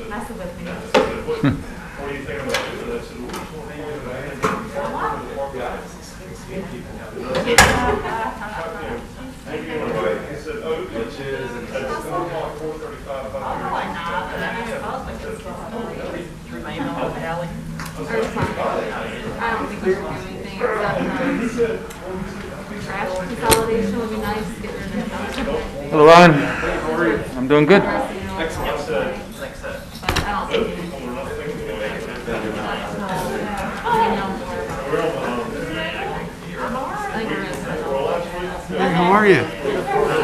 messing with me. What do you think about it? I don't think we should do anything except trash consolidation would be nice. Get rid of it. Hello, Ryan. I'm doing good. But I don't think Hey, how are you?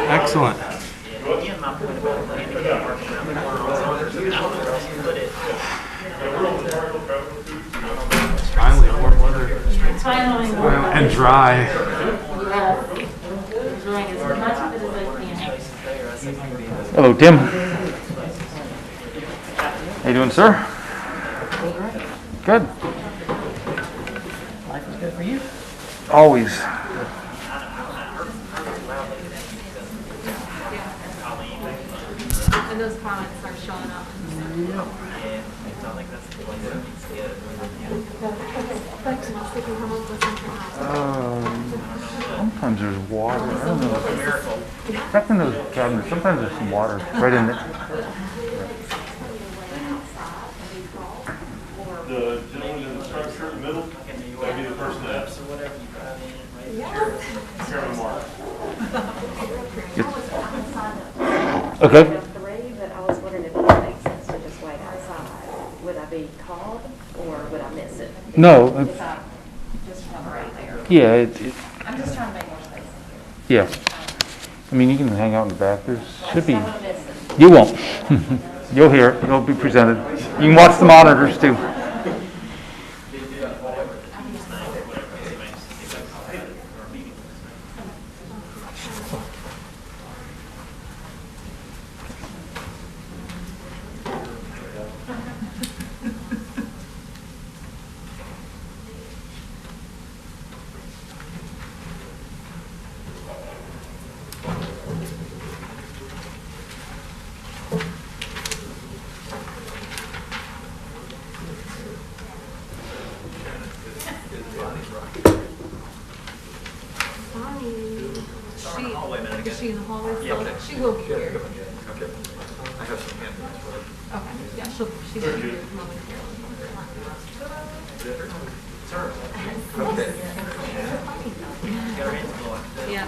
Excellent. Finally, warm weather. finally And dry. enjoying as much of it as I can. Hello, Tim. How you doing, sir? Good. Life is good for you? Always. And those comments are showing up. Thanks, Mom. We can come up with something else. Sometimes there's water. I don't know. Check in those cabinets. Sometimes there's some water right in it. The gentleman in the structure in the middle, that'd be the person that. Chairman Mark. Okay. Three, but I was wondering if it would make sense to just wait outside. Would I be called or would I miss it? No. If I just come right there. Yeah. I'm just trying to make more space. Yeah. I mean, you can hang out in the back. There should be. I'm gonna miss it. You won't. You'll hear it. You'll be presented. You can watch the monitors too. Is she in the hallway? Yeah, she will be here. Okay. Yeah, she'll be here momentarily. Yeah.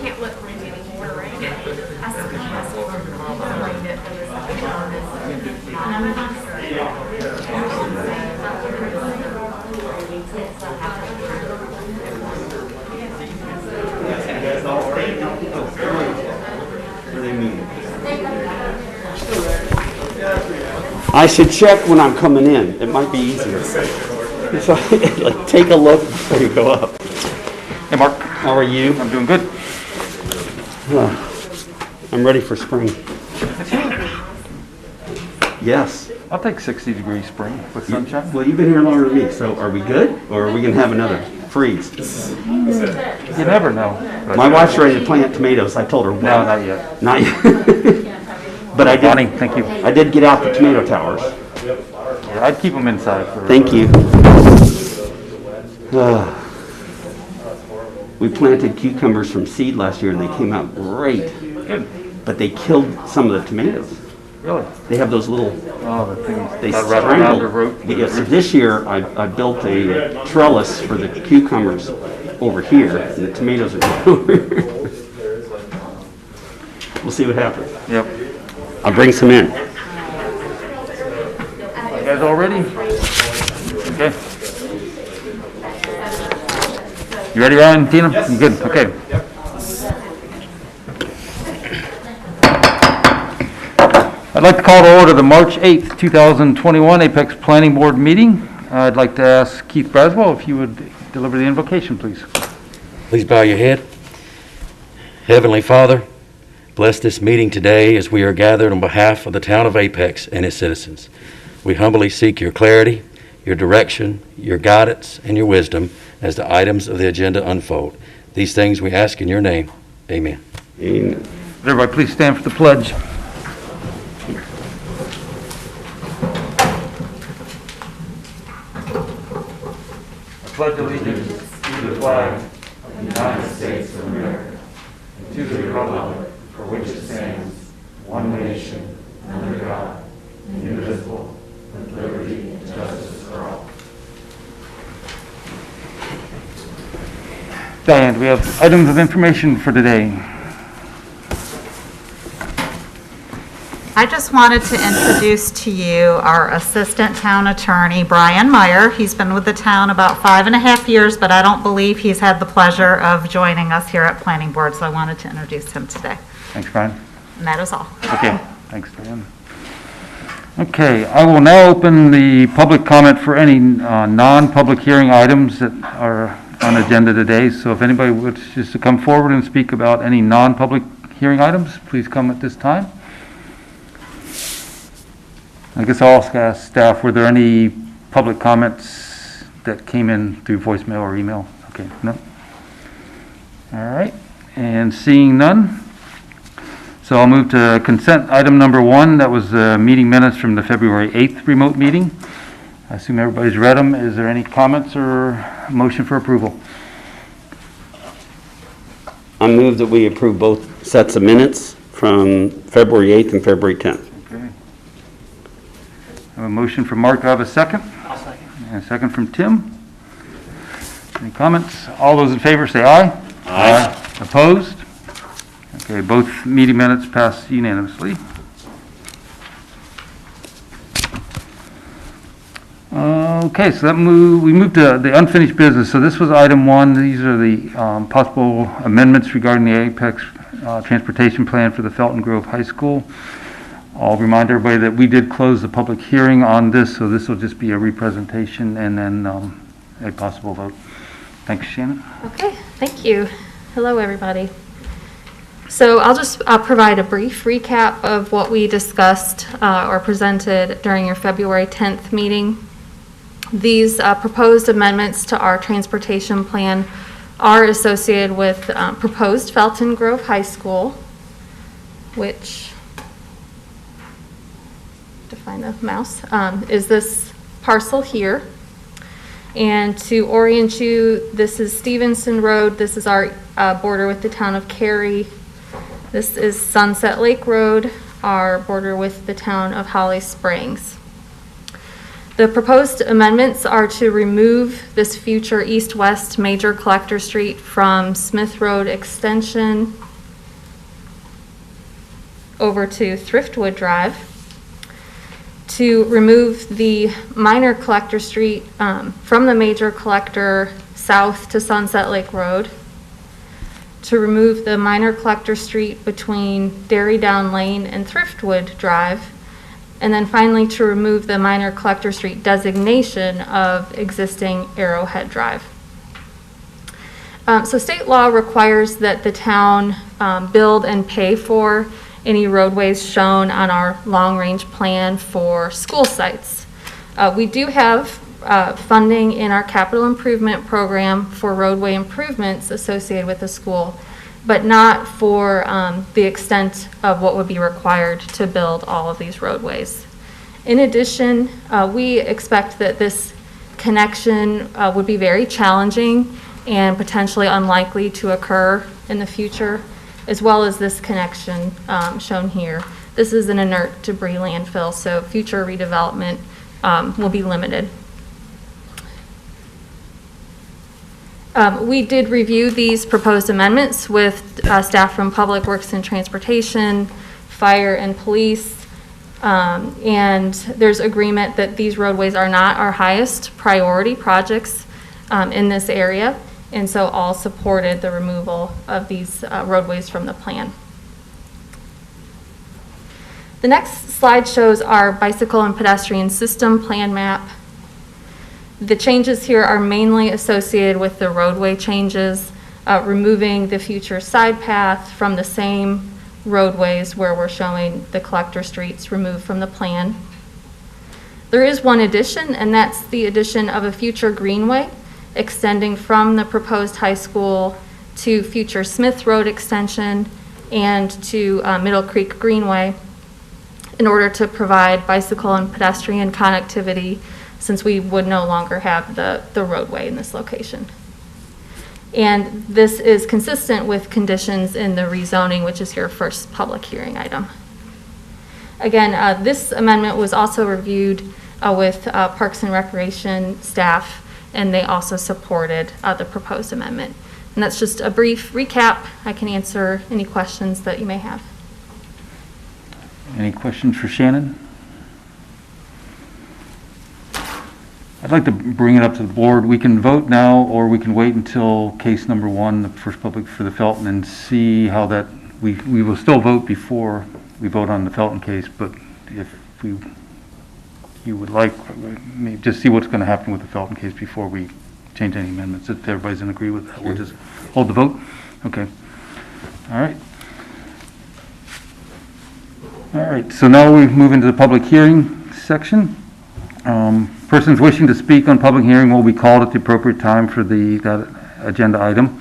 Can't let rain anymore, right? I still rained it. I should check when I'm coming in. It might be easier. So, like, take a look before you go up. Hey, Mark. How are you? I'm doing good. I'm ready for spring. Yes. I'll take 60-degree spring with sunshine. Well, you've been here longer than me, so are we good? Or are we going to have another freeze? You never know. My wife's ready to plant tomatoes. I told her, No, well, not yet. not yet. But I Bonnie, did, thank you. I did get out the tomato towers. Yeah, I'd keep them inside. Thank you. We planted cucumbers from seed last year and they came out great. Good. But they killed some of the tomatoes. Really? They have those little, Oh, the things they that wrap around the strangle. root. Yes, this year I built a trellis for the cucumbers over here and the tomatoes are over here. We'll see what happens. Yep. I'll bring some in. You guys all ready? Okay. You ready, Ryan? Tina? You good? Okay. I'd like to call to order the March 8th, 2021 Apex Planning Board meeting. I'd like to ask Keith Braswell if you would deliver the invocation, please. Please bow your head. Heavenly Father, bless this meeting today as we are gathered on behalf of the town of Apex and its citizens. We humbly seek your clarity, your direction, your guidance, and your wisdom as the items of the agenda unfold. These things we ask in your name. Amen. Amen. Everybody please stand for the pledge. I pledge allegiance to the flag of the United States of America and to the republic for which it stands, one nation, under God, indivisible, with liberty and justice for all. Diane, do we have items of information for today? I just wanted to introduce to you our Assistant Town Attorney, Brian Meyer. He's been with the town about 5.5 years, but I don't believe he's had the pleasure of joining us here at Planning Board, so I wanted to introduce him today. Thanks, Brian. And that is all. Okay, thanks, Diane. Okay, I will now open the public comment for any non-public hearing items that are on agenda today. So if anybody wishes to come forward and speak about any non-public hearing items, please come at this time. I guess I'll ask staff, were there any public comments that came in through voicemail or email? Okay, no? All right, and seeing none. So I'll move to consent item number 1. That was meeting minutes from the February 8th remote meeting. I assume everybody's read them. Is there any comments or motion for approval? I move that we approve both sets of minutes from February 8th and February 10th. Okay. I have a motion from Mark. Do I have a second? I'll second. And a second from Tim. Any comments? All those in favor say aye. Aye. Opposed? Okay, both meeting minutes passed unanimously. Okay, so we moved to the unfinished business. So this was item 1. These are the possible amendments regarding the Apex transportation plan for the Felton Grove High School. I'll remind everybody that we did close the public hearing on this, so this will just be a representation and then a possible vote. Thanks, Shannon. Okay, thank you. Hello, everybody. So I'll just provide a brief recap of what we discussed or presented during your February 10th meeting. These proposed amendments to our transportation plan are associated with proposed Felton Grove High School, which, to find the mouse, is this parcel here. And to orient you, this is Stevenson Road. This is our border with the town of Cary. This is Sunset Lake Road, our border with the town of Holly Springs. The proposed amendments are to remove this future east-west major collector street from Smith Road Extension over to Thriftwood Drive, to remove the minor collector street from the major collector south to Sunset Lake Road, to remove the minor collector street between Dairy Down Lane and Thriftwood Drive, and then finally to remove the minor collector street designation of existing Arrowhead Drive. So state law requires that the town build and pay for any roadways shown on our long-range plan for school sites. We do have funding in our capital improvement program for roadway improvements associated with the school, but not for the extent of what would be required to build all of these roadways. In addition, we expect that this connection would be very challenging and potentially unlikely to occur in the future, as well as this connection shown here. This is an inert debris landfill, so future redevelopment will be limited. We did review these proposed amendments with staff from Public Works and Transportation, Fire and Police, and there's agreement that these roadways are not our highest priority projects in this area, and so all supported the removal of these roadways from the plan. The next slide shows our bicycle and pedestrian system plan map. The changes here are mainly associated with the roadway changes, removing the future side path from the same roadways where we're showing the collector streets removed from the plan. There is one addition, and that's the addition of a future Greenway extending from the proposed high school to future Smith Road extension and to Middle Creek Greenway in order to provide bicycle and pedestrian connectivity, since we would no longer have the roadway in this location. And this is consistent with conditions in the rezoning, which is your first public hearing item. Again, this amendment was also reviewed with Parks and Recreation staff, and they also supported the proposed amendment. And that's just a brief recap. I can answer any questions that you may have. Any questions for Shannon? I'd like to bring it up to the board. We can vote now, or we can wait until case number 1, the first public for the Felton, and see how that, we will still vote before we vote on the Felton case, but if you would like, maybe just see what's going to happen with the Felton case before we change any amendments. If everybody's in agree with that, we'll just hold the vote. Okay. All right. All right, so now we move into the public hearing section. Persons wishing to speak on public hearing will be called at the appropriate time for that agenda item.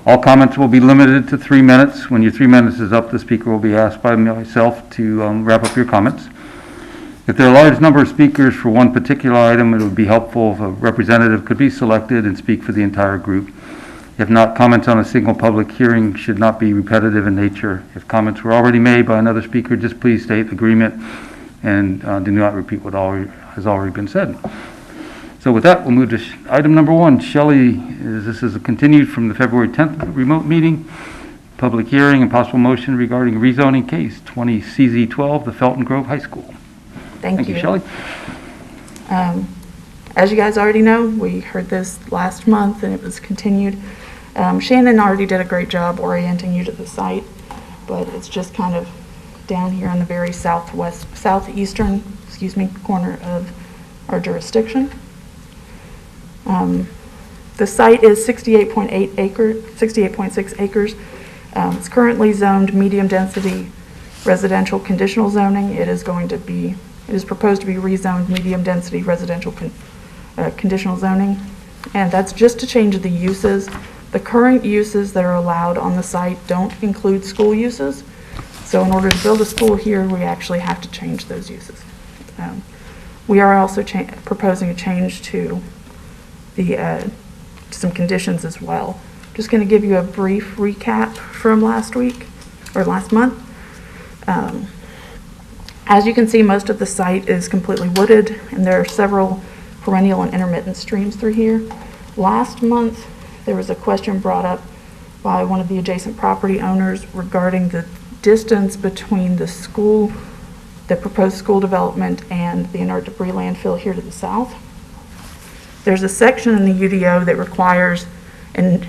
All comments will be limited to 3 minutes. When your 3 minutes is up, the speaker will be asked by myself to wrap up your comments. If there are a large number of speakers for one particular item, it would be helpful if a representative could be selected and speak for the entire group. If not, comments on a single public hearing should not be repetitive in nature. If comments were already made by another speaker, just please state agreement and do not repeat what has already been said. So with that, we'll move to item number 1. Shelley, this is continued from the February 10th remote meeting. Public hearing and possible motion regarding rezoning case 20 CZ12, the Felton Grove High School. Thank you. Shelley. As you guys already know, we heard this last month and it was continued. Shannon already did a great job orienting you to the site, but it's just kind of down here on the very southeastern corner of our jurisdiction. The site is 68.6 acres. It's currently zoned medium density residential conditional zoning. It is proposed to be rezoned medium density residential conditional zoning, and that's just to change the uses. The current uses that are allowed on the site don't include school uses, so in order to build a school here, we actually have to change those uses. We are also proposing a change to some conditions as well. Just going to give you a brief recap from last month. As you can see, most of the site is completely wooded, and there are several perennial and intermittent streams through here. Last month, there was a question brought up by one of the adjacent property owners regarding the distance between the proposed school development and the inert debris landfill here to the south. There's a section in the UDO that requires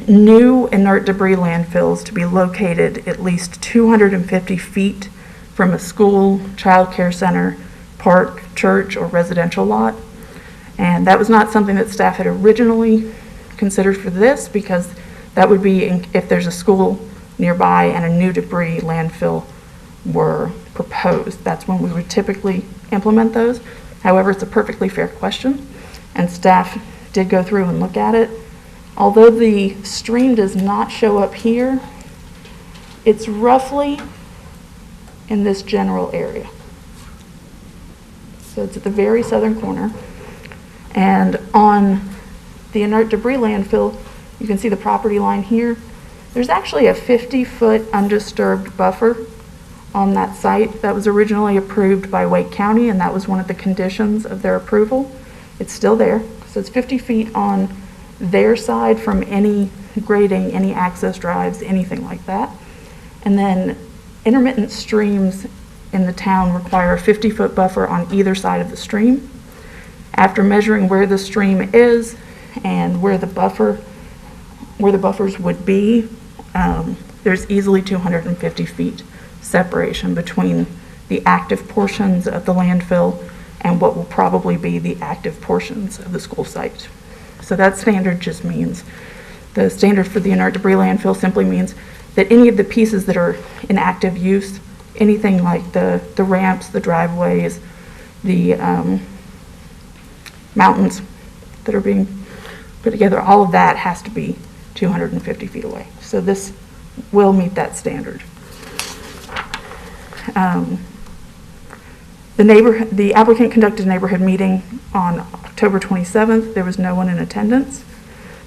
new inert debris landfills to be located at least 250 feet from a school, child care center, park, church, or residential lot. And that was not something that staff had originally considered for this, because that would be if there's a school nearby and a new debris landfill were proposed. That's when we would typically implement those. However, it's a perfectly fair question, and staff did go through and look at it. Although the stream does not show up here, it's roughly in this general area. So it's at the very southern corner. And on the inert debris landfill, you can see the property line here. There's actually a 50-foot undisturbed buffer on that site that was originally approved by Wake County, and that was one of the conditions of their approval. It's still there. So it's 50 feet on their side from any grading, any access drives, anything like that. And then intermittent streams in the town require a 50-foot buffer on either side of the stream. After measuring where the stream is and where the buffers would be, there's easily 250 feet separation between the active portions of the landfill and what will probably be the active portions of the school site. So that standard just means, the standard for the inert debris landfill simply means that any of the pieces that are in active use, anything like the ramps, the driveways, the mountains that are being put together, all of that has to be 250 feet away. So this will meet that standard. The applicant conducted a neighborhood meeting on October 27th. There was no one in attendance.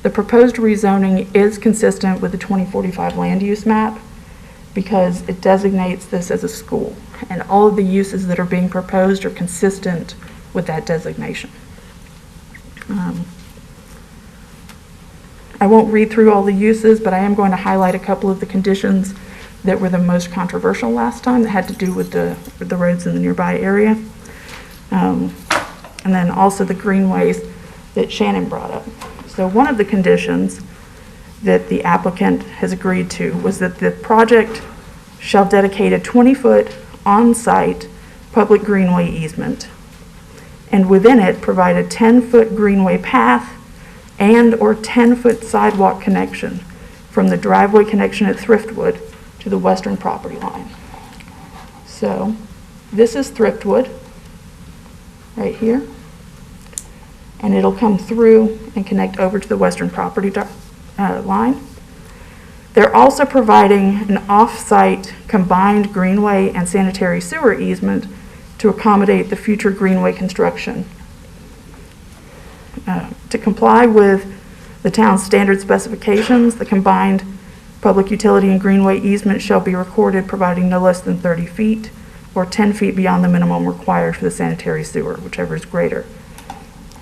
The proposed rezoning is consistent with the 2045 land use map because it designates this as a school, and all of the uses that are being proposed are consistent with that designation. I won't read through all the uses, but I am going to highlight a couple of the conditions that were the most controversial last time that had to do with the roads in the nearby area. And then also the greenways that Shannon brought up. So one of the conditions that the applicant has agreed to was that the project shall dedicate a 20-foot on-site public greenway easement, and within it provide a 10-foot greenway path and or 10-foot sidewalk connection from the driveway connection at Thriftwood to the western property line. So this is Thriftwood right here, and it'll come through and connect over to the western property line. They're also providing an off-site combined greenway and sanitary sewer easement to accommodate the future greenway construction. To comply with the town's standard specifications, the combined public utility and greenway easement shall be recorded providing no less than 30 feet or 10 feet beyond the minimum required for the sanitary sewer, whichever is greater.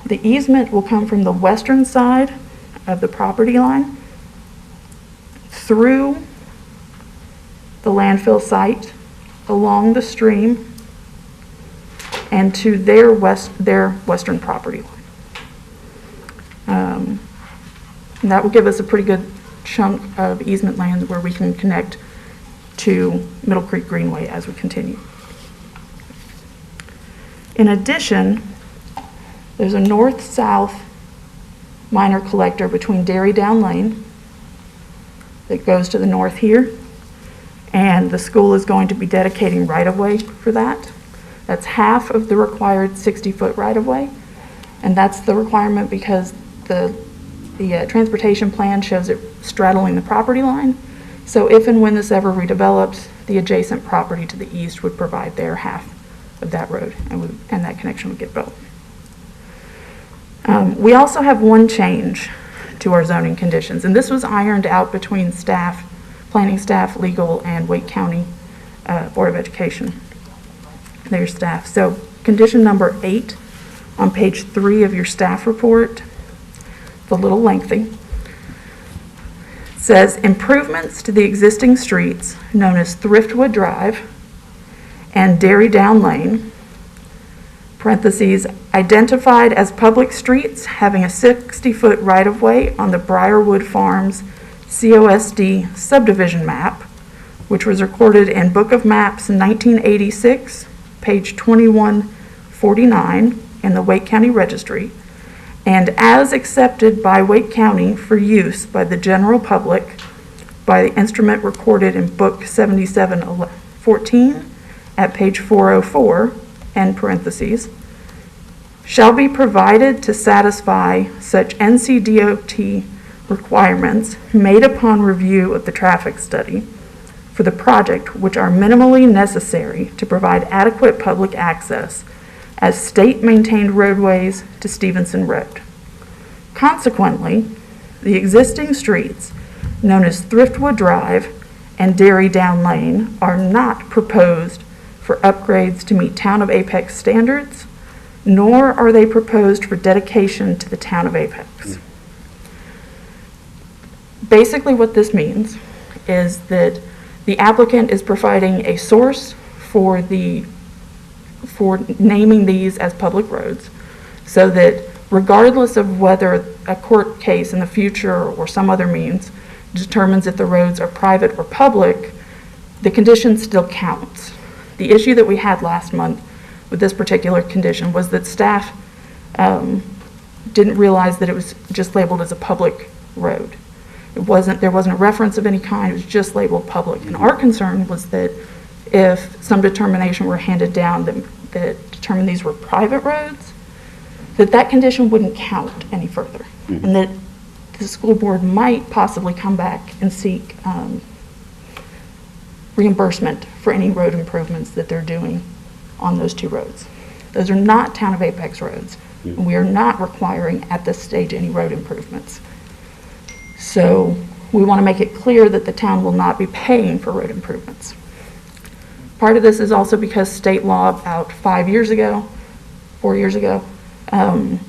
The easement will come from the western side of the property line through the landfill site, along the stream, and to their western property line. And that will give us a pretty good chunk of easement land where we can connect to Middle Creek Greenway as we continue. In addition, there's a north-south minor collector between Dairy Down Lane that goes to the north here, and the school is going to be dedicating right-of-way for that. That's half of the required 60-foot right-of-way, and that's the requirement because the transportation plan shows it straddling the property line. So if and when this ever redevelops, the adjacent property to the east would provide their half of that road, and that connection would get built. We also have one change to our zoning conditions, and this was ironed out between staff, planning staff, legal, and Wake County Board of Education, their staff. So condition number 8 on page 3 of your staff report, it's a little lengthy, says improvements to the existing streets known as Thriftwood Drive and Dairy Down Lane, parentheses, identified as public streets having a 60-foot right-of-way on the Briarwood Farms COSD subdivision map, which was recorded in Book of Maps 1986, page 2149 in the Wake County Registry, and as accepted by Wake County for use by the general public by the instrument recorded in Book 7714 at page 404, end parentheses, shall be provided to satisfy such NCDOT requirements made upon review of the traffic study for the project which are minimally necessary to provide adequate public access as state-maintained roadways to Stevenson Road. Consequently, the existing streets known as Thriftwood Drive and Dairy Down Lane are not proposed for upgrades to meet Town of Apex standards, nor are they proposed for dedication to the Town of Apex. Basically what this means is that the applicant is providing a source for naming these as public roads, so that regardless of whether a court case in the future or some other means determines if the roads are private or public, the condition still counts. The issue that we had last month with this particular condition was that staff didn't realize that it was just labeled as a public road. There wasn't a reference of any kind, it was just labeled public. And our concern was that if some determination were handed down that determined these were private roads, that condition wouldn't count any further. And that the school board might possibly come back and seek reimbursement for any road improvements that they're doing on those two roads. Those are not Town of Apex roads. And we are not requiring at this stage any road improvements. So we want to make it clear that the town will not be paying for road improvements. Part of this is also because state law about 4 years ago,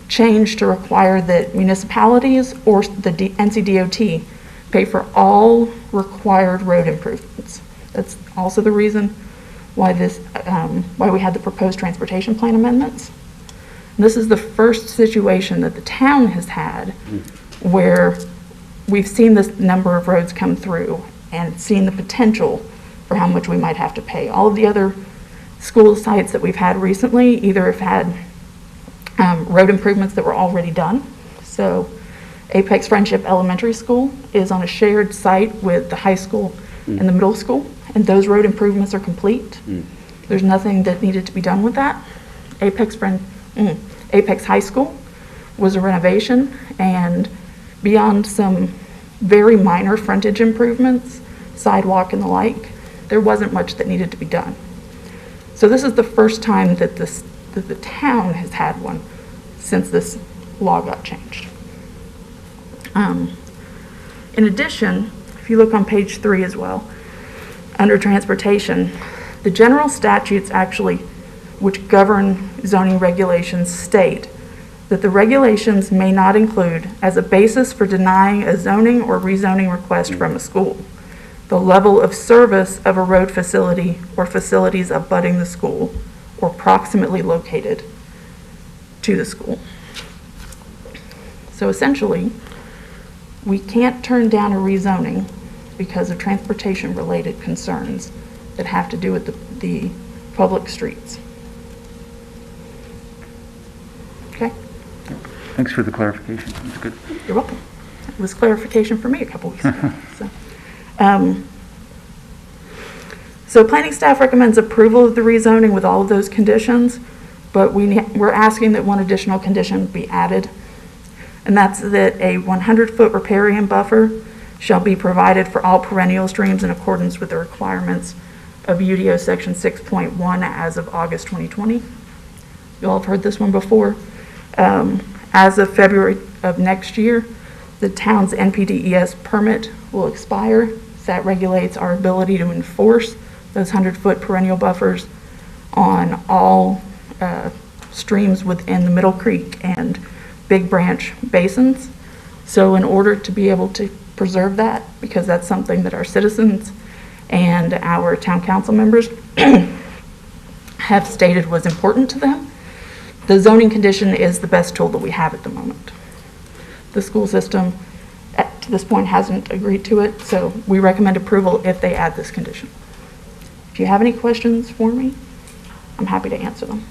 changed to require that municipalities or the NCDOT pay for all required road improvements. That's also the reason why why we had the proposed transportation plan amendments. And this is the first situation that the town has had where we've seen this number of roads come through and seen the potential for how much we might have to pay. All of the other school sites that we've had recently either have had road improvements that were already done. So Apex Friendship Elementary School is on a shared site with the high school and the middle school, and those road improvements are complete. There's nothing that needed to be done with that. Apex High School was a renovation, and beyond some very minor frontage improvements, sidewalk and the like, there wasn't much that needed to be done. So this is the first time that the town has had one since this law got changed. In addition, if you look on page 3 as well, under transportation, the general statutes actually, which govern zoning regulations, state that the regulations may not include, as a basis for denying a zoning or rezoning request from a school, the level of service of a road facility or facilities abutting the school or proximately located to the school. So essentially, we can't turn down a rezoning because of transportation-related concerns that have to do with the public streets. Okay? Thanks for the clarification. That's good. You're welcome. It was clarification for me a couple weeks ago. So planning staff recommends approval of the rezoning with all of those conditions, but we're asking that one additional condition be added, and that's that a 100-foot riparian buffer shall be provided for all perennial streams in accordance with the requirements of UDO section 6.1 as of August 2020. You all have heard this one before. As of February of next year, the town's NPDES permit will expire. That regulates our ability to enforce those 100-foot perennial buffers on all streams within the Middle Creek and Big Branch basins. So in order to be able to preserve that, because that's something that our citizens and our town council members have stated was important to them, the zoning condition is the best tool that we have at the moment. The school system to this point hasn't agreed to it, so we recommend approval if they add this condition. If you have any questions for me, I'm happy to answer them.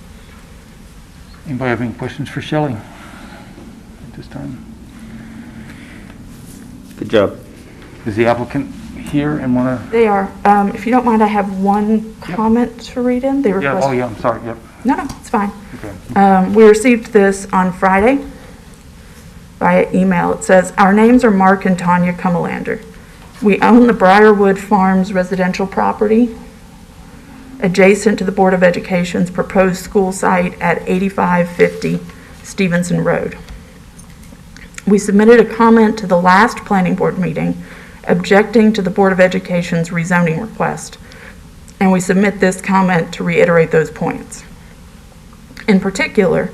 Anybody have any questions for Shelley at this time? Good job. Is the applicant here and want to? They are. If you don't mind, I have one comment to read in. They Yeah, oh yeah, I'm sorry, yep. No, it's fine. Okay. We received this on Friday via email. It says, our names are Mark and Tanya Cumelander. We own the Briarwood Farms residential property adjacent to the Board of Education's proposed school site at 8550 Stevenson Road. We submitted a comment to the last planning board meeting objecting to the Board of Education's rezoning request, and we submit this comment to reiterate those points. In particular,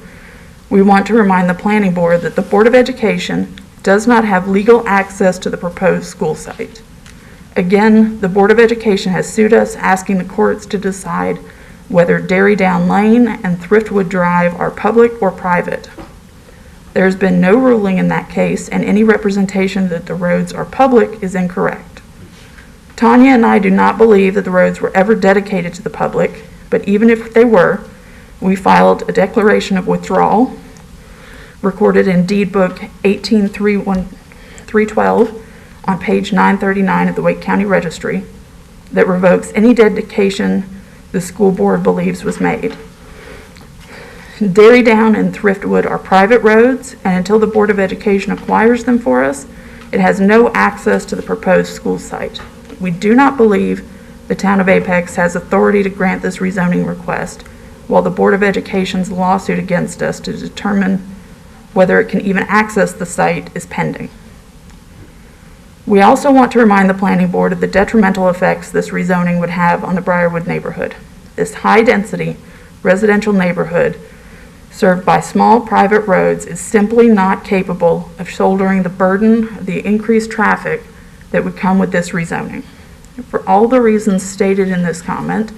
we want to remind the planning board that the Board of Education does not have legal access to the proposed school site. Again, the Board of Education has sued us, asking the courts to decide whether Dairy Down Lane and Thriftwood Drive are public or private. There has been no ruling in that case, and any representation that the roads are public is incorrect. Tanya and I do not believe that the roads were ever dedicated to the public, but even if they were, we filed a declaration of withdrawal recorded in deed book 18-312 on page 939 of the Wake County Registry that revokes any dedication the school board believes was made. Dairy Down and Thriftwood are private roads, and until the Board of Education acquires them for us, it has no access to the proposed school site. We do not believe the town of Apex has authority to grant this rezoning request, while the Board of Education's lawsuit against us to determine whether it can even access the site is pending. We also want to remind the Planning Board of the detrimental effects this rezoning would have on the Briarwood neighborhood. This high-density residential neighborhood served by small private roads is simply not capable of shouldering the burden of the increased traffic that would come with this rezoning. For all the reasons stated in this comment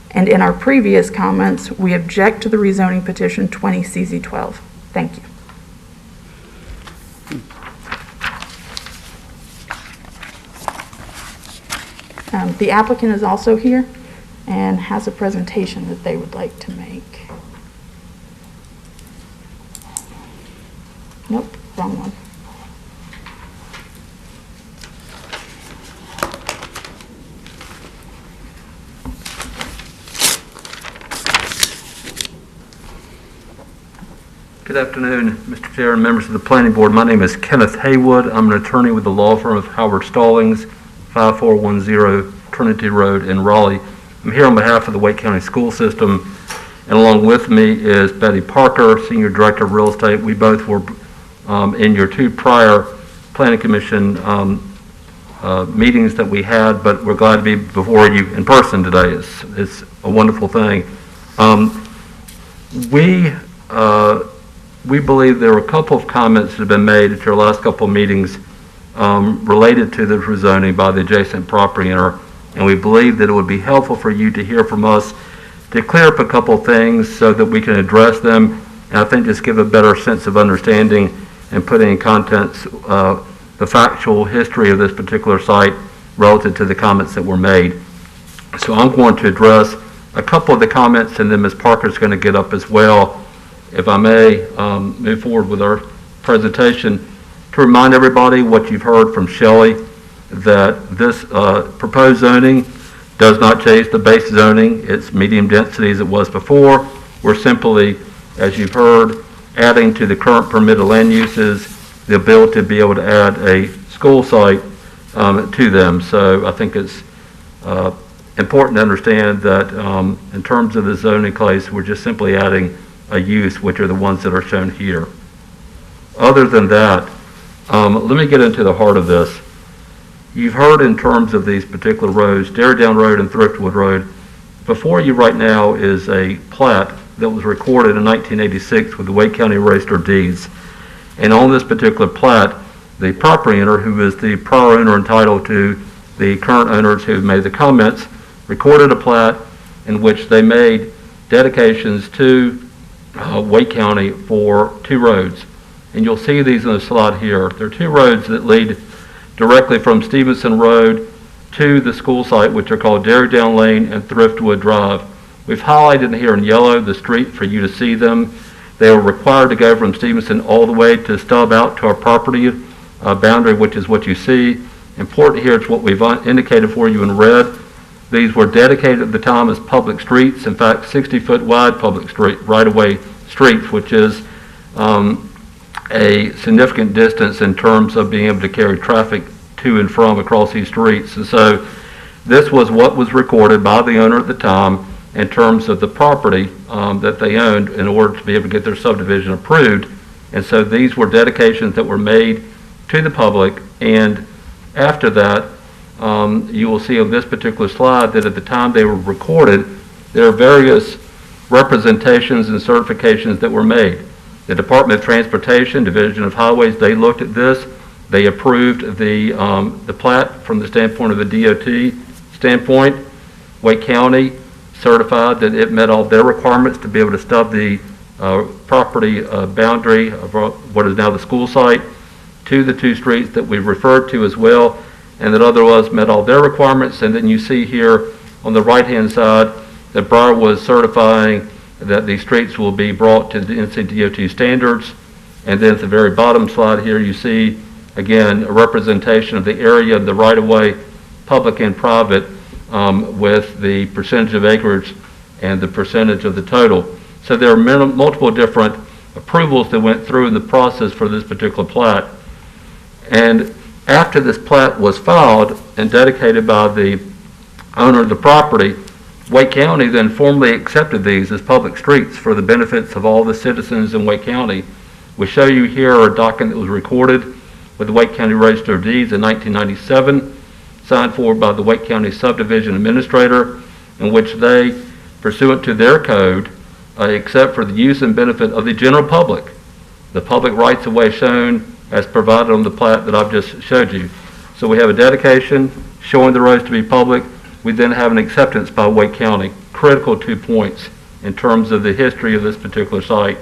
and in our previous comments, we object to the rezoning petition 20CZ12. Thank you. The applicant is also here and has a presentation that they would like to make. Nope, wrong one. Good afternoon, Mr. Chair and members of the Planning Board. My name is Kenneth Haywood. I'm an attorney with the law firm of Howard Stallings, 5410 Trinity Road in Raleigh. I'm here on behalf of the Wake County School System, and along with me is Betty Parker, Senior Director of Real Estate. We both were in your two prior Planning Commission meetings that we had, but we're glad to be before you in person today. It's a wonderful thing. We believe there were a couple of comments that have been made at your last couple of meetings related to the rezoning by the adjacent property owner, and we believe that it would be helpful for you to hear from us to clear up a couple of things so that we can address them, and I think just give a better sense of understanding and putting in context the factual history of this particular site relative to the comments that were made. So I'm going to address a couple of the comments, and then Ms. Parker's going to get up as well. If I may move forward with our presentation, to remind everybody what you've heard from Shelley, that this proposed zoning does not change the base zoning. It's medium density as it was before. We're simply, as you've heard, adding to the current permitted land uses the ability to be able to add a school site to them. So I think it's important to understand that in terms of the zoning case, we're just simply adding a use, which are the ones that are shown here. Other than that, let me get into the heart of this. You've heard in terms of these particular roads, Dairy Down Road and Thriftwood Road. Before you right now is a plat that was recorded in 1986 with the Wake County Register of Deeds. And on this particular plat, the property owner, who is the prior owner entitled to the current owners who made the comments, recorded a plat in which they made dedications to Wake County for two roads. And you'll see these in the slide here. There are two roads that lead directly from Stevenson Road to the school site, which are called Dairy Down Lane and Thriftwood Drive. We've highlighted here in yellow the street for you to see them. They are required to go from Stevenson all the way to stub out to our property boundary, which is what you see. Important here is what we've indicated for you in red. These were dedicated at the time as public streets, in fact 60-foot wide public street, right-of-way streets, which is a significant distance in terms of being able to carry traffic to and from across these streets. And so this was what was recorded by the owner at the time in terms of the property that they owned in order to be able to get their subdivision approved. And so these were dedications that were made to the public, and after that you will see on this particular slide that at the time they were recorded, there are various representations and certifications that were made. The Department of Transportation, Division of Highways, they looked at this. They approved the plat from the standpoint of the DOT standpoint. Wake County certified that it met all their requirements to be able to stub the property boundary of what is now the school site to the two streets that we've referred to as well, and that otherwise met all their requirements. And then you see here on the right-hand side that Briar was certifying that these streets will be brought to the NCDOT standards. And then at the very bottom slide here, you see, again, a representation of the area of the right-of-way, public and private, with the percentage of acreage and the percentage of the total. So there are multiple different approvals that went through in the process for this particular plat. And after this plat was filed and dedicated by the owner of the property, Wake County then formally accepted these as public streets for the benefits of all the citizens in Wake County. We show you here a document that was recorded with the Wake County Register of Deeds in 1997, signed for by the Wake County Subdivision Administrator, in which they, pursuant to their code, except for the use and benefit of the general public, the public rights-of-way shown as provided on the plat that I've just showed you. So we have a dedication showing the roads to be public. We then have an acceptance by Wake County, critical 2 points in terms of the history of this particular site.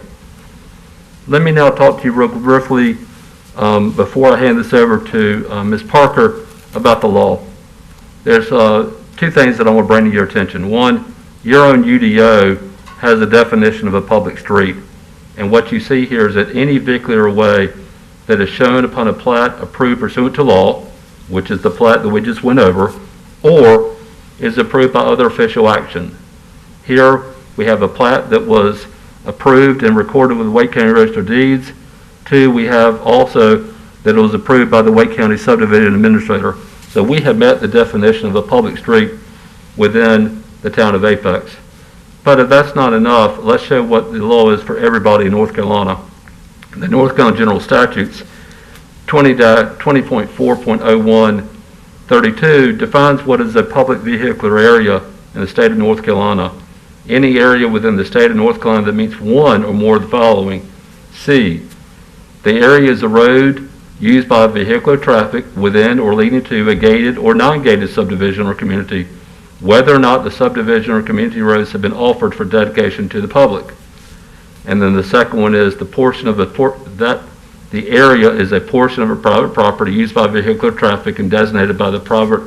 Let me now talk to you real briefly before I hand this over to Ms. Parker about the law. There's 2 things that I want to bring to your attention. One, your own UDO has a definition of a public street. And what you see here is that any vehicular way that is shown upon a plat approved pursuant to law, which is the plat that we just went over, or is approved by other official action. Here we have a plat that was approved and recorded with the Wake County Register of Deeds. 2, we have also that it was approved by the Wake County Subdivision Administrator. So we have met the definition of a public street within the town of Apex. But if that's not enough, let's show what the law is for everybody in North Carolina. The North Carolina General Statutes 20.4.0132 defines what is a public vehicular area in the state of North Carolina. Any area within the state of North Carolina that meets one or more of the following. C, the area is a road used by vehicular traffic within or leading to a gated or non-gated subdivision or community, whether or not the subdivision or community roads have been offered for dedication to the public. And then the second one is the portion of the area is a portion of a private property used by vehicular traffic and designated by the private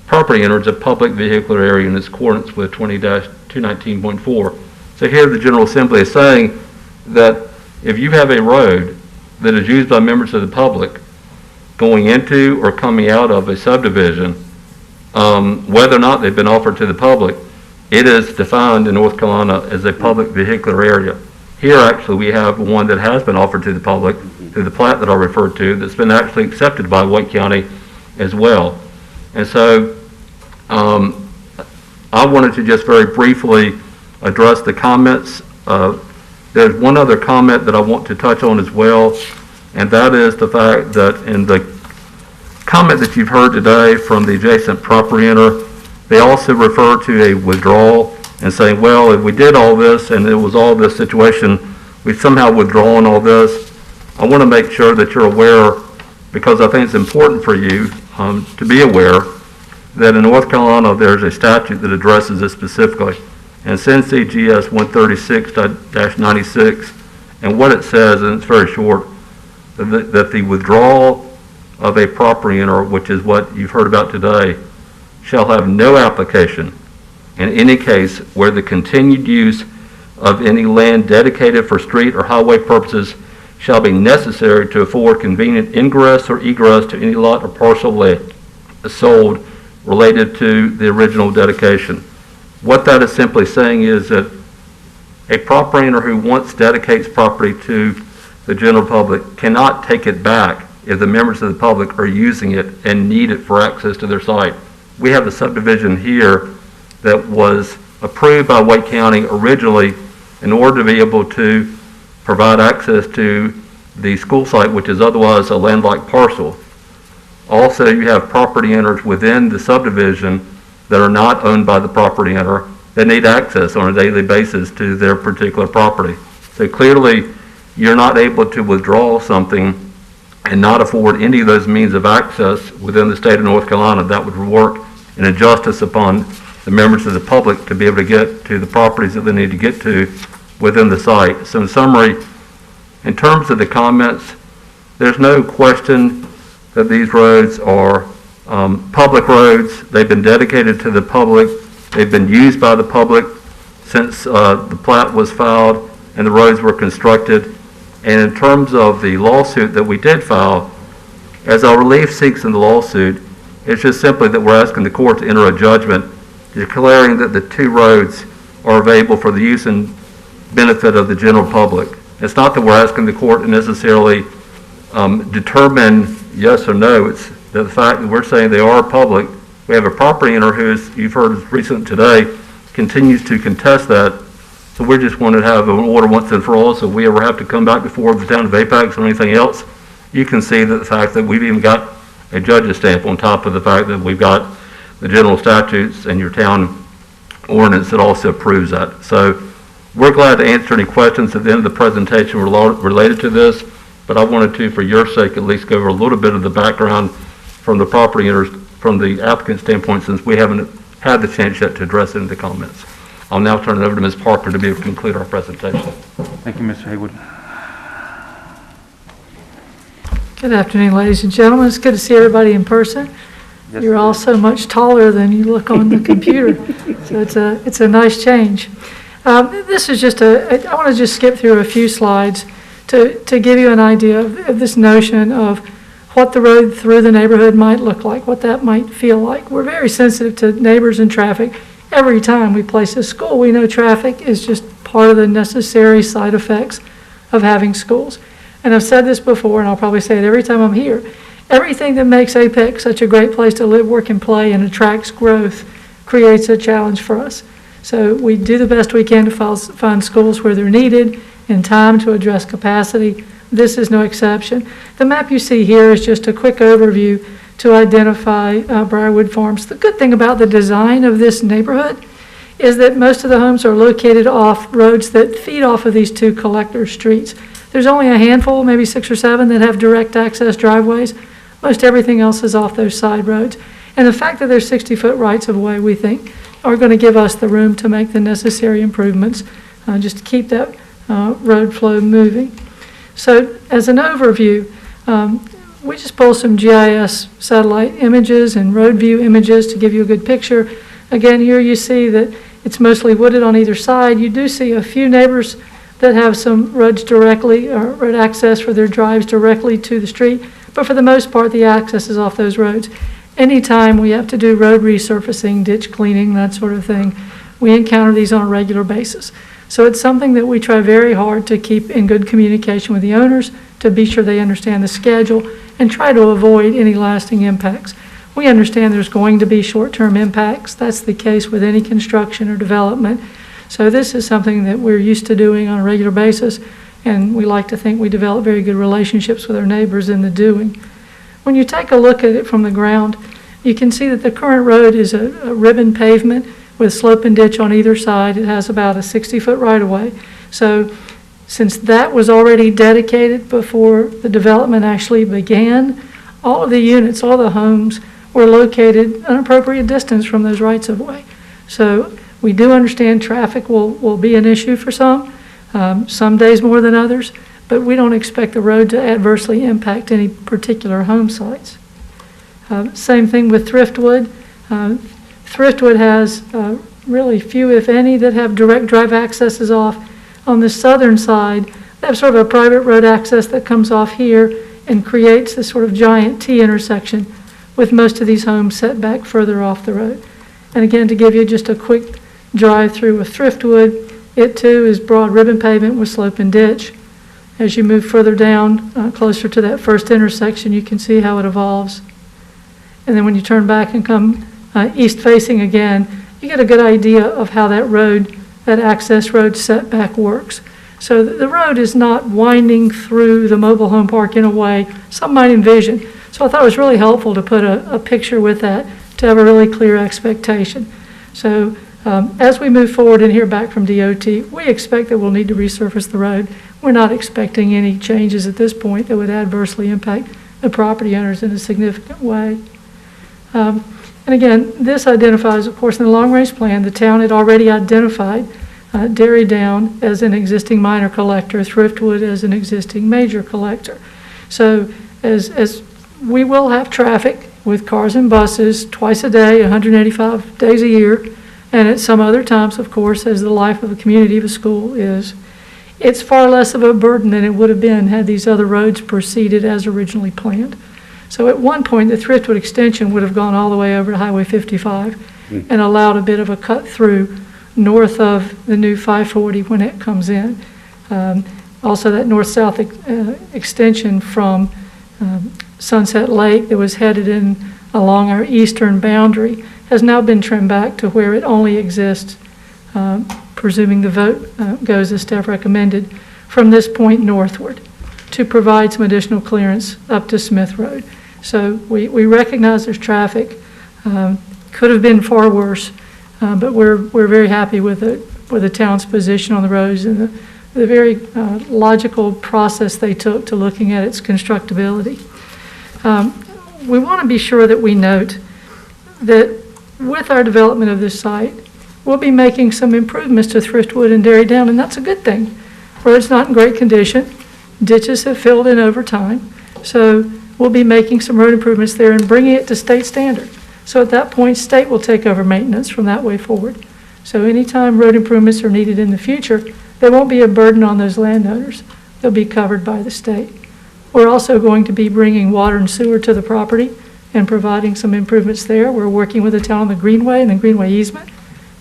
property owner as a public vehicular area in accordance with 20-219.4. So here the General Assembly is saying that if you have a road that is used by members of the public going into or coming out of a subdivision, whether or not they've been offered to the public, it is defined in North Carolina as a public vehicular area. Here, actually, we have one that has been offered to the public through the plat that I referred to that's been actually accepted by Wake County as well. And so I wanted to just very briefly address the comments. There's one other comment that I want to touch on as well, and that is the fact that in the comment that you've heard today from the adjacent property owner, they also refer to a withdrawal and saying, well, if we did all this and it was all this situation, we've somehow withdrawn all this. I want to make sure that you're aware, because I think it's important for you to be aware that in North Carolina there's a statute that addresses this specifically. And it's NCGS 136-96, and what it says, and it's very short, that the withdrawal of a property owner, which is what you've heard about today, shall have no application in any case where the continued use of any land dedicated for street or highway purposes shall be necessary to afford convenient ingress or egress to any lot or parcel land sold related to the original dedication. What that is simply saying is that a property owner who once dedicates property to the general public cannot take it back if the members of the public are using it and need it for access to their site. We have a subdivision here that was approved by Wake County originally in order to be able to provide access to the school site, which is otherwise a landlocked parcel. Also, you have property owners within the subdivision that are not owned by the property owner that need access on a daily basis to their particular property. So clearly, you're not able to withdraw something and not afford any of those means of access within the state of North Carolina. That would work an injustice upon the members of the public to be able to get to the properties that they need to get to within the site. So in summary, in terms of the comments, there's no question that these roads are public roads. They've been dedicated to the public. They've been used by the public since the plat was filed and the roads were constructed. And in terms of the lawsuit that we did file, as our relief seeks in the lawsuit, it's just simply that we're asking the court to enter a judgment declaring that the two roads are available for the use and benefit of the general public. It's not that we're asking the court to necessarily determine yes or no. It's the fact that we're saying they are public. We have a property owner who, as you've heard recent today, continues to contest that. So we just want to have an order once and for all, so if we ever have to come back before the town of Apex or anything else, you can see that the fact that we've even got a judge's stamp on top of the fact that we've got the general statutes and your town ordinance that also approves that. So we're glad to answer any questions at the end of the presentation related to this, but I wanted to, for your sake, at least go over a little bit of the background from the property owners, from the applicant standpoint, since we haven't had the chance yet to address it in the comments. I'll now turn it over to Ms. Parker to be able to conclude our presentation. Thank you, Mr. Haywood. Good afternoon, ladies and gentlemen. It's good to see everybody in person. Yes, You're all so much taller than you look on the computer, so it's a nice change. This is just I want to just skip through a few slides to give you an idea of this notion of what the road through the neighborhood might look like, what that might feel like. We're very sensitive to neighbors and traffic. Every time we place a school, we know traffic is just part of the necessary side effects of having schools. And I've said this before, and I'll probably say it every time I'm here. Everything that makes Apex such a great place to live, work, and play and attracts growth creates a challenge for us. So we do the best we can to find schools where they're needed in time to address capacity. This is no exception. The map you see here is just a quick overview to identify Briarwood Farms. The good thing about the design of this neighborhood is that most of the homes are located off roads that feed off of these two collector streets. There's only a handful, maybe 6 or 7, that have direct access driveways. Most everything else is off those side roads. And the fact that there's 60-foot rights of way, we think, are going to give us the room to make the necessary improvements just to keep that road flow moving. So as an overview, we just pulled some GIS satellite images and road view images to give you a good picture. Again, here you see that it's mostly wooded on either side. You do see a few neighbors that have some roads directly, or road access for their drives directly to the street, but for the most part, the access is off those roads. Anytime we have to do road resurfacing, ditch cleaning, that sort of thing, we encounter these on a regular basis. So it's something that we try very hard to keep in good communication with the owners, to be sure they understand the schedule and try to avoid any lasting impacts. We understand there's going to be short-term impacts. That's the case with any construction or development. So this is something that we're used to doing on a regular basis, and we like to think we develop very good relationships with our neighbors in the doing. When you take a look at it from the ground, you can see that the current road is a ribbon pavement with slope and ditch on either side. It has about a 60-foot right-of-way. So since that was already dedicated before the development actually began, all of the units, all the homes were located an appropriate distance from those rights-of-way. So we do understand traffic will be an issue for some days more than others, but we don't expect the road to adversely impact any particular home sites. Same thing with Thriftwood. Thriftwood has really few, if any, that have direct drive accesses off. On the southern side, they have sort of a private road access that comes off here and creates this sort of giant T intersection, with most of these homes set back further off the road. And again, to give you just a quick drive through with Thriftwood, it too is broad ribbon pavement with slope and ditch. As you move further down, closer to that first intersection, you can see how it evolves. And then when you turn back and come east facing again, you get a good idea of how that road, that access road setback works. So the road is not winding through the mobile home park in a way some might envision. So I thought it was really helpful to put a picture with that to have a really clear expectation. So as we move forward and hear back from DOT, we expect that we'll need to resurface the road. We're not expecting any changes at this point that would adversely impact the property owners in a significant way. And again, this identifies, of course, in the long-range plan, the town had already identified Dairy Down as an existing minor collector, Thriftwood as an existing major collector. So as we will have traffic with cars and buses twice a day, 185 days a year, and at some other times, of course, as the life of a community of a school is, it's far less of a burden than it would have been had these other roads proceeded as originally planned. So at one point, the Thriftwood extension would have gone all the way over to Highway 55 and allowed a bit of a cut through north of the new 540 when it comes in. Also, that north-south extension from Sunset Lake that was headed in along our eastern boundary has now been trimmed back to where it only exists, presuming the vote goes as staff recommended, from this point northward to provide some additional clearance up to Smith Road. So we recognize there's traffic. Could have been far worse, but we're very happy with the town's position on the roads and the very logical process they took to looking at its constructability. We want to be sure that we note that with our development of this site, we'll be making some improvements to Thriftwood and Dairy Down, and that's a good thing. Where it's not in great condition, ditches have filled in over time, so we'll be making some road improvements there and bringing it to state standard. So at that point, state will take over maintenance from that way forward. So anytime road improvements are needed in the future, there won't be a burden on those landowners. They'll be covered by the state. We're also going to be bringing water and sewer to the property and providing some improvements there. We're working with the town on the Greenway and the Greenway easement,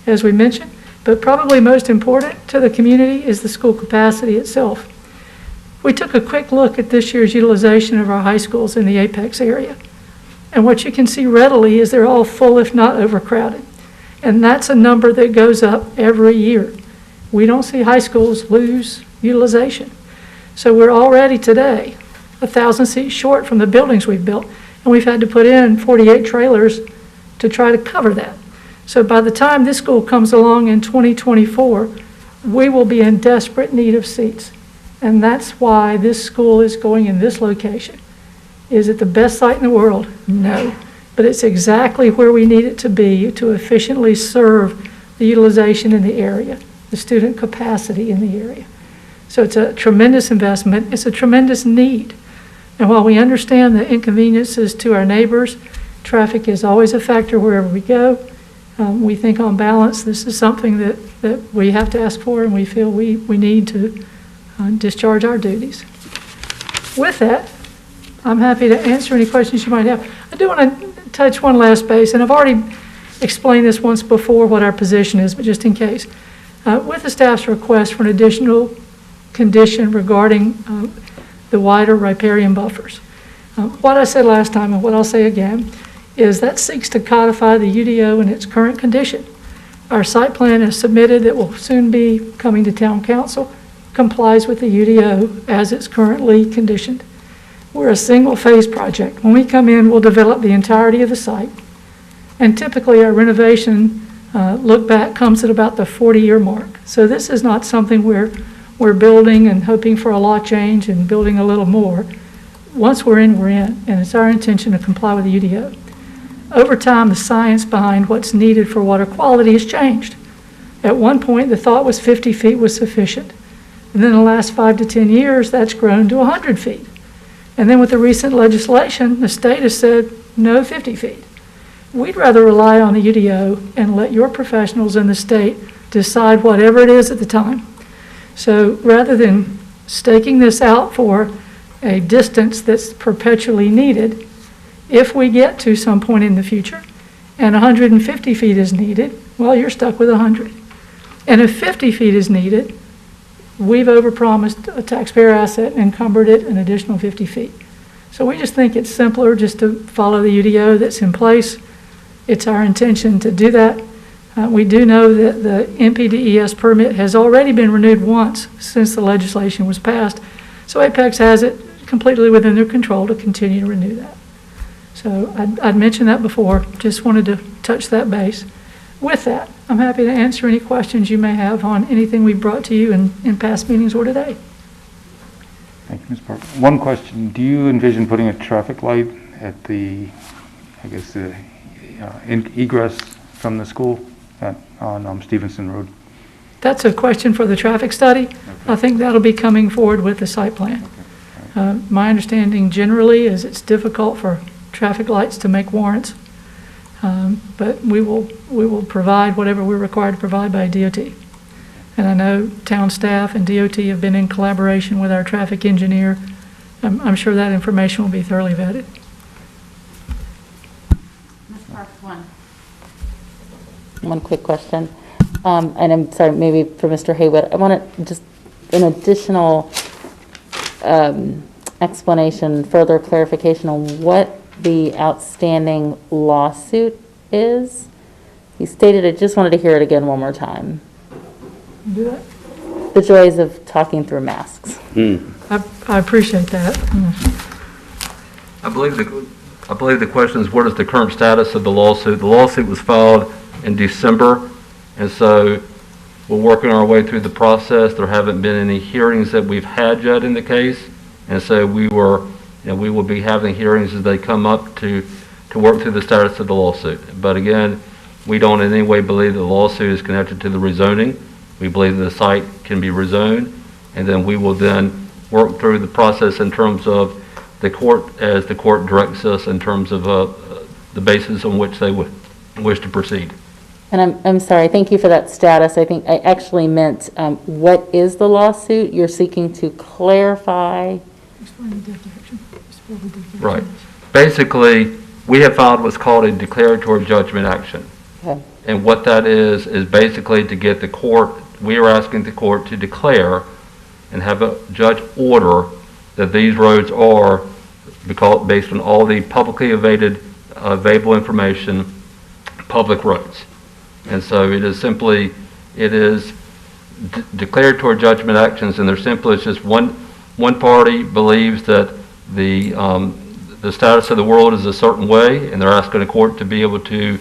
as we mentioned. But probably most important to the community is the school capacity itself. We took a quick look at this year's utilization of our high schools in the Apex area. And what you can see readily is they're all full, if not overcrowded. And that's a number that goes up every year. We don't see high schools lose utilization. So we're already today 1,000 seats short from the buildings we've built. And we've had to put in 48 trailers to try to cover that. So by the time this school comes along in 2024, we will be in desperate need of seats. And that's why this school is going in this location. Is it the best site in the world? No. But it's exactly where we need it to be to efficiently serve the utilization in the area, the student capacity in the area. So it's a tremendous investment. It's a tremendous need. And while we understand the inconveniences to our neighbors, traffic is always a factor wherever we go. We think on balance, this is something that we have to ask for, and we feel we need to discharge our duties. With that, I'm happy to answer any questions you might have. I do want to touch one last base, and I've already explained this once before what our position is, but just in case. With the staff's request for an additional condition regarding the wider riparian buffers. What I said last time and what I'll say again is that seeks to codify the UDO in its current condition. Our site plan is submitted that will soon be coming to town council, complies with the UDO as it's currently conditioned. We're a single phase project. When we come in, we'll develop the entirety of the site. And typically our renovation look back comes at about the 40-year mark. So this is not something we're building and hoping for a law change and building a little more. Once we're in, and it's our intention to comply with the UDO. Over time, the science behind what's needed for water quality has changed. At one point, the thought was 50 feet was sufficient. And then in the last 5 to 10 years, that's grown to 100 feet. And then with the recent legislation, the state has said, no 50 feet. We'd rather rely on the UDO and let your professionals in the state decide whatever it is at the time. So rather than staking this out for a distance that's perpetually needed, if we get to some point in the future and 150 feet is needed, well, you're stuck with 100. And if 50 feet is needed, we've overpromised a taxpayer asset and encumbered it an additional 50 feet. So we just think it's simpler just to follow the UDO that's in place. It's our intention to do that. We do know that the NPDES permit has already been renewed once since the legislation was passed. So Apex has it completely within their control to continue to renew that. So I'd mentioned that before, just wanted to touch that base. With that, I'm happy to answer any questions you may have on anything we've brought to you in past meetings or today. Thank you, Ms. Park. One question, do you envision putting a traffic light at the, I guess, the egress from the school on Stevenson Road? That's a question for the traffic study. Okay. I think that'll be coming forward with the site plan. Okay. Right. My understanding generally is it's difficult for traffic lights to make warrants. But we will provide whatever we're required to provide by DOT. And I know town staff and DOT have been in collaboration with our traffic engineer. I'm sure that information will be thoroughly vetted. Ms. Parks, One quick question, and I'm sorry, maybe for Mr. Haywood. I want to just an additional explanation, further clarification on what the outstanding lawsuit is. He stated it, just wanted to hear it again one more time. Do that? The joys of talking through masks. I appreciate that. I believe the question is, what is the current status of the lawsuit? The lawsuit was filed in December, and so we're working our way through the process. There haven't been any hearings that we've had yet in the case, and so we will be having hearings as they come up to work through the status of the lawsuit. But again, we don't in any way believe the lawsuit is connected to the rezoning. We believe that the site can be rezoned, and then we will then work through the process in terms of the court, as the court directs us in terms of the basis on which they would wish to proceed. And I'm sorry, thank you for that status. I think I actually meant, what is the lawsuit? You're seeking to clarify? Explain the declaration. Right. Basically, we have filed what's called a declaratory judgment action. Okay. And what that is basically to get the court, we are asking the court to declare and have a judge order that these roads are, based on all the publicly available information, public roads. And so it is declaratory judgment actions, and they're simple. It's just one party believes that the status of the world is a certain way, and they're asking the court to be able to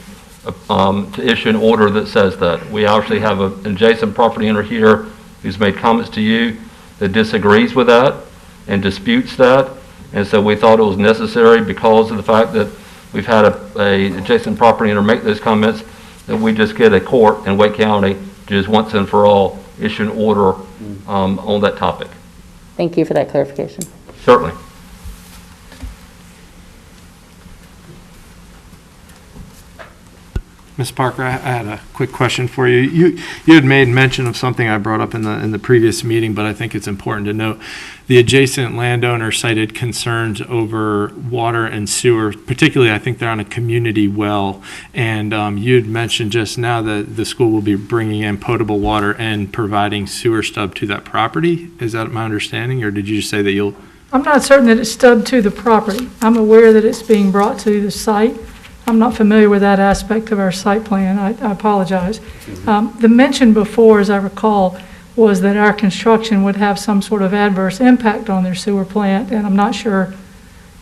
issue an order that says that. We actually have an adjacent property owner here who's made comments to you that disagrees with that and disputes that, and so we thought it was necessary, because of the fact that we've had a adjacent property owner make those comments, that we just get a court in Wake County to just once and for all issue an order on that topic. Thank you for that clarification. Certainly. Ms. Parker, I had a quick question for you. You had made mention of something I brought up in the previous meeting, but I think it's important to note. The adjacent landowner cited concerns over water and sewer, particularly I think they're on a community well. And you had mentioned just now that the school will be bringing in potable water and providing sewer stub to that property. Is that my understanding, or did you just say that you'll? I'm not certain that it's stubbed to the property. I'm aware that it's being brought to the site. I'm not familiar with that aspect of our site plan. I apologize. The mention before, as I recall, was that our construction would have some sort of adverse impact on their sewer plant, and I'm not sure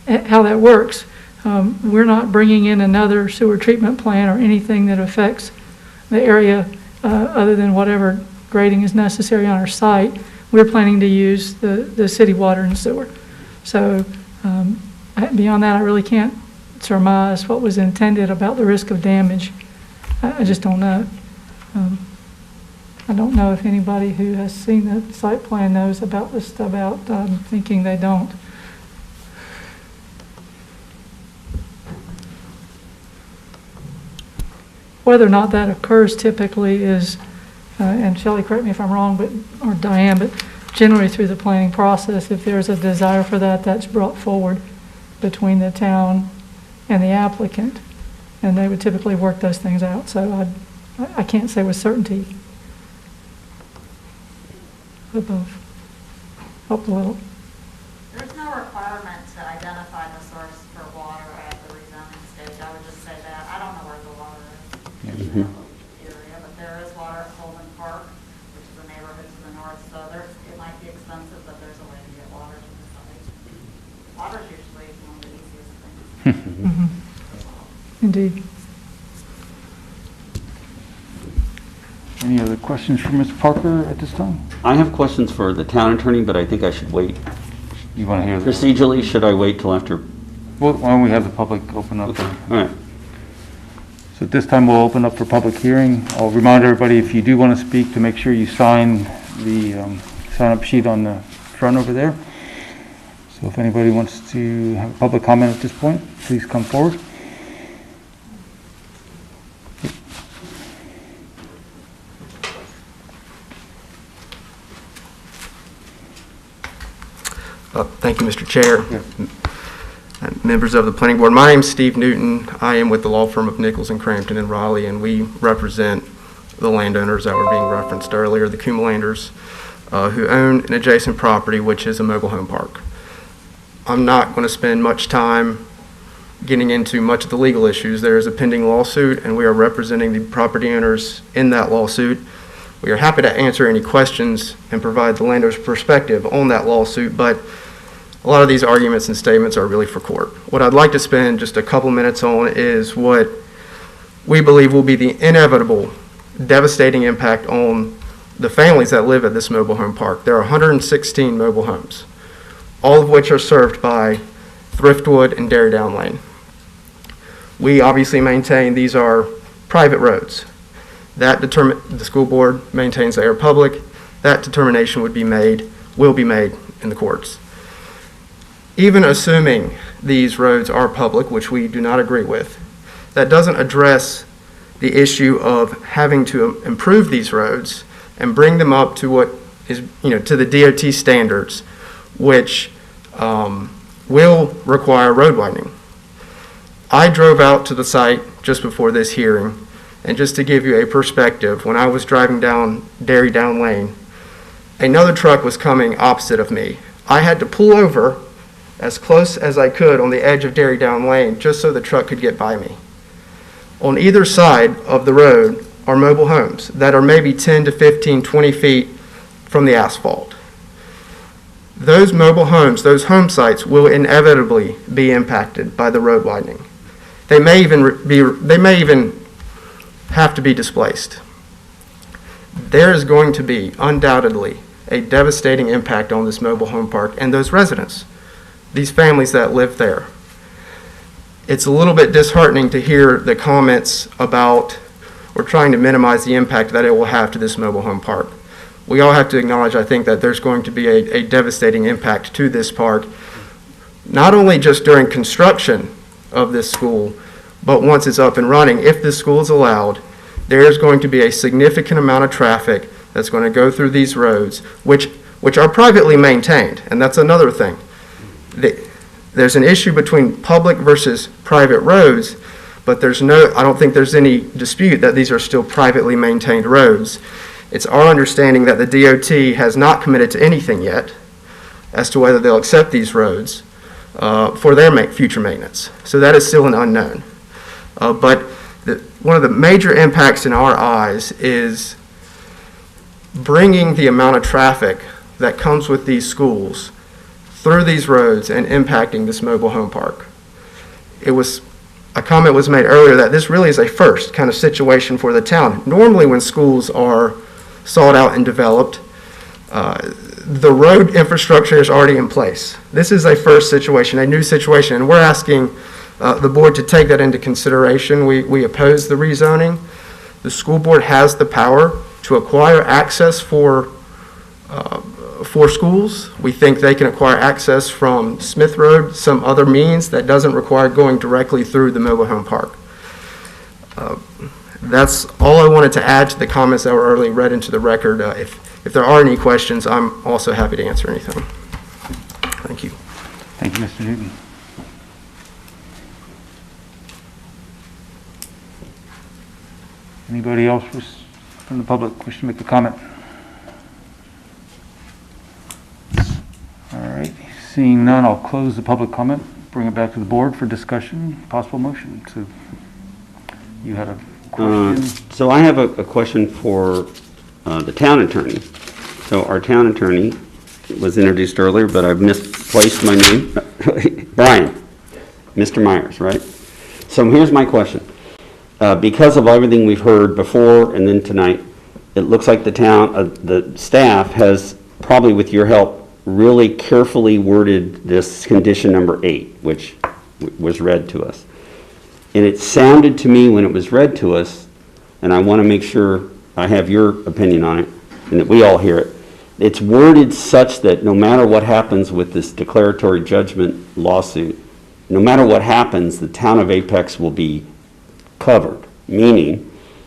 how that works. We're not bringing in another sewer treatment plant or anything that affects the area other than whatever grading is necessary on our site. We're planning to use the city water and sewer. So beyond that, I really can't surmise what was intended about the risk of damage. I just don't know. I don't know if anybody who has seen the site plan knows about this stuff. I'm thinking they don't. Whether or not that occurs typically is, and Shelley, correct me if I'm wrong, or Diane, but generally through the planning process, if there's a desire for that, that's brought forward between the town and the applicant, and they would typically work those things out. So I can't say with certainty. Above. Up a little. There's no requirement to identify the source for water at the rezoning stage. I would just say that. I don't know where the water is in the area, but there is water at Holden Park, which is a neighborhood to the north. So it might be expensive, but there's a way to get water to the site. Water's usually one of the easiest things. Indeed. Any other questions for Ms. Parker at this time? I have questions for the town attorney, but I think I should wait. You want to hear this? Procedurally, should I wait till after? Well, why don't we have the public open up? Okay. All right. So at this time, we'll open up for public hearing. I'll remind everybody, if you do want to speak, to make sure you sign the sign-up sheet on the front over there. So if anybody wants to have a public comment at this point, please come forward. Thank you, Mr. Chair. And members of the planning board. My name is Steve Newton. I am with the law firm of Nichols and Crampton in Raleigh, and we represent the landowners that were being referenced earlier, the Cumulanders, who own an adjacent property, which is a mobile home park. I'm not going to spend much time getting into much of the legal issues. There is a pending lawsuit, and we are representing the property owners in that lawsuit. We are happy to answer any questions and provide the landowner's perspective on that lawsuit, but a lot of these arguments and statements are really for court. What I'd like to spend just a couple minutes on is what we believe will be the inevitable, devastating impact on the families that live at this mobile home park. There are 116 mobile homes, all of which are served by Thriftwood and Dairy Down Lane. We obviously maintain these are private roads. The school board maintains they are public. That determination will be made in the courts. Even assuming these roads are public, which we do not agree with, that doesn't address the issue of having to improve these roads and bring them up to what is, to the DOT standards, which will require road widening. I drove out to the site just before this hearing, and just to give you a perspective, when I was driving down Dairy Down Lane, another truck was coming opposite of me. I had to pull over as close as I could on the edge of Dairy Down Lane just so the truck could get by me. On either side of the road are mobile homes that are maybe 10 to 15, 20 feet from the asphalt. Those mobile homes, those home sites will inevitably be impacted by the road widening. They may even have to be displaced. There is going to be undoubtedly a devastating impact on this mobile home park and those residents, these families that live there. It's a little bit disheartening to hear the comments about or trying to minimize the impact that it will have to this mobile home park. We all have to acknowledge, I think, that there's going to be a devastating impact to this park, not only just during construction of this school, but once it's up and running. If this school is allowed, there is going to be a significant amount of traffic that's going to go through these roads, which are privately maintained, and that's another thing. There's an issue between public versus private roads, but I don't think there's any dispute that these are still privately maintained roads. It's our understanding that the DOT has not committed to anything yet as to whether they'll accept these roads for their future maintenance. So that is still an unknown. But one of the major impacts in our eyes is bringing the amount of traffic that comes with these schools through these roads and impacting this mobile home park. A comment was made earlier that this really is a first kind of situation for the town. Normally when schools are sought out and developed, the road infrastructure is already in place. This is a first situation, a new situation, and we're asking the board to take that into consideration. We oppose the rezoning. The school board has the power to acquire access for schools. We think they can acquire access from Smith Road, some other means that doesn't require going directly through the mobile home park. That's all I wanted to add to the comments that were earlier read into the record. If there are any questions, I'm also happy to answer anything. Thank you. Thank you, Mr. Newton. Anybody else from the public wish to make a comment? All right, seeing none, I'll close the public comment, bring it back to the board for discussion, possible motion. So you had a question? So I have a question for the town attorney. So our town attorney was introduced earlier, but I've misplaced my name. Brian, Mr. Myers, right? So here's my question. Because of everything we've heard before and then tonight, it looks like the staff has, probably with your help, really carefully worded this condition number 8, which was read to us. And it sounded to me when it was read to us, and I want to make sure I have your opinion on it and that we all hear it, it's worded such that no matter what happens with this declaratory judgment lawsuit, no matter what happens, the town of Apex will be covered. Meaning,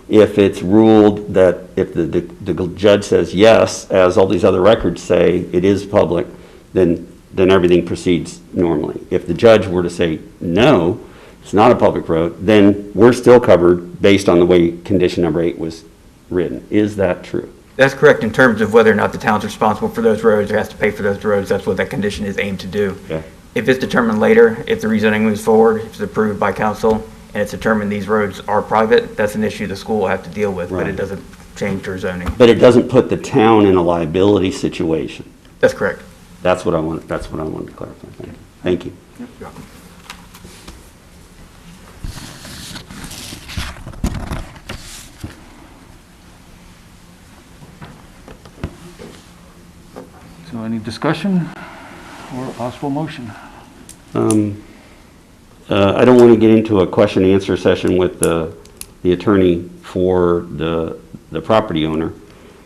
if it's ruled that if the judge says yes, as all these other records say, it is public, then then everything proceeds normally. If the judge were to say, no, it's not a public road, then we're still covered based on the way condition number 8 was written. Is that true? That's correct in terms of whether or not the town's responsible for those roads or has to pay for those roads. That's what that condition is aimed to do. Okay. If it's determined later, if the rezoning moves forward, if it's approved by council, and it's determined these roads are private, that's an issue the school will have to deal with, but Right. it doesn't change their zoning. But it doesn't put the town in a liability situation. That's correct. That's what I wanted to clarify. Thank you. So any discussion or possible motion? I don't want to get into a question and answer session with the attorney for the property owner,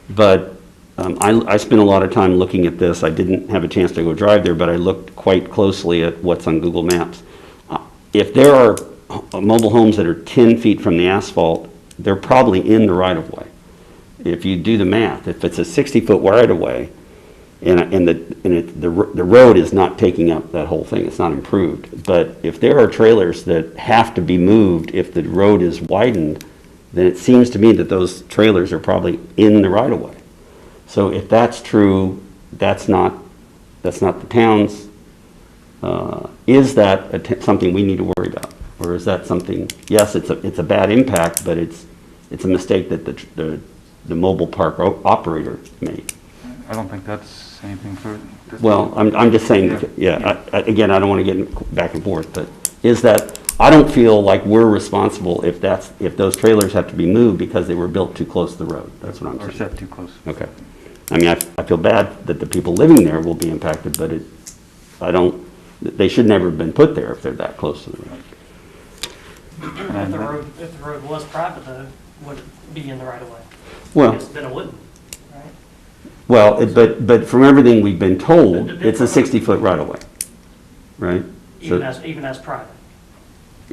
but I spent a lot of time looking at this. I didn't have a chance to go drive there, but I looked quite closely at what's on Google Maps. If there are mobile homes that are 10 feet from the asphalt, they're probably in the right-of-way. If you do the math, if it's a 60-foot right-of-way, and the road is not taking up that whole thing, it's not improved. But if there are trailers that have to be moved if the road is widened, then it seems to me that those trailers are probably in the right-of-way. So if that's true, that's not the town's. Is that something we need to worry about, or is that something? Yes, it's a bad impact, but it's a mistake that the mobile park operator made. I don't think that's anything for. Well, I'm just saying, yeah, again, I don't want to get back and forth, but is that, I don't feel like we're responsible if those trailers have to be moved because they were built too close to the road. That's what I'm saying. Or set too close. Okay. I mean, I feel bad that the people living there will be impacted, but they should never have been put there if they're that close to the road. If the road was private though, would it be in the right of way? Well, Yes, then it wouldn't, right? well, but from everything we've been told, it's a 60-foot right-of-way, right? Even as private.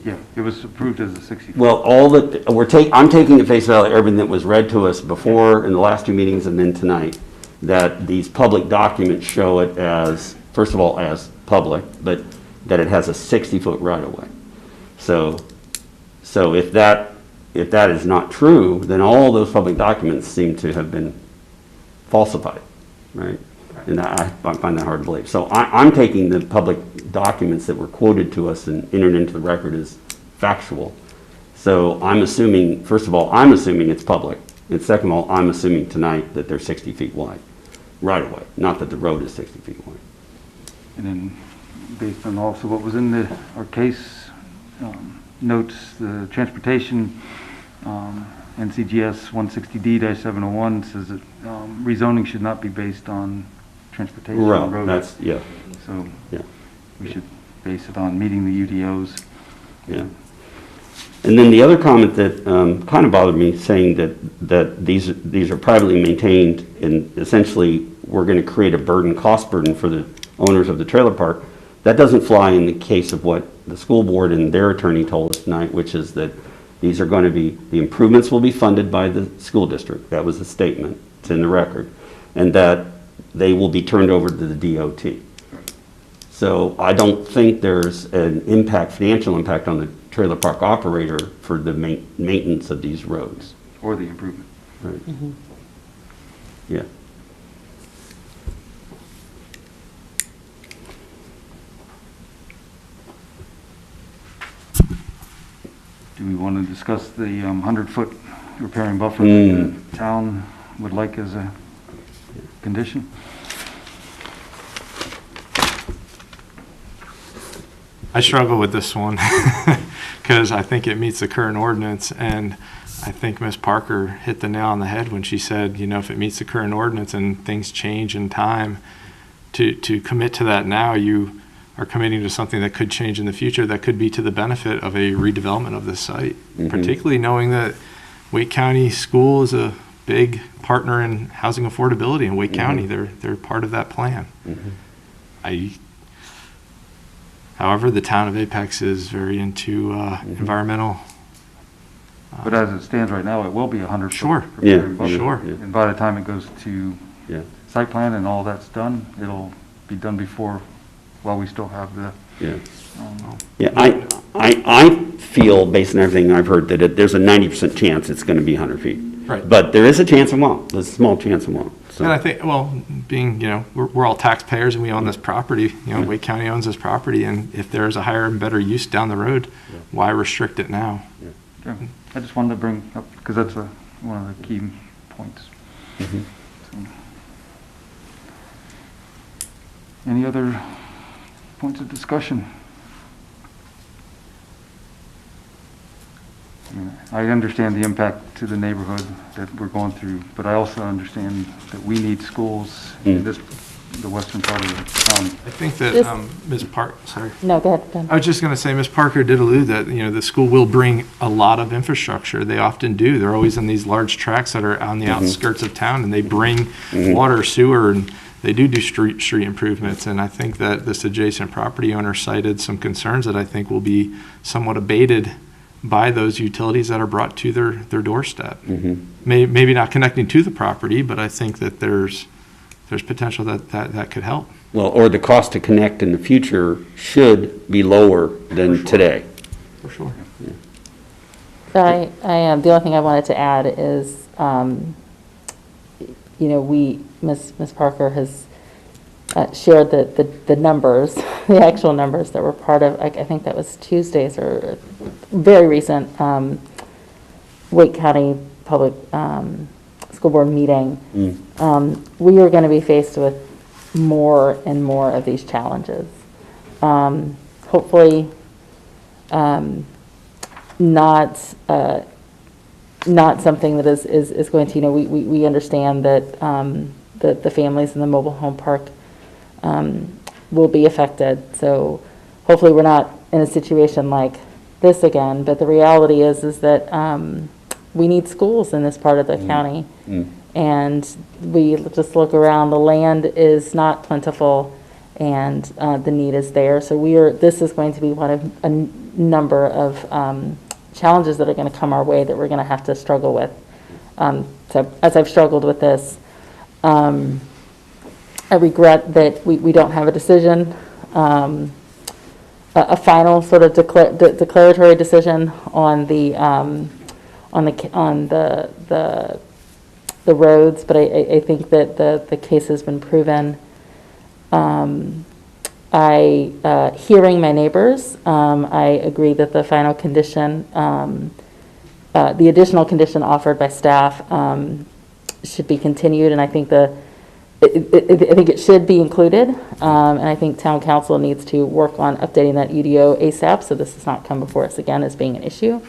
Yeah, it was approved as a 60. Well, I'm taking at face value everything that was read to us before in the last 2 meetings and then tonight, that these public documents show it as, first of all, as public, but that it has a 60-foot right-of-way. So if that is not true, then all those public documents seem to have been falsified, right? And I find that hard to believe. So I'm taking the public documents that were quoted to us and entered into the record as factual. So I'm assuming, first of all, it's public. And second of all, I'm assuming tonight that they're 60 feet wide, right away, not that the road is 60 feet wide. And then based on also what was in our case notes, the transportation, NCGS 160D-701 says that rezoning should not be based on transportation on roads. That's, yeah. So yeah. We should base it on meeting the UDOs. Yeah. And then the other comment that kind of bothered me, saying that these are privately maintained and essentially we're going to create a cost burden for the owners of the trailer park. That doesn't fly in the case of what the school board and their attorney told us tonight, which is that these are going to be, the improvements will be funded by the school district. That was the statement. It's in the record. And that they will be turned over to the DOT. So I don't think there's an financial impact on the trailer park operator for the maintenance of these roads. Or the improvement. Right. Mm-hmm. Yeah. Do we want to discuss the 100-foot repairing buffer that the town would like as a condition? I struggle with this one because I think it meets the current ordinance, and I think Ms. Parker hit the nail on the head when she said, you know, if it meets the current ordinance and things change in time, to commit to that now, you are committing to something that could change in the future that could be to the benefit of a redevelopment of this site, particularly knowing that Wake County School is a big partner in housing affordability in Wake County. They're part of that plan. However, the town of Apex is very into environmental. But as it stands right now, it will be 100 foot. Sure. Sure. And by the time it goes to site plan and all that's done, it'll be done before while we still have the, Yeah. Yeah, I feel, based on everything I've heard, that there's a 90% chance it's going to be 100 feet. Right. But there is a chance it won't. There's a small chance it won't. So. And I think, well, being, we're all taxpayers and we own this property, Wake County owns this property, and if there's a higher and better use down the road, why restrict it now? yeah. I just wanted to bring up, because that's one of the key points. Mm-hmm. So. Any other points of discussion? I understand the impact to the neighborhood that we're going through, but I also understand that we need schools in the western part of the county. I think that Ms. Park, sorry. No, go ahead, Ben. I was just going to say, Ms. Parker did allude that, the school will bring a lot of infrastructure. They often do. They're always in these large tracks that are on the outskirts of town, and they bring water, sewer, and they do street improvements. And I think that this adjacent property owner cited some concerns that I think will be somewhat abated by those utilities that are brought to their doorstep. Maybe not connecting to the property, but I think that there's potential that could help. Well, or the cost to connect in the future should be lower than today. For sure. So I am, the only thing I wanted to add is, Ms. Parker has shared the numbers, the actual numbers that were part of, I think that was Tuesday's or very recent Wake County Public School Board meeting. We are going to be faced with more and more of these challenges. Hopefully, not something that is going to, we understand that the families in the mobile home park will be affected. So hopefully we're not in a situation like this again, but the reality is that we need schools in this part of the county. And we just look around, the land is not plentiful and the need is there. So this is going to be one of a number of challenges that are going to come our way that we're going to have to struggle with. So as I've struggled with this, I regret that we don't have a decision, a final sort of declaratory decision on the roads, but I think that the case has been proven. Hearing my neighbors, I agree that the final condition, the additional condition offered by staff should be continued, and I think I think it should be included, and I think town council needs to work on updating that UDO ASAP so this does not come before us again as being an issue.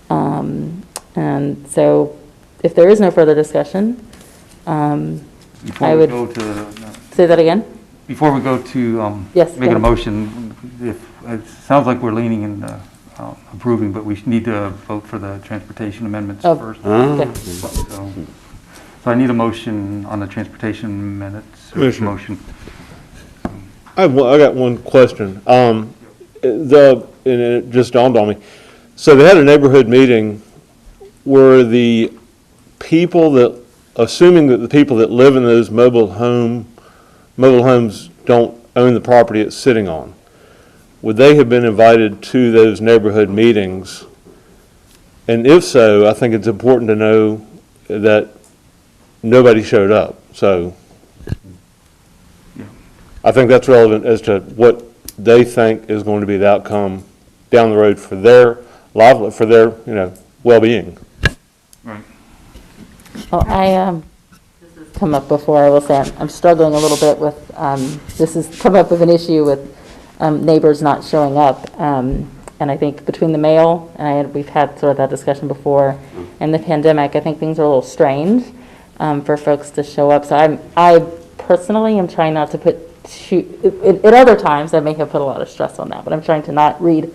And so if there is no further discussion, I would say that again. Before we go to Yes, making a motion, it sounds like we're leaning in approving, but we need to vote for the transportation amendments first. Okay. So I need a motion on the transportation minutes. Motion. I got one question. And it just dawned on me. So they had a neighborhood meeting where the people assuming that the people that live in those mobile homes don't own the property it's sitting on, would they have been invited to those neighborhood meetings? And if so, I think it's important to know that nobody showed up. So I think that's relevant as to what they think is going to be the outcome down the road for their livelihood, for their well-being. Right. Well, this has come up before. I will say I'm struggling a little bit with this has come up with an issue with neighbors not showing up, and I think between the mail and we've had sort of that discussion before, and the pandemic, I think things are a little strange for folks to show up. So I personally am trying not to put at other times I may have put a lot of stress on that, but I'm trying to not read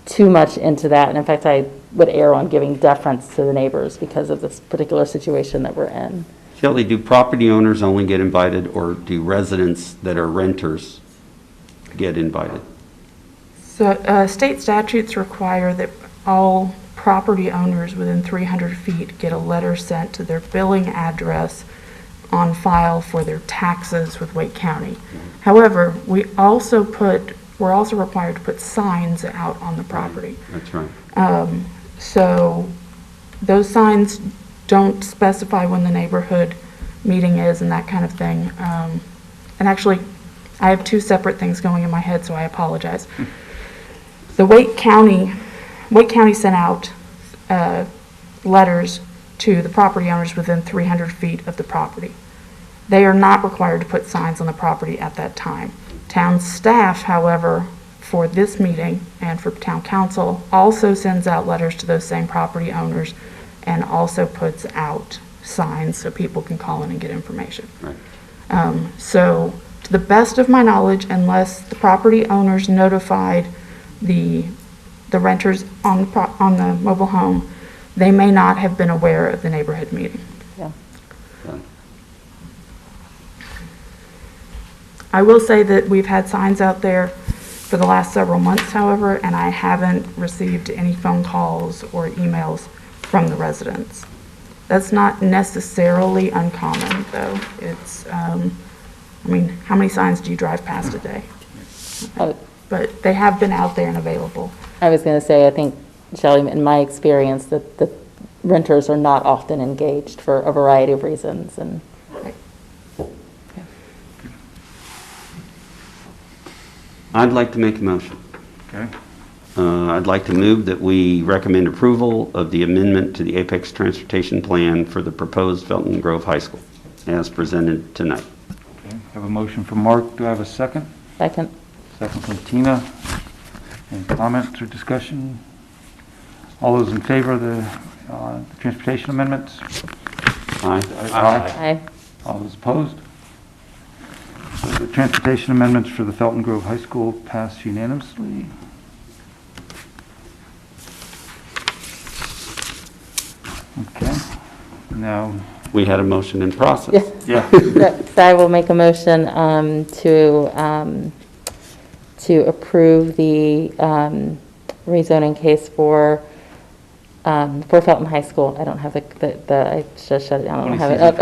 too much into that. And in fact, I would err on giving deference to the neighbors because of this particular situation that we're in. Shelley, do property owners only get invited, or do residents that are renters get invited? So state statutes require that all property owners within 300 feet get a letter sent to their billing address on file for their taxes with Wake County. However, we're also required to put signs out on the property. That's right. So those signs don't specify when the neighborhood meeting is and that kind of thing. And actually, I have two separate things going in my head, so I apologize. The Wake County sent out letters to the property owners within 300 feet of the property. They are not required to put signs on the property at that time. Town staff, however, for this meeting and for town council, also sends out letters to those same property owners and also puts out signs so people can call in and get information. Right. So to the best of my knowledge, unless the property owners notified the renters on the mobile home, they may not have been aware of the neighborhood meeting. Yeah. I will say that we've had signs out there for the last several months, however, and I haven't received any phone calls or emails from the residents. That's not necessarily uncommon, though. It's, I mean, how many signs do you drive past a day? But they have been out there and available. I was going to say, I think, Shelley, in my experience, that the renters are not often engaged for a variety of reasons. And I'd like to make a motion. Okay. I'd like to move that we recommend approval of the amendment to the Apex Transportation Plan for the proposed Felton Grove High School as presented tonight. Okay. Have a motion from Mark. Do I have a second? Second. Second from Tina. Any comments or discussion? All those in favor of the transportation amendments? Aye. Aye. All those opposed? So the transportation amendments for the Felton Grove High School pass unanimously. Okay. Now, we had a motion in process. Yeah. So I will make a motion to approve the rezoning case for Felton High School. I don't have I just shut it down. I don't have it up.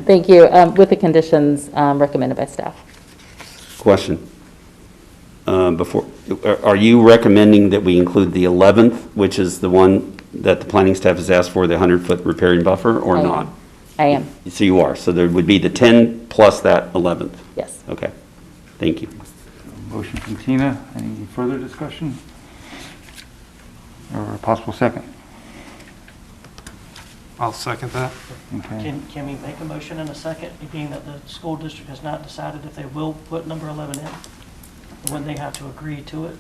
Thank you. With the conditions recommended by staff. Question. Are you recommending that we include the 11th, which is the one that the planning staff has asked for, the 100-foot riparian buffer, or not? I am. So you are. So there would be the 10 plus that 11th? Yes. Okay. Thank you. Motion from Tina. Any further discussion? Or a possible second? I'll second that. Okay. Can we make a motion in a second, being that the school district has not decided if they will put number 11 in, when they have to agree to it?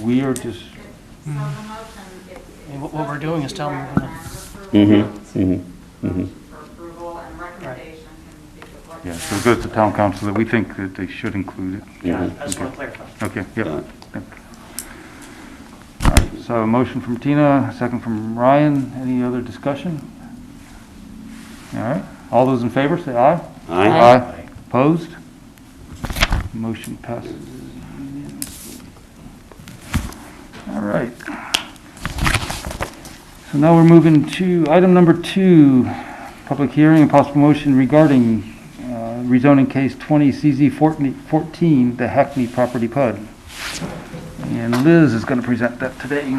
We are just... I mean, what we're doing is telling them we're going to... Yeah, so it goes to town council that we think that they should include it. Yeah, I just want to clarify. Okay, yep. All right, so a motion from Tina, a second from Ryan. Any other discussion? All right, all those in favor, say aye. Aye. Aye. Opposed? Motion passes. All right. So now we're moving to item number 2, public hearing and possible motion regarding rezoning case 20 CZ 14, the Hackney property PUD. And Liz is going to present that today.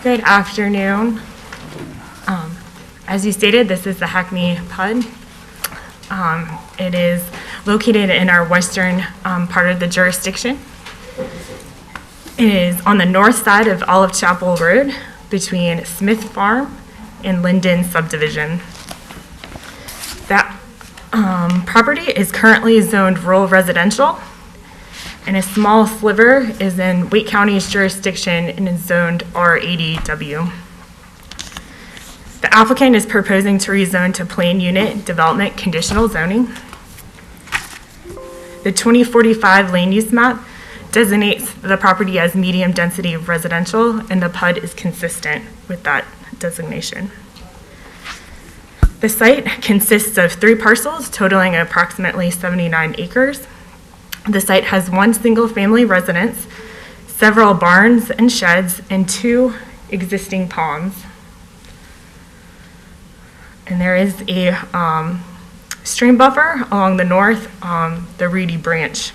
Good afternoon. As you stated, this is the Hackney PUD. It is located in our western part of the jurisdiction. It is on the north side of Olive Chapel Road between Smith Farm and Linden Subdivision. That property is currently zoned rural residential, and a small sliver is in Wake County's jurisdiction and is zoned R80W. The applicant is proposing to rezone to Plan Unit Development Conditional Zoning. The 2045 land use map designates the property as medium density residential, and the PUD is consistent with that designation. The site consists of 3 parcels totaling approximately 79 acres. The site has 1 single-family residence, several barns and sheds, and 2 existing ponds. And there is a stream buffer along the north, the Reedy Branch.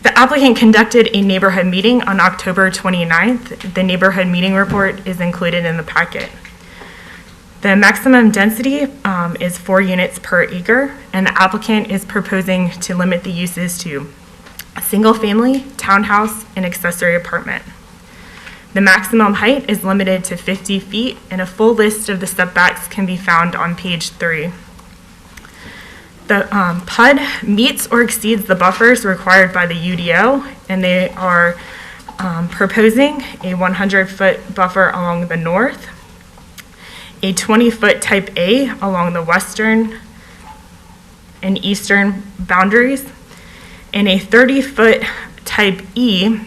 The applicant conducted a neighborhood meeting on October 29th. The neighborhood meeting report is included in the packet. The maximum density is 4 units per acre, and the applicant is proposing to limit the uses to a single-family, townhouse, and accessory apartment. The maximum height is limited to 50 feet, and a full list of the setbacks can be found on page 3. The PUD meets or exceeds the buffers required by the UDO, and they are proposing a 100-foot buffer along the north, a 20-foot type A along the western and eastern boundaries, and a 30-foot type E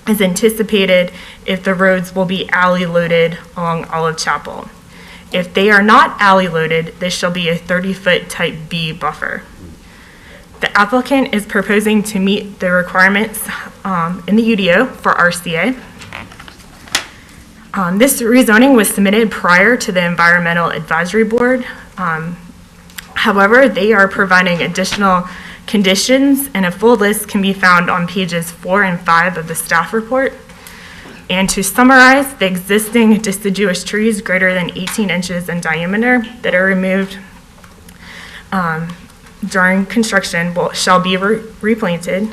is anticipated if the roads will be alley loaded along Olive Chapel. If they are not alley loaded, this shall be a 30-foot type B buffer. The applicant is proposing to meet the requirements in the UDO for RCA. This rezoning was submitted prior to the Environmental Advisory Board. However, they are providing additional conditions, and a full list can be found on pages 4 and 5 of the staff report. And to summarize, the existing deciduous trees greater than 18 inches in diameter that are removed during construction shall be replanted.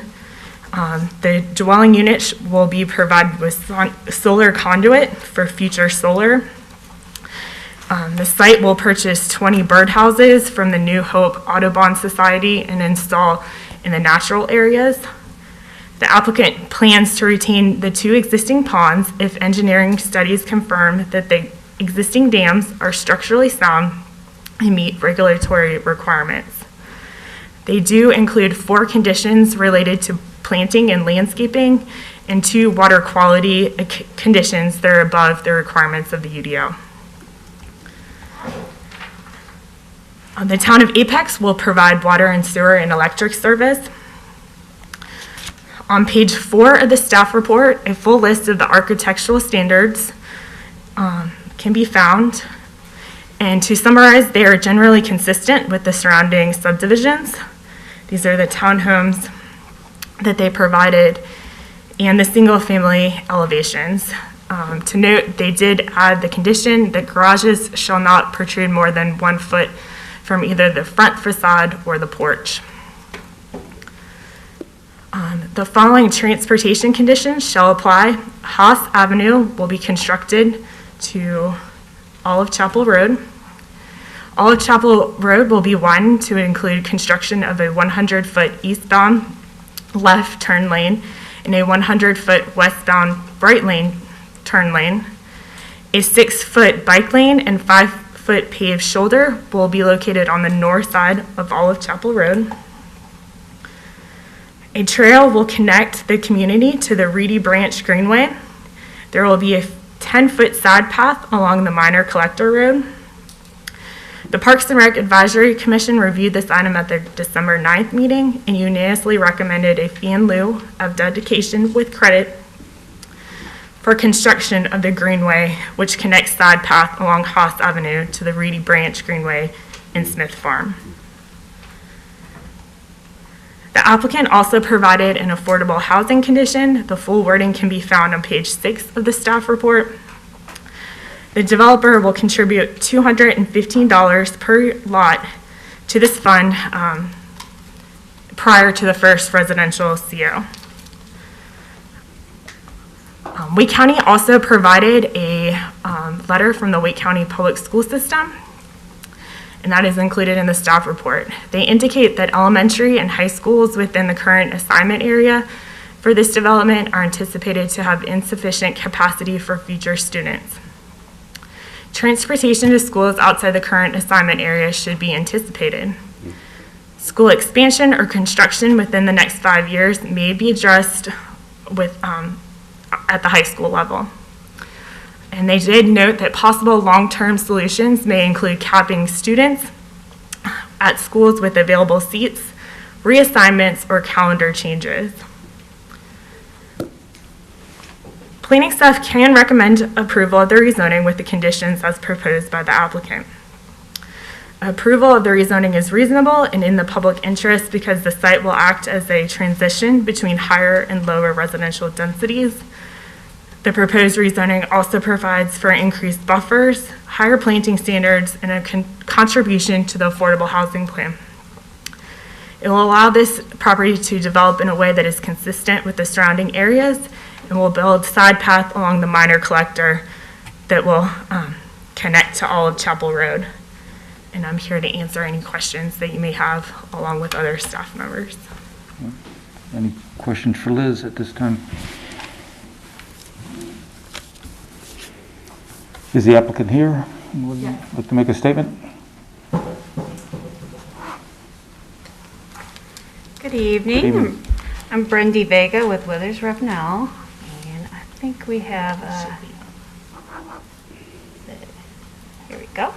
The dwelling units will be provided with solar conduit for future solar. The site will purchase 20 birdhouses from the New Hope Audubon Society and install in the natural areas. The applicant plans to retain the 2 existing ponds if engineering studies confirm that the existing dams are structurally sound and meet regulatory requirements. They do include 4 conditions related to planting and landscaping and 2 water quality conditions that are above the requirements of the UDO. The town of Apex will provide water and sewer and electric service. On page 4 of the staff report, a full list of the architectural standards can be found. And to summarize, they are generally consistent with the surrounding subdivisions. These are the townhomes that they provided and the single-family elevations. To note, they did add the condition that garages shall not protrude more than 1 foot from either the front facade or the porch. The following transportation conditions shall apply. Haas Avenue will be constructed to Olive Chapel Road. Olive Chapel Road will be widened to include construction of a 100-foot eastbound left turn lane and a 100-foot westbound right lane turn lane. A 6-foot bike lane and 5-foot paved shoulder will be located on the north side of Olive Chapel Road. A trail will connect the community to the Reedy Branch Greenway. There will be a 10-foot side path along the minor collector road. The Parks and Rec Advisory Commission reviewed this item at their December 9th meeting and unanimously recommended a fee in lieu of dedication with credit for construction of the Greenway, which connects side path along Haas Avenue to the Reedy Branch Greenway in Smith Farm. The applicant also provided an affordable housing condition. The full wording can be found on page 6 of the staff report. The developer will contribute $215 per lot to this fund prior to the first residential CO. Wake County also provided a letter from the Wake County Public School System, and that is included in the staff report. They indicate that elementary and high schools within the current assignment area for this development are anticipated to have insufficient capacity for future students. Transportation to schools outside the current assignment area should be anticipated. School expansion or construction within the next 5 years may be addressed with, at the high school level. And they did note that possible long-term solutions may include capping students at schools with available seats, reassignments, or calendar changes. Planning staff can recommend approval of the rezoning with the conditions as proposed by the applicant. Approval of the rezoning is reasonable and in the public interest because the site will act as a transition between higher and lower residential densities. The proposed rezoning also provides for increased buffers, higher planting standards, and a contribution to the affordable housing plan. It will allow this property to develop in a way that is consistent with the surrounding areas and will build side path along the minor collector that will connect to Olive Chapel Road. And I'm here to answer any questions that you may have along with other staff members. Any questions for Liz at this time? Is the applicant here? Would you like to make a statement? Good evening. Good evening. I'm Brendy Vega with Withers Ravenel, and I think we have here we go.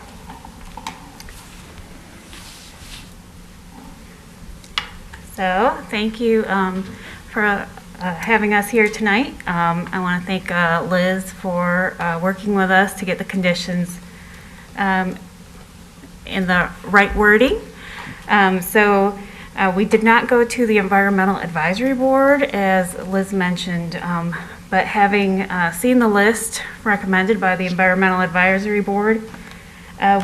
So thank you for having us here tonight. I want to thank Liz for working with us to get the conditions in the right wording. We did not go to the Environmental Advisory Board, as Liz mentioned, but having seen the list recommended by the Environmental Advisory Board,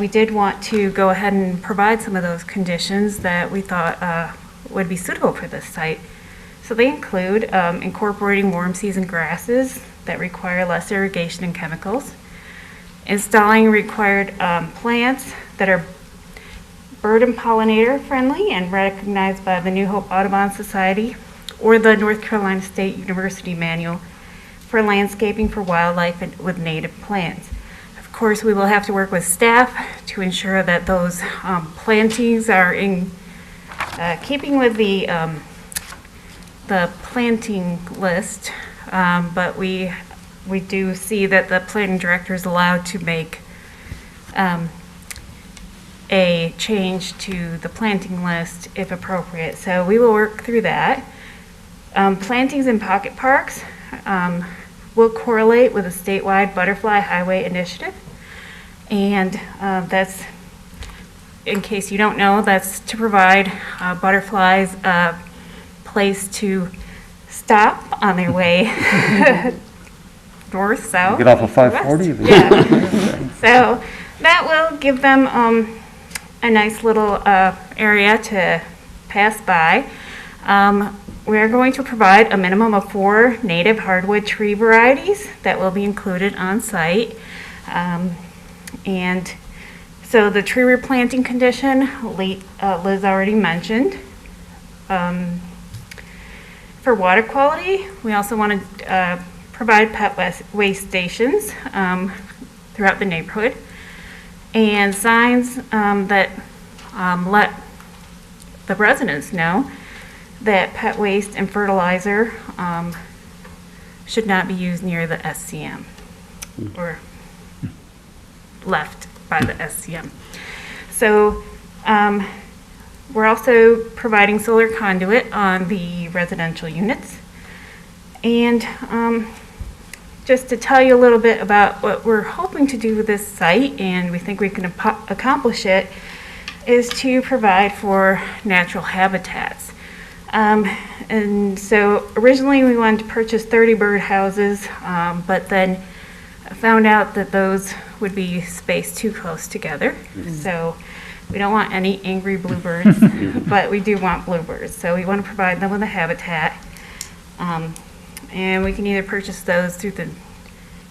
we did want to go ahead and provide some of those conditions that we thought would be suitable for this site. So they include incorporating warm season grasses that require less irrigation and chemicals, installing required plants that are bird and pollinator friendly and recognized by the New Hope Audubon Society or the North Carolina State University Manual for landscaping for wildlife and with native plants. Of course, we will have to work with staff to ensure that those plantings are in keeping with the planting list, but we do see that the planning director is allowed to make a change to the planting list if appropriate. So we will work through that. Plantings in pocket parks will correlate with a statewide butterfly highway initiative, and that's, in case you don't know, that's to provide butterflies a place to stop on their way north, south. Get off of 540? Yeah. So that will give them a nice little area to pass by. We're going to provide a minimum of 4 native hardwood tree varieties that will be included on site. And so the tree replanting condition, Liz already mentioned. For water quality, we also want to provide pet waste stations throughout the neighborhood and signs that let the residents know that pet waste and fertilizer should not be used near the SCM or left by the SCM. So we're also providing solar conduit on the residential units. And just to tell you a little bit about what we're hoping to do with this site, and we think we can accomplish it, is to provide for natural habitats. And so originally we wanted to purchase 30 bird houses, but then found out that those would be spaced too close together. So we don't want any angry bluebirds, but we do want bluebirds. So we want to provide them with a habitat. And we can either purchase those through the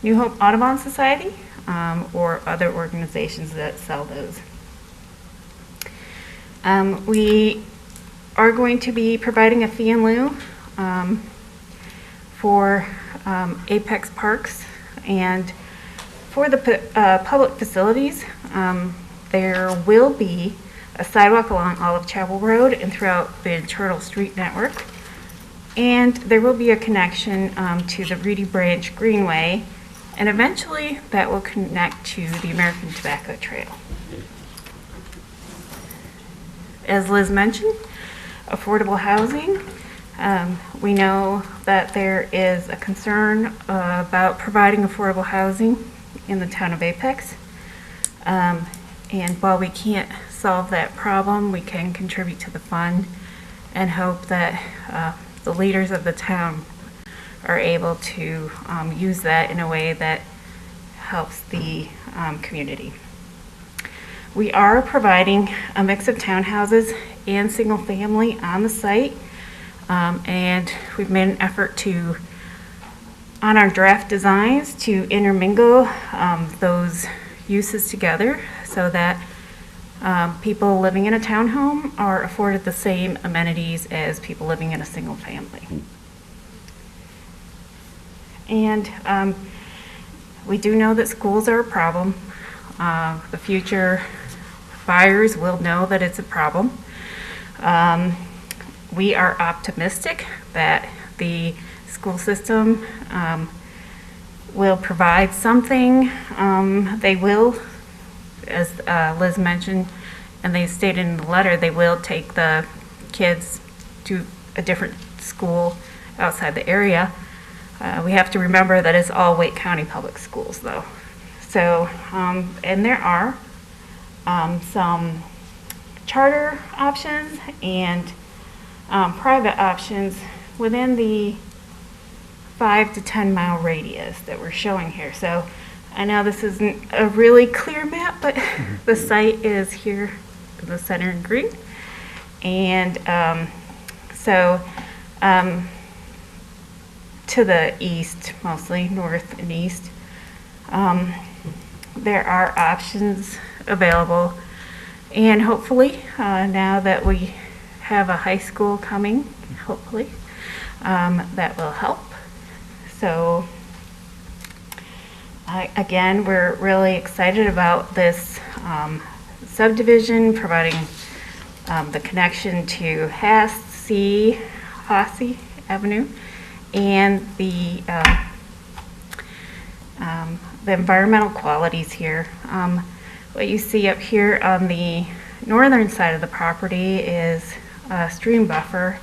New Hope Audubon Society or other organizations that sell those. We are going to be providing a fee in lieu for Apex Parks, and for the public facilities, there will be a sidewalk along Olive Chapel Road and throughout the Turtle Street network. And there will be a connection to the Reedy Branch Greenway, and eventually that will connect to the American Tobacco Trail. As Liz mentioned, affordable housing. We know that there is a concern about providing affordable housing in the town of Apex. And while we can't solve that problem, we can contribute to the fund and hope that the leaders of the town are able to use that in a way that helps the community. We are providing a mix of townhouses and single family on the site, and we've made an effort to, on our draft designs, to intermingle those uses together so that people living in a townhome are afforded the same amenities as people living in a single family. And we do know that schools are a problem. The future buyers will know that it's a problem. We are optimistic that the school system will provide something. They will, as Liz mentioned, and they stated in the letter, they will take the kids to a different school outside the area. We have to remember that it's all Wake County public schools, though. So, and there are some charter options and private options within the 5 to 10 mile radius that we're showing here. So I know this isn't a really clear map, but the site is here in the center in green. And to the east, mostly north and east, there are options available. And hopefully, now that we have a high school coming, hopefully, that will help. So again, we're really excited about this subdivision, providing the connection to Hasse Avenue, and the environmental qualities here. What you see up here on the northern side of the property is a stream buffer,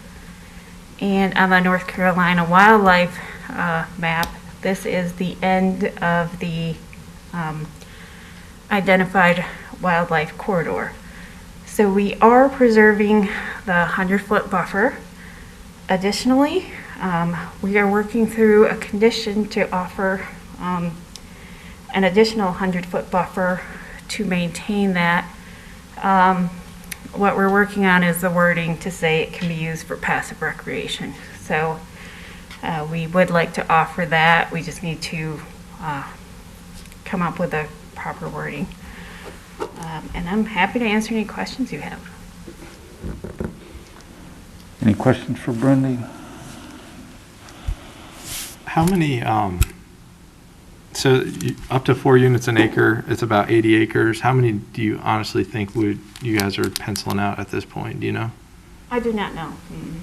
and on the North Carolina wildlife map, this is the end of the identified wildlife corridor. So we are preserving the 100-foot buffer. Additionally, we are working through a condition to offer an additional 100-foot buffer to maintain that. What we're working on is the wording to say it can be used for passive recreation. So we would like to offer that. We just need to come up with a proper wording. And I'm happy to answer any questions you have. Any questions for Brenda? How many, up to 4 units an acre, it's about 80 acres. How many do you honestly think you guys are penciling out at this point? Do you know? I do not know. Mm-hmm.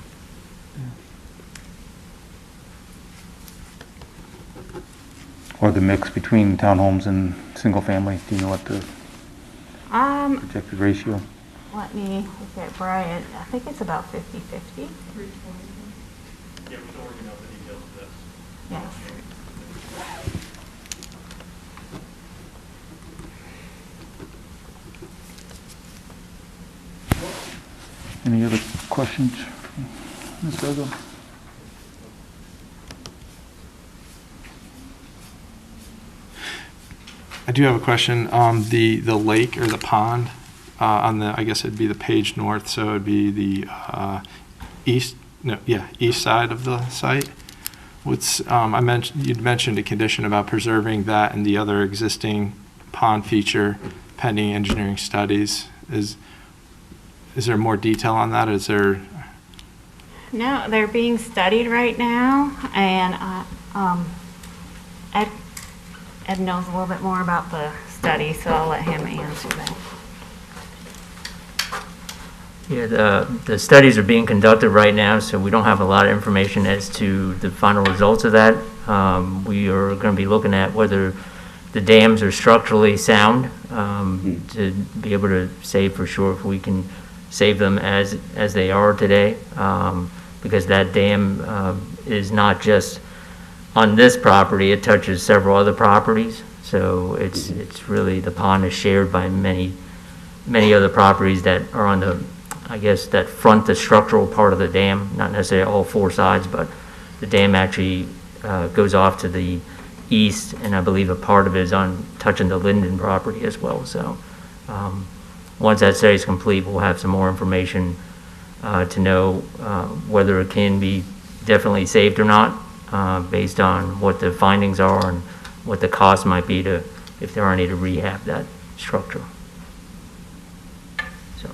Or the mix between townhomes and single family? Do you know what the projected ratio? Let me look at Brian. I think it's about 50-50. Yeah, we're still working out the details of this. Yes. Any other questions, Ms. Vogel? I do have a question. The lake or the pond on the, I guess it'd be the page north, so it'd be the east side of the site. What's you'd mentioned a condition about preserving that and the other existing pond feature pending engineering studies. Is there more detail on that? Is there? No, they're being studied right now, and Ed knows a little bit more about the study, so I'll let him answer that. Yeah, the studies are being conducted right now, so we don't have a lot of information as to the final results of that. We are going to be looking at whether the dams are structurally sound to be able to say for sure if we can save them as they are today. because that dam is not just on this property, it touches several other properties. So it's really, the pond is shared by many other properties that are on the, I guess, that front the structural part of the dam, not necessarily all four sides, but the dam actually goes off to the east, and I believe a part of it is on touching the Linden property as well. So once that study is complete, we'll have some more information to know whether it can be definitely saved or not, based on what the findings are and what the cost might be to, if there are any, to rehab that structure. So.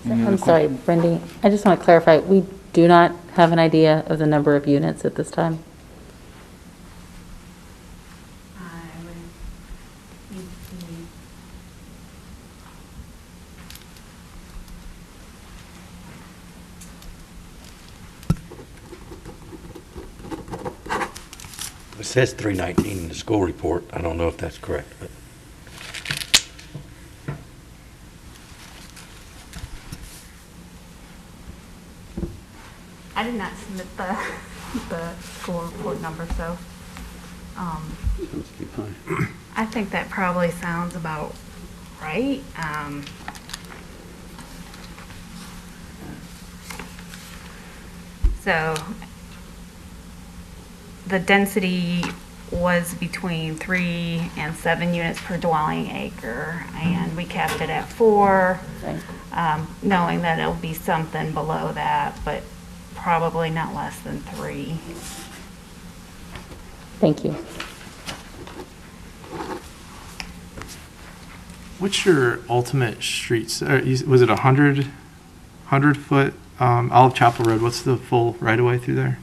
I'm sorry, Brendy, I just want to clarify, we do not have an idea of the number of units at this time? It says 319 in the school report. I don't know if that's correct, but. I did not submit the school report number, so I think that probably sounds about right. So the density was between 3 and 7 units per dwelling acre, and we capped it at 4, knowing that it'll be something below that, but probably not less than 3. Thank you. What's your ultimate streets? Was it 100 foot Olive Chapel Road? What's the full right of way through there?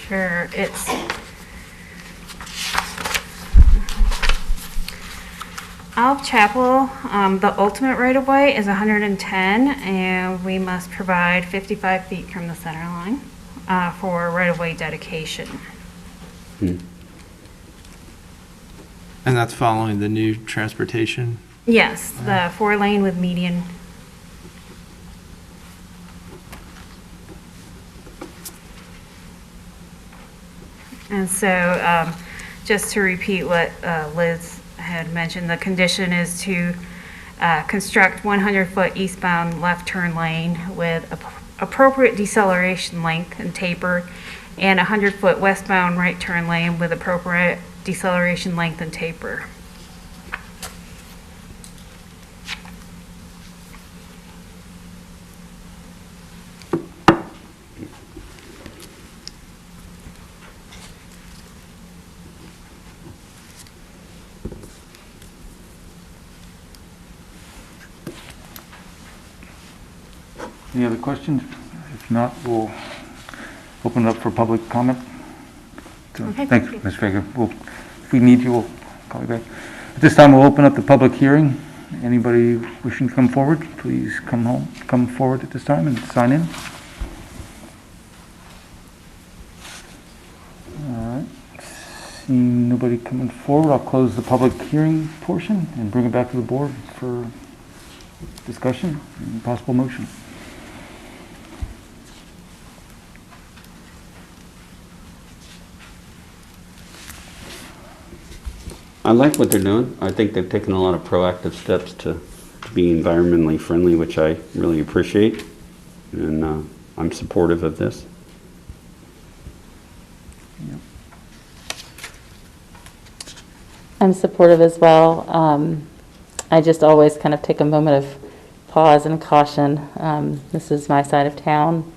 Sure, it's Olive Chapel, the ultimate right-of-way is 110, and we must provide 55 feet from the center line for right-of-way dedication. And that's following the new transportation? Yes, the 4-lane with median. And so, just to repeat what Liz had mentioned, the condition is to construct 100-foot eastbound left turn lane with appropriate deceleration length and taper, and 100-foot westbound right turn lane with appropriate deceleration length and taper. Any other questions? If not, we'll open it up for public comment. So, Okay, thanks, thank you. Ms. Vega. If we need you, we'll call you back. At this time, we'll open up the public hearing. Anybody wishing to come forward, please come forward at this time and sign in. All right. Seeing nobody coming forward, I'll close the public hearing portion and bring it back to the board for discussion and possible motion. I like what they're doing. I think they've taken a lot of proactive steps to be environmentally friendly, which I really appreciate. And I'm supportive of this. I'm supportive as well. I just always kind of take a moment of pause and caution. This is my side of town.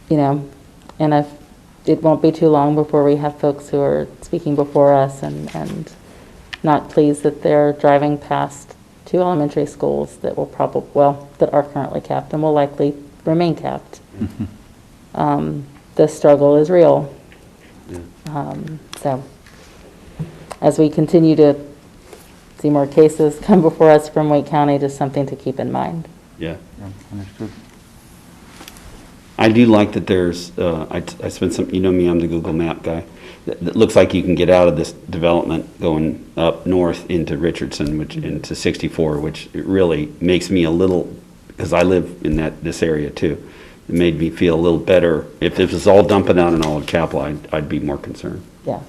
You know, and it won't be too long before we have folks who are speaking before us and not pleased that they're driving past 2 elementary schools that will probably, well, that are currently capped and will likely remain capped. The struggle is real. So as we continue to see more cases come before us from Wake County, just something to keep in mind. Yeah. Understood. I do like that there's, I spent some, you know me, I'm the Google Map guy. It looks like you can get out of this development going up north into Richardson, which into 64, which it really makes me a little, because I live in this area too. It made me feel a little better. If it was all dumping out in Olive Chapel, I'd be more concerned. Yeah.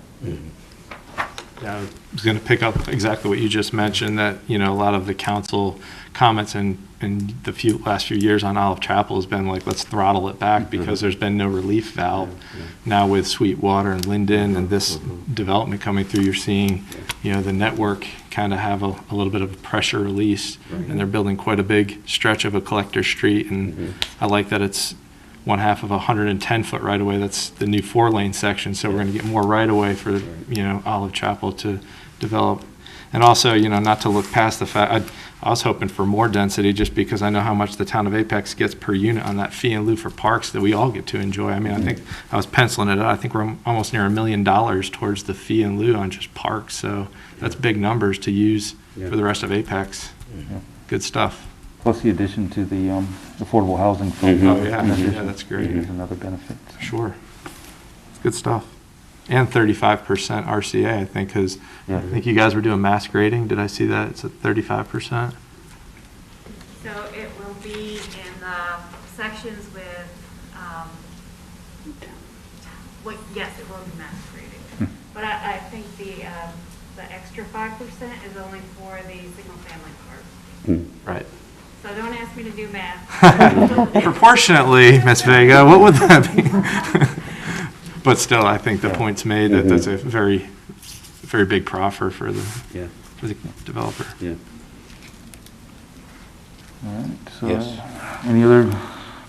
Yeah, I was going to pick up exactly what you just mentioned, that, you know, a lot of the council comments in the last few years on Olive Chapel has been like, let's throttle it back because there's been no relief valve. Now with Sweetwater and Linden and this development coming through, you're seeing, you know, the network kind of have a little bit of a pressure release, and they're building quite a big stretch of a collector street, and I like that it's one half of a 110-foot right-of-way. That's the new 4-lane section, so we're going to get more right-of-way for, you know, Olive Chapel to develop. And also, you know, not to look past the fact, I was hoping for more density just because I know how much the town of Apex gets per unit on that fee in lieu for parks that we all get to enjoy. I mean, I think I was penciling it out. I think we're almost near $1 million towards the fee in lieu on just parks, so that's big numbers to use for the rest of Apex. Good stuff. Plus the addition to the affordable housing fund. Oh, yeah, that's great. Is another benefit. Sure. Good stuff. And 35% RCA, I think, because I think you guys were doing mass grading. Did I see that? It's at 35%. So it will be in the sections with, yes, it will be mass grading. But I think the extra 5% is only for the single-family parks. Right. So don't ask me to do math. Proportionately, Ms. Vega, what would that be? But still, I think the point's made that that's a very, very big proffer for the developer. Yeah. All right, so any other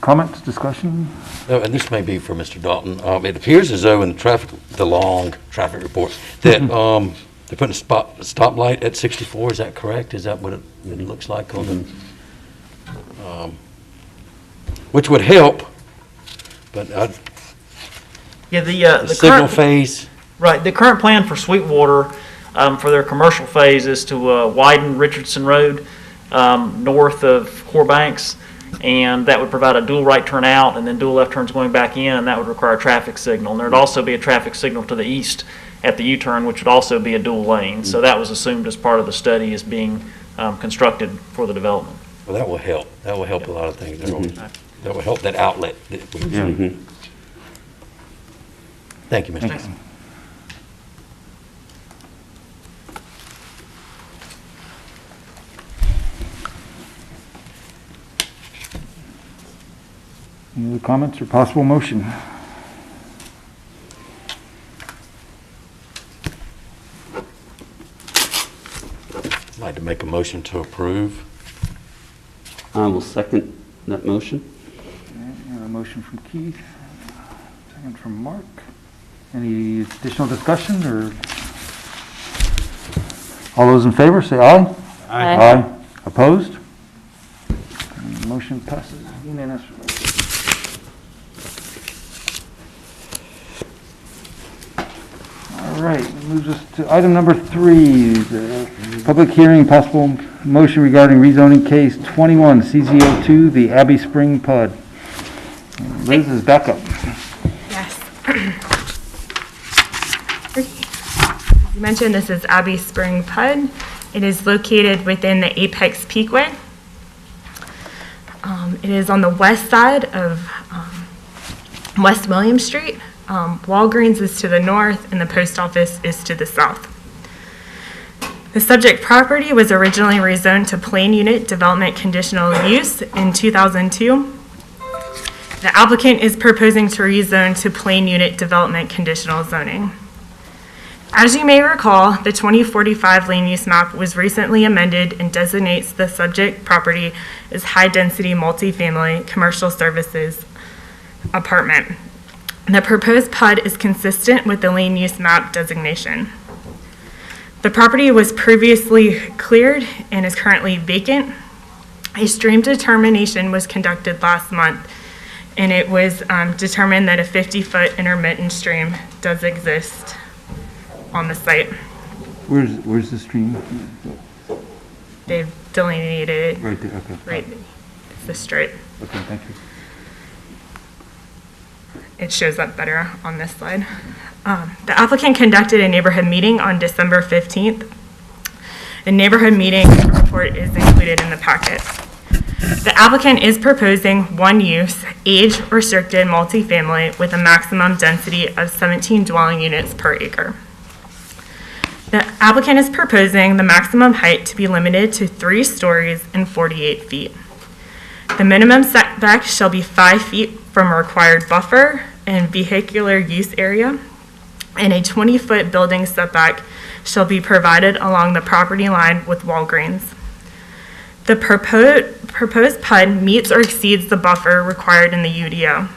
comments, discussion? No, and this may be for Mr. Dalton. It appears as though in the long traffic report, that they're putting a stoplight at 64. Is that correct? Is that what it looks like on the, which would help, but the signal current phase. Right. The current plan for Sweetwater for their commercial phase is to widen Richardson Road north of Core Banks, and that would provide a dual right turn out and then dual left turns going back in, and that would require a traffic signal. And there would also be a traffic signal to the east at the U-turn, which would also be a dual lane. So that was assumed as part of the study as being constructed for the development. Well, that will help. That will help a lot of things. That will help that outlet. Thank you, Mr. Thanks. Any other comments or possible motion? I'd like to make a motion to approve. I will second that motion. Okay, a motion from Keith, second from Mark. Any additional discussion or? All those in favor, say aye. Aye. Aye. Opposed? And motion passes unanimously. All right, moves us to item number 3, the public hearing, possible motion regarding rezoning case 21 CZ02, the Abbey Spring PUD. Liz is back up. Yes. As you mentioned, this is Abbey Spring PUD. It is located within the Apex Peakway. It is on the west side of West William Street. Walgreens is to the north and the post office is to the south. The subject property was originally rezoned to plain unit development conditional use in 2002. The applicant is proposing to rezone to plain unit development conditional zoning. As you may recall, the 2045 land use map was recently amended and designates the subject property as high-density multifamily commercial services apartment. The proposed PUD is consistent with the land use map designation. The property was previously cleared and is currently vacant. A stream determination was conducted last month, and it was determined that a 50-foot intermittent stream does exist on the site. Where's the stream? they've delineated Right there, okay. right, it's the strip. Okay, thank you. It shows up better on this slide. The applicant conducted a neighborhood meeting on December 15th. The neighborhood meeting report is included in the packet. The applicant is proposing one use, age-restricted multifamily with a maximum density of 17 dwelling units per acre. The applicant is proposing the maximum height to be limited to 3 stories and 48 feet. The minimum setback shall be 5 feet from a required buffer and vehicular use area, and a 20-foot building setback shall be provided along the property line with Walgreens. The proposed PUD meets or exceeds the buffer required in the UDO.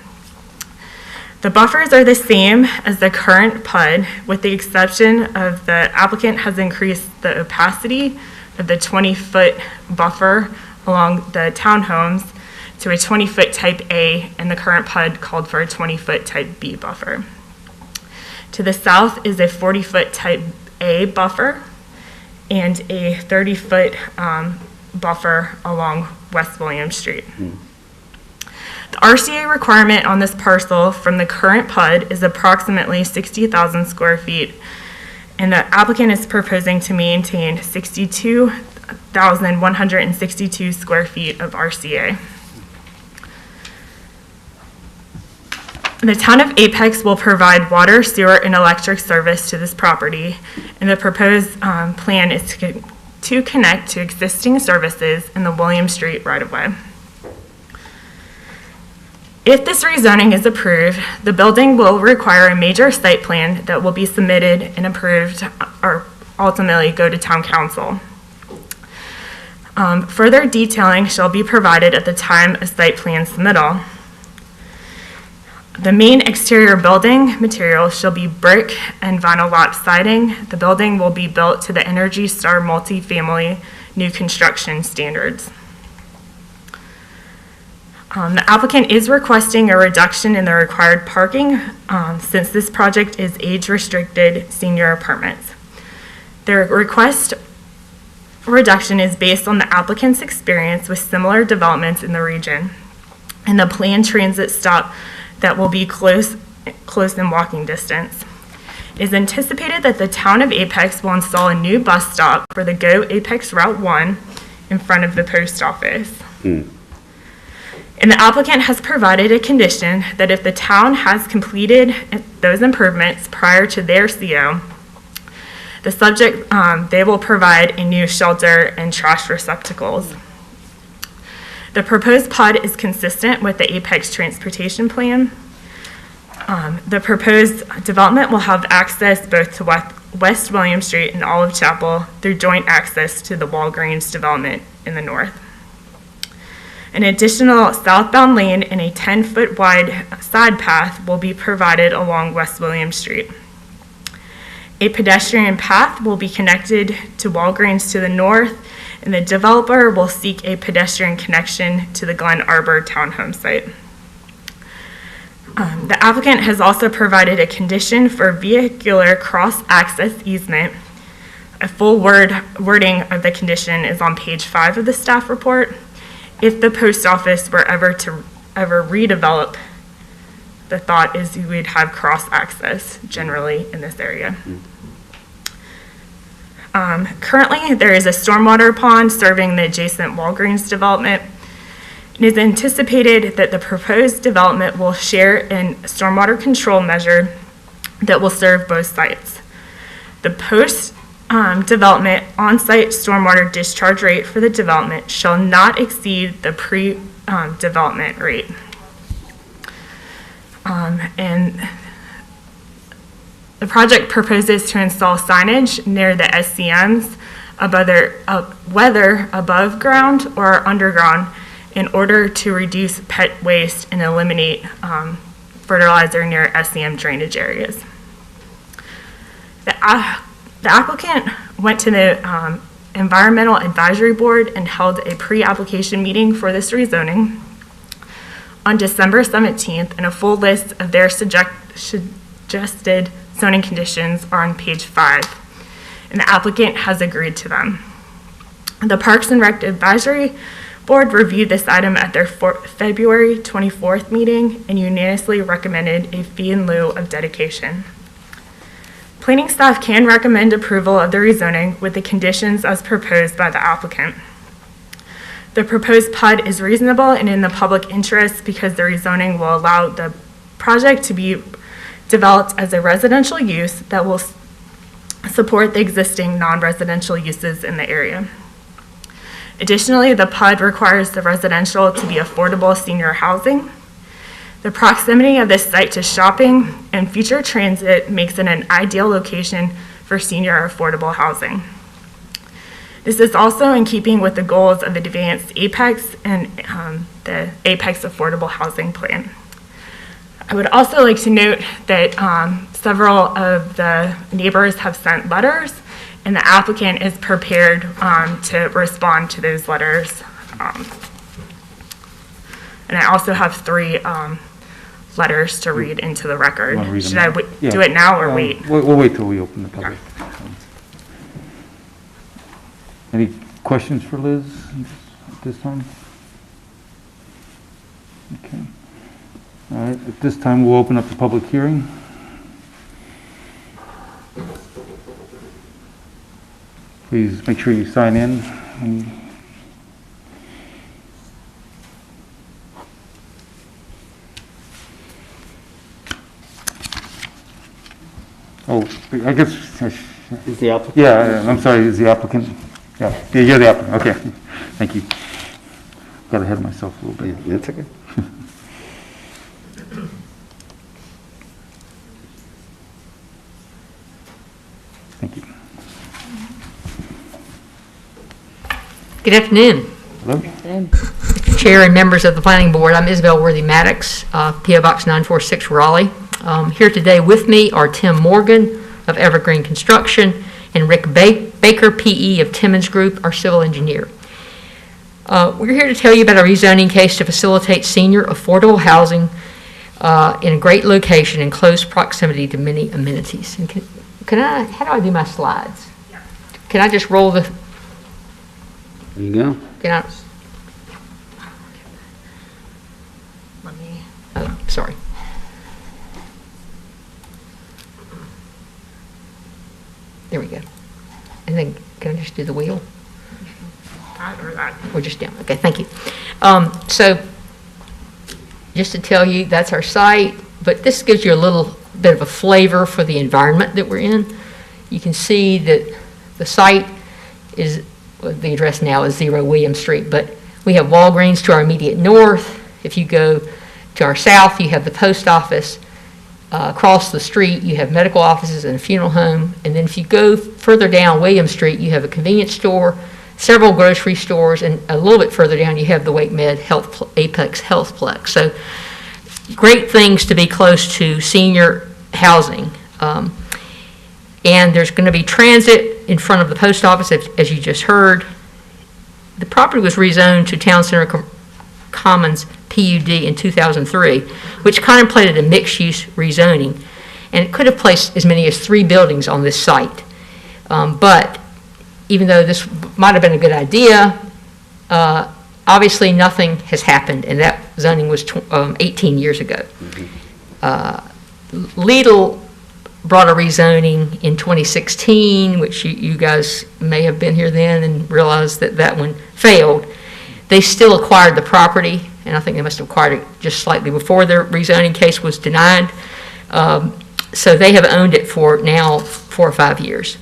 The buffers are the same as the current PUD, with the exception of the applicant has increased the opacity of the 20-foot buffer along the townhomes to a 20-foot type A, and the current PUD called for a 20-foot type B buffer. To the south is a 40-foot type A buffer and a 30-foot buffer along West William Street. The RCA requirement on this parcel from the current PUD is approximately 60,000 square feet, and the applicant is proposing to maintain 62,162 square feet of RCA. The town of Apex will provide water, sewer, and electric service to this property, and the proposed plan is to connect to existing services in the William Street right-of-way. If this rezoning is approved, the building will require a major site plan that will be submitted and approved or ultimately go to town council. Further detailing shall be provided at the time of site plan submittal. The main exterior building material shall be brick and vinyl lap siding. The building will be built to the Energy Star multifamily new construction standards. The applicant is requesting a reduction in the required parking since this project is age-restricted senior apartments. The request reduction is based on the applicant's experience with similar developments in the region and the planned transit stop that will be close in walking distance. It is anticipated that the town of Apex will install a new bus stop for the Go Apex Route 1 in front of the post office. And the applicant has provided a condition that if the town has completed those improvements prior to their CO, the subject, they will provide a new shelter and trash receptacles. The proposed PUD is consistent with the Apex Transportation Plan. The proposed development will have access both to West William Street and Olive Chapel through joint access to the Walgreens development in the north. An additional southbound lane and a 10-foot wide side path will be provided along West William Street. A pedestrian path will be connected to Walgreens to the north, and the developer will seek a pedestrian connection to the Glen Arbor townhome site. The applicant has also provided a condition for vehicular cross-access easement. A full wording of the condition is on page 5 of the staff report. If the post office were ever to redevelop, the thought is you would have cross-access generally in this area. Currently, there is a stormwater pond serving the adjacent Walgreens development. It is anticipated that the proposed development will share a stormwater control measure that will serve both sites. The post-development on-site stormwater discharge rate for the development shall not exceed the pre-development rate. And the project proposes to install signage near the SCMs, whether above ground or underground, in order to reduce pet waste and eliminate fertilizer near SCM drainage areas. The applicant went to the Environmental Advisory Board and held a pre-application meeting for this rezoning on December 17th, and a full list of their suggested zoning conditions are on page 5, and the applicant has agreed to them. The Parks and Rec Advisory Board reviewed this item at their February 24th meeting and unanimously recommended a fee in lieu of dedication. Planning staff can recommend approval of the rezoning with the conditions as proposed by the applicant. The proposed PUD is reasonable and in the public interest because the rezoning will allow the project to be developed as a residential use that will support the existing non-residential uses in the area. Additionally, the PUD requires the residential to be affordable senior housing. The proximity of this site to shopping and future transit makes it an ideal location for senior affordable housing. This is also in keeping with the goals of Advanced Apex and the Apex Affordable Housing Plan. I would also like to note that several of the neighbors have sent letters, and the applicant is prepared to respond to those letters. And I also have 3 letters to read into the record. Should I do it now or wait? We'll wait till we open the public. Any questions for Liz at this time? Okay. All right, at this time we'll open up the public hearing. Please make sure you sign in. Oh, I guess. Is the applicant? Yeah, I'm sorry, is the applicant? Yeah, you're the applicant, okay. Thank you. Got ahead of myself a little bit. Yeah, that's okay. Thank you. Good afternoon. Hello. Mr. Chair and members of the Planning Board, I'm Isabel Worthy Maddox, P.O. Box 946, Raleigh. Here today with me are Tim Morgan of Evergreen Construction and Rick Baker, P.E. of Timmons Group, our civil engineer. We're here to tell you about a rezoning case to facilitate senior affordable housing in a great location in close proximity to many amenities. And how do I do my slides? Can I just roll the... There you go. Can I... Let me... Oh, sorry. There we go. And then can I just do the wheel? Or just down. Okay, thank you. So just to tell you, that's our site, but this gives you a little bit of a flavor for the environment that we're in. You can see that the site is, the address now is 0 William Street, but we have Walgreens to our immediate north. If you go to our south, you have the post office. Across the street, you have medical offices and a funeral home. And then if you go further down William Street, you have a convenience store, several grocery stores, and a little bit further down, you have the Wake Med Apex Healthplex. So great things to be close to senior housing. And there's going to be transit in front of the post office, as you just heard. The property was rezoned to Town Center Commons PUD in 2003, which contemplated a mixed-use rezoning, and it could have placed as many as 3 buildings on this site. But even though this might have been a good idea, obviously nothing has happened, and that zoning was 18 years ago. Lidl brought a rezoning in 2016, which you guys may have been here then and realized that that one failed. They still acquired the property, and I think they must have acquired it just slightly before their rezoning case was denied. So they have owned it for now 4 or 5 years.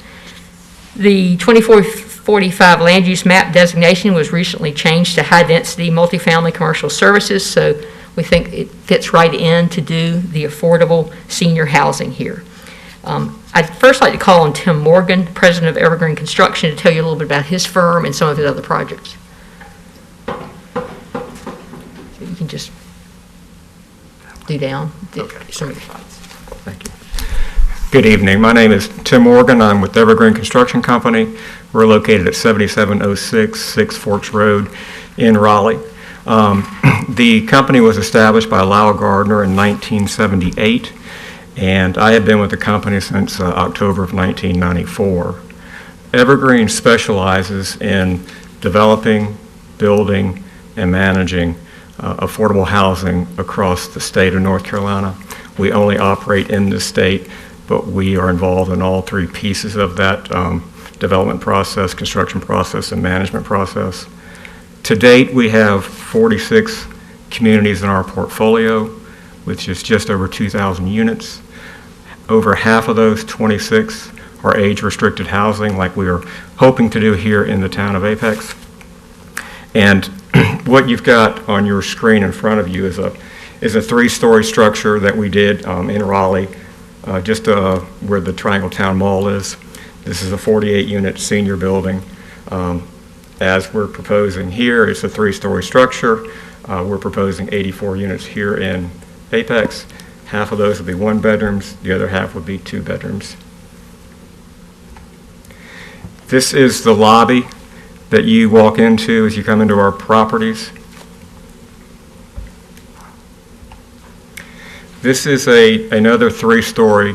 The 2445 land use map designation was recently changed to high-density multifamily commercial services, so we think it fits right in to do the affordable senior housing here. I'd first like to call on Tim Morgan, president of Evergreen Construction, to tell you a little bit about his firm and some of his other projects. You can just do down some of your slides. Thank you. Good evening. My name is Tim Morgan. I'm with Evergreen Construction Company. We're located at 7706 Six Forks Road in Raleigh. The company was established by Lyle Gardner in 1978, and I have been with the company since October of 1994. Evergreen specializes in developing, building, and managing affordable housing across the state of North Carolina. We only operate in the state, but we are involved in all three pieces of that development process, construction process, and management process. To date, we have 46 communities in our portfolio, which is just over 2,000 units. Over half of those 26 are age-restricted housing, like we are hoping to do here in the town of Apex. And what you've got on your screen in front of you is a three-story structure that we did in Raleigh, just where the Triangle Town Mall is. This is a 48-unit senior building. As we're proposing here, it's a three-story structure. We're proposing 84 units here in Apex. Half of those would be one bedrooms, the other half would be two bedrooms. This is the lobby that you walk into as you come into our properties. This is another three-story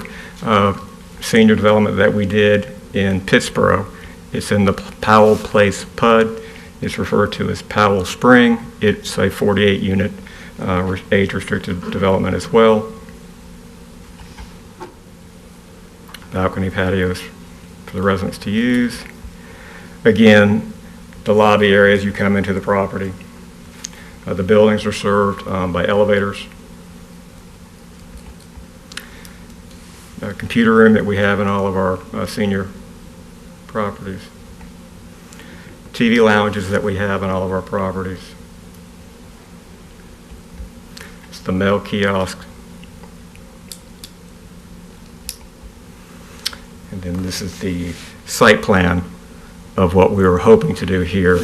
senior development that we did in Pittsboro. It's in the Powell Place PUD. It's referred to as Powell Spring. It's a 48-unit age-restricted development as well. Balcony patios for the residents to use. Again, the lobby area as you come into the property. The buildings are served by elevators. A computer room that we have in all of our senior properties. TV lounges that we have in all of our properties. It's the mail kiosk. And then this is the site plan of what we were hoping to do here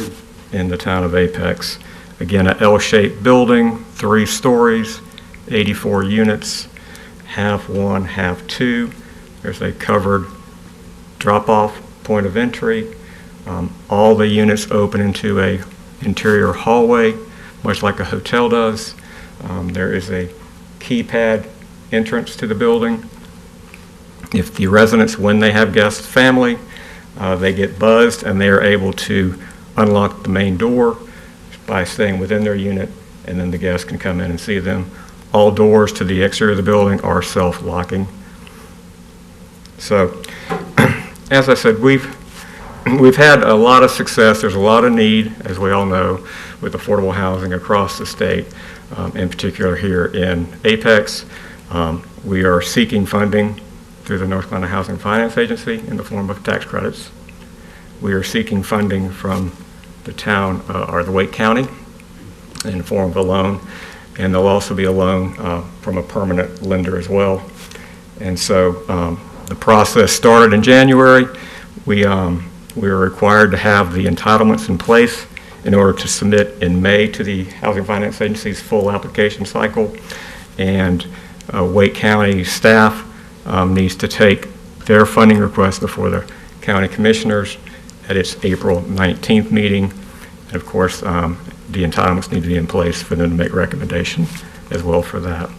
in the town of Apex. Again, an L-shaped building, 3 stories, 84 units, half one, half two. There's a covered drop-off point of entry. All the units open into a interior hallway, much like a hotel does. There is a keypad entrance to the building. If the residents, when they have guests, family, they get buzzed and they are able to unlock the main door by staying within their unit, and then the guests can come in and see them. All doors to the exterior of the building are self-locking. So, as I said, we've had a lot of success. There's a lot of need, as we all know, with affordable housing across the state, in particular here in Apex. We are seeking funding through the North Carolina Housing Finance Agency in the form of tax credits. We are seeking funding from the town, or the Wake County, in the form of a loan, and there'll also be a loan from a permanent lender as well. And so the process started in January. We were required to have the entitlements in place in order to submit in May to the Housing Finance Agency's full application cycle. And Wake County staff needs to take their funding request before the county commissioners at its April 19th meeting. And of course, the entitlements need to be in place for them to make recommendation as well for that.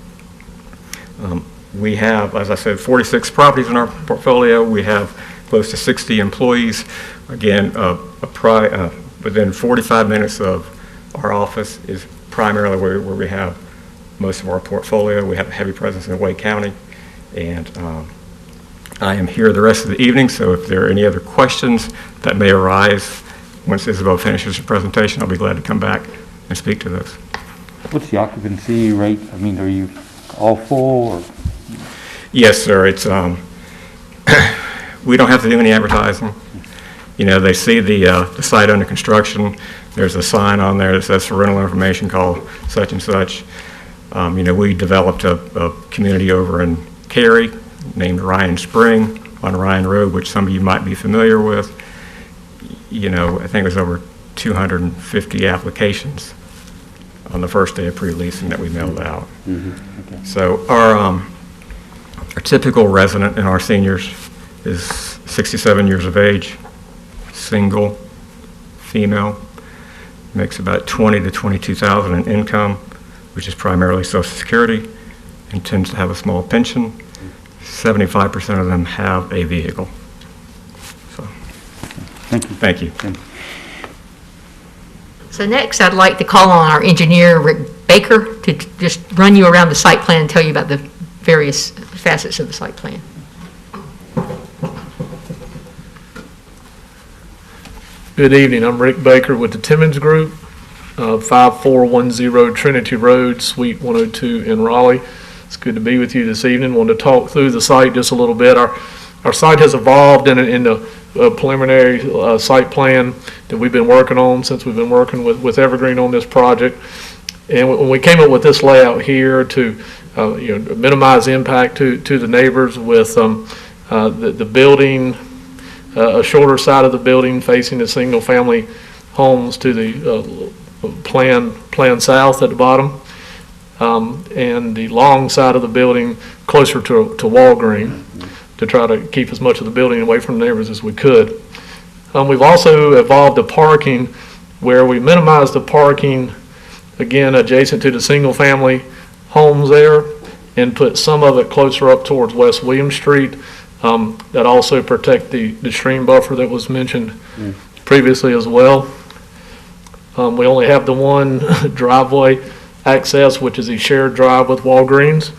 We have, as I said, 46 properties in our portfolio. We have close to 60 employees. Again, within 45 minutes of our office is primarily where we have most of our portfolio. We have a heavy presence in Wake County. And I am here the rest of the evening, so if there are any other questions that may arise once Isabel finishes her presentation, I'll be glad to come back and speak to those. What's the occupancy rate? I mean, are you all full or? Yes, sir. It's we don't have to do any advertising. You know, they see the site under construction. There's a sign on there that says for rental information, call such and such. You know, we developed a community over in Cary named Ryan Spring on Ryan Road, which some of you might be familiar with. You know, I think it was over 250 applications on the first day of pre-leasing that we mailed out. Mm-hmm. Okay. So our typical resident in our seniors is 67 years of age, single, female, makes about 20 to 22,000 in income, which is primarily Social Security, and tends to have a small pension. 75% of them have a vehicle. So, thank you. Thank you. So next, I'd like to call on our engineer, Rick Baker, to just run you around the site plan and tell you about the various facets of the site plan. Good evening. I'm Rick Baker with the Timmons Group, 5410 Trinity Road, Suite 102 in Raleigh. It's good to be with you this evening. Wanted to talk through the site just a little bit. Our site has evolved in the preliminary site plan that we've been working on since we've been working with Evergreen on this project. And when we came up with this layout here to minimize impact to the neighbors with the building, a shorter side of the building facing the single family homes to the plan south at the bottom, and the long side of the building closer to Walgreen, to try to keep as much of the building away from the neighbors as we could. We've also evolved the parking where we minimize the parking, again, adjacent to the single family homes there, and put some of it closer up towards West William Street, that also protect the stream buffer that was mentioned previously as well. We only have the one driveway access, which is a shared drive with Walgreens.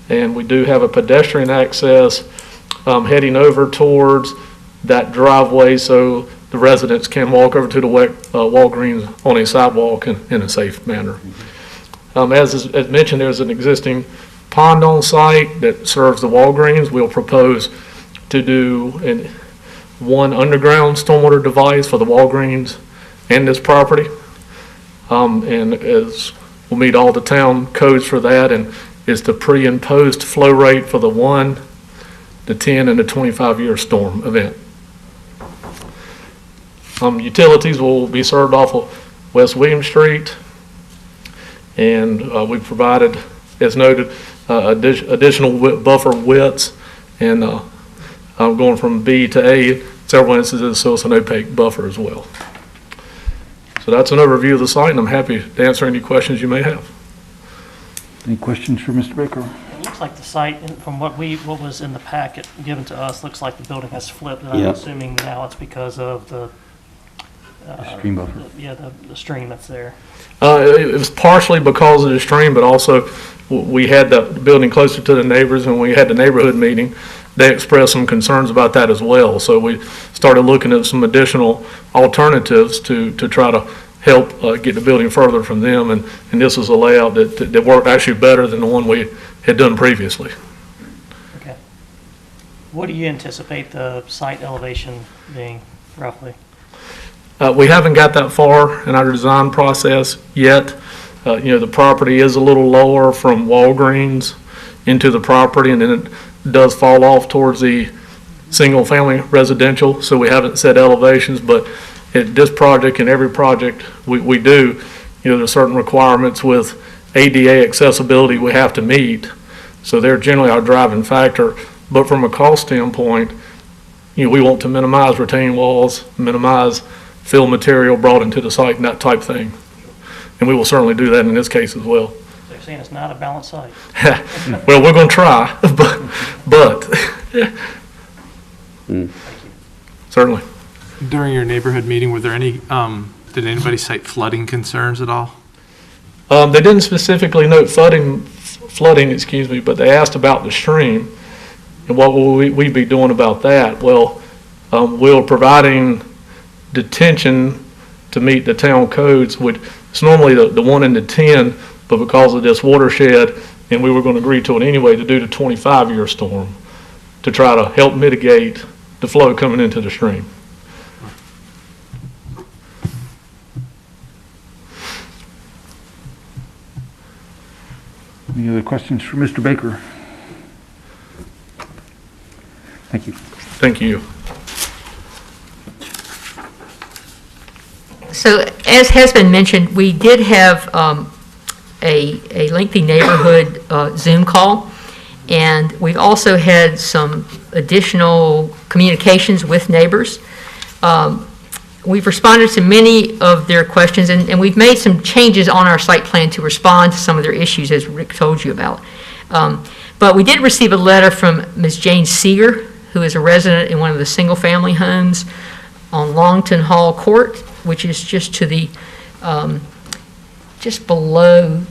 And we do have a pedestrian access heading over towards that driveway so the residents can walk over to the Walgreens on a sidewalk in a safe manner. As mentioned, there's an existing pond on site that serves the Walgreens. We'll propose to do one underground stormwater device for the Walgreens and this property. And as we'll meet all the town codes for that, and is the pre and post flow rate for the 1, the 10, and the 25-year storm event. Utilities will be served off of West William Street, and we've provided, as noted, additional buffer widths, and going from B to A, several instances, so it's an opaque buffer as well. So that's an overview of the site, and I'm happy to answer any questions you may have. Any questions for Mr. Baker? It looks like the site, from what was in the packet given to us, looks like the building has flipped, and I'm assuming now it's because of the stream buffer. The stream that's there. It was partially because of the stream, but also we had the building closer to the neighbors, and when we had the neighborhood meeting, they expressed some concerns about that as well. So we started looking at some additional alternatives to try to help get the building further from them, and this was a layout that worked actually better than the one we had done previously. Okay. What do you anticipate the site elevation being roughly? We haven't got that far in our design process yet. The property is a little lower from Walgreens into the property, and then it does fall off towards the single family residential, so we haven't set elevations, but at this project and every project we do, there's certain requirements with ADA accessibility we have to meet. So they're generally our driving factor. But from a cost standpoint, we want to minimize retaining walls, minimize fill material brought into the site and that type thing. And we will certainly do that in this case as well. So you're saying it's not a balanced site? Well, we're going to try, but certainly. During your neighborhood meeting, were there any, did anybody cite flooding concerns at all? They didn't specifically note flooding, but they asked about the stream and what will we be doing about that. Well, we're providing detention to meet the town codes, which it's normally the 1 and the 10, but because of this watershed, and we were going to agree to it anyway to do the 25-year storm to try to help mitigate the flow coming into the stream. Any other questions for Mr. Baker? Thank you. Thank you. So as has been mentioned, we did have a lengthy neighborhood Zoom call, and we've also had some additional communications with neighbors. We've responded to many of their questions, and we've made some changes on our site plan to respond to some of their issues, as Rick told you about. But we did receive a letter from Ms. Jane Seeger, who is a resident in one of the single-family homes on Longton Hall Court. which is just to the, just below,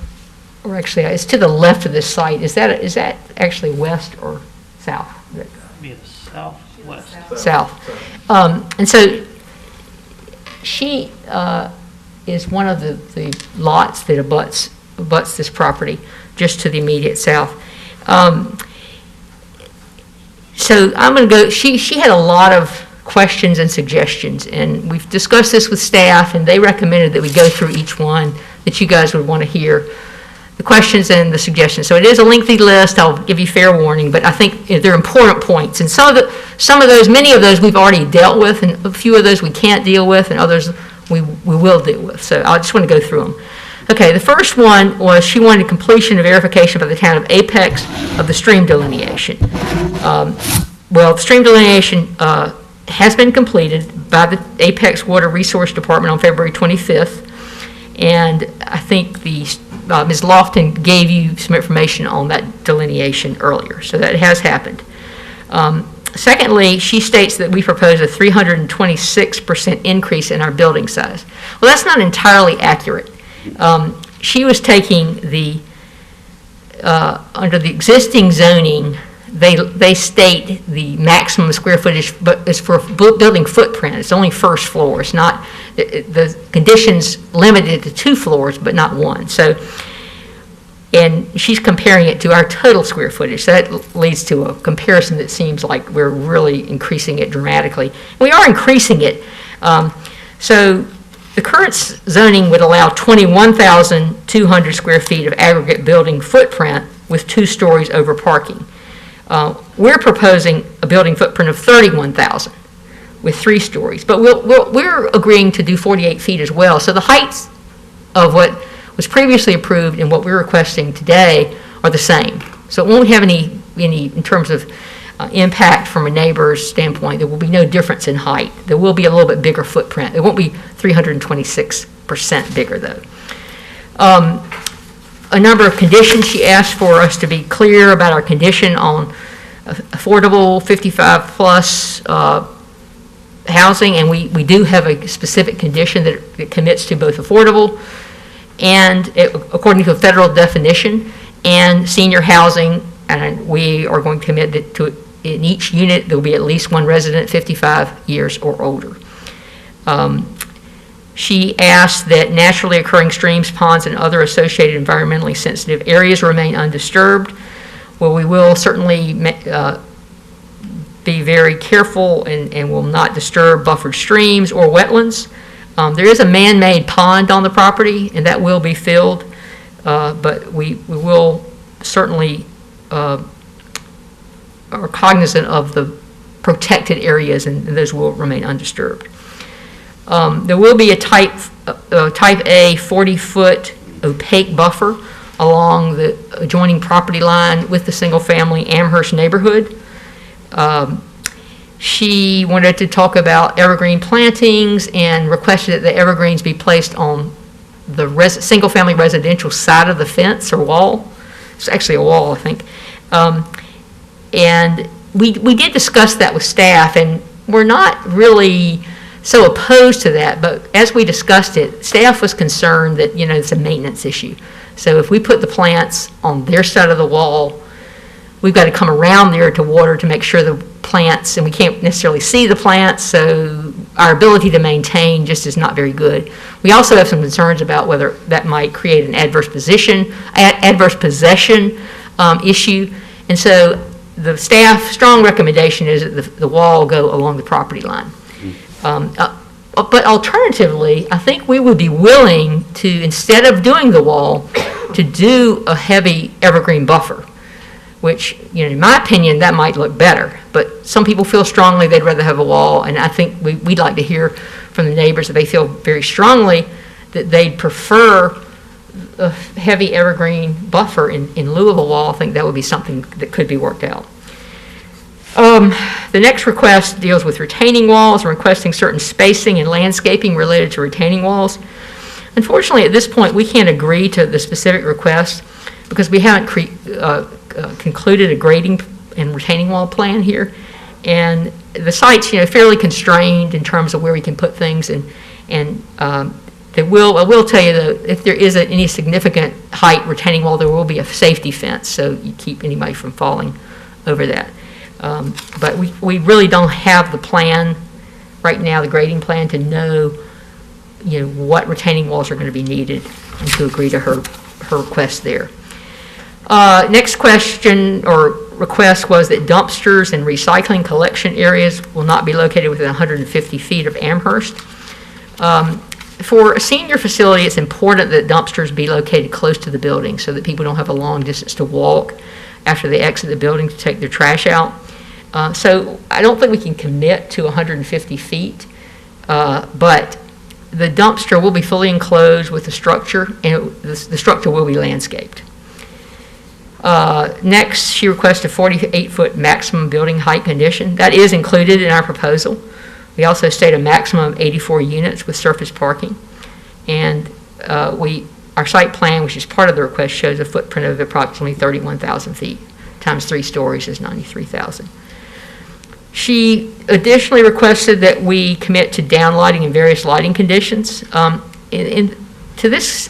or actually, it's to the left of this site. Is that actually west or south? Be the southwest. South. And so she is one of the lots that abuts this property, just to the immediate south. So I'm going to go, she had a lot of questions and suggestions, and we've discussed this with staff, and they recommended that we go through each one that you guys would want to hear, the questions and the suggestions. So it is a lengthy list. I'll give you fair warning, but I think they're important points. And some of those, many of those we've already dealt with, and a few of those we can't deal with, and others we will deal with. So I just want to go through them. Okay, the first one was she wanted completion of verification by the town of Apex of the stream delineation. Well, the stream delineation has been completed by the Apex Water Resource Department on February 25th, and I think Ms. Lofton gave you some information on that delineation earlier, so that has happened. Secondly, she states that we propose a 326% increase in our building size. Well, that's not entirely accurate. She was taking the, under the existing zoning, they state the maximum square footage, but it's for building footprint. It's only first floor. It's not, the conditions limited to 2 floors, but not 1. So, and she's comparing it to our total square footage. So that leads to a comparison that seems like we're really increasing it dramatically. We are increasing it. So the current zoning would allow 21,200 square feet of aggregate building footprint with 2 stories over parking. We're proposing a building footprint of 31,000 with 3 stories, but we're agreeing to do 48 feet as well. So the heights of what was previously approved and what we're requesting today are the same. So it won't have any in terms of impact from a neighbor's standpoint. There will be no difference in height. There will be a little bit bigger footprint. It won't be 326% bigger though. A number of conditions she asked for us to be clear about our condition on affordable 55 plus housing, and we do have a specific condition that commits to both affordable and according to a federal definition, and senior housing, and we are going to commit that to in each unit there will be at least 1 resident 55 years or older. She asked that naturally occurring streams, ponds, and other associated environmentally sensitive areas remain undisturbed. Well, we will certainly be very careful and will not disturb buffered streams or wetlands. There is a man-made pond on the property, and that will be filled, but we will certainly are cognizant of the protected areas, and those will remain undisturbed. There will be a type A 40-foot opaque buffer along the adjoining property line with the single-family Amherst neighborhood. She wanted to talk about evergreen plantings and requested that the evergreens be placed on the single-family residential side of the fence or wall. It's actually a wall, I think. And we did discuss that with staff, and we're not really so opposed to that, but as we discussed it, staff was concerned that, it's a maintenance issue. So if we put the plants on their side of the wall, we've got to come around there to water to make sure the plants, and we can't necessarily see the plants, so our ability to maintain just is not very good. We also have some concerns about whether that might create an adverse possession issue, and so the staff strong recommendation is that the wall go along the property line. But alternatively, I think we would be willing to, instead of doing the wall, to do a heavy evergreen buffer, which, in my opinion, that might look better. But some people feel strongly they'd rather have a wall, and I think we'd like to hear from the neighbors that they feel very strongly that they'd prefer a heavy evergreen buffer in lieu of a wall. I think that would be something that could be worked out. The next request deals with retaining walls, requesting certain spacing and landscaping related to retaining walls. Unfortunately, at this point, we can't agree to the specific request because we haven't concluded a grading and retaining wall plan here. And the site's, fairly constrained in terms of where we can put things. And I will tell you though, if there is any significant height retaining wall, there will be a safety fence, so you keep anybody from falling over that. But we really don't have the plan right now, the grading plan, to know, what retaining walls are going to be needed and to agree to her request there. Next question or request was that dumpsters and recycling collection areas will not be located within 150 feet of Amherst. For a senior facility, it's important that dumpsters be located close to the building so that people don't have a long distance to walk after they exit the building to take their trash out. So I don't think we can commit to 150 feet, but the dumpster will be fully enclosed with the structure, and the structure will be landscaped. Next, she requests a 48-foot maximum building height condition. That is included in our proposal. We also state a maximum of 84 units with surface parking. And our site plan, which is part of the request, shows a footprint of approximately 31,000 feet times 3 stories is 93,000. She additionally requested that we commit to downlighting and various lighting conditions. To this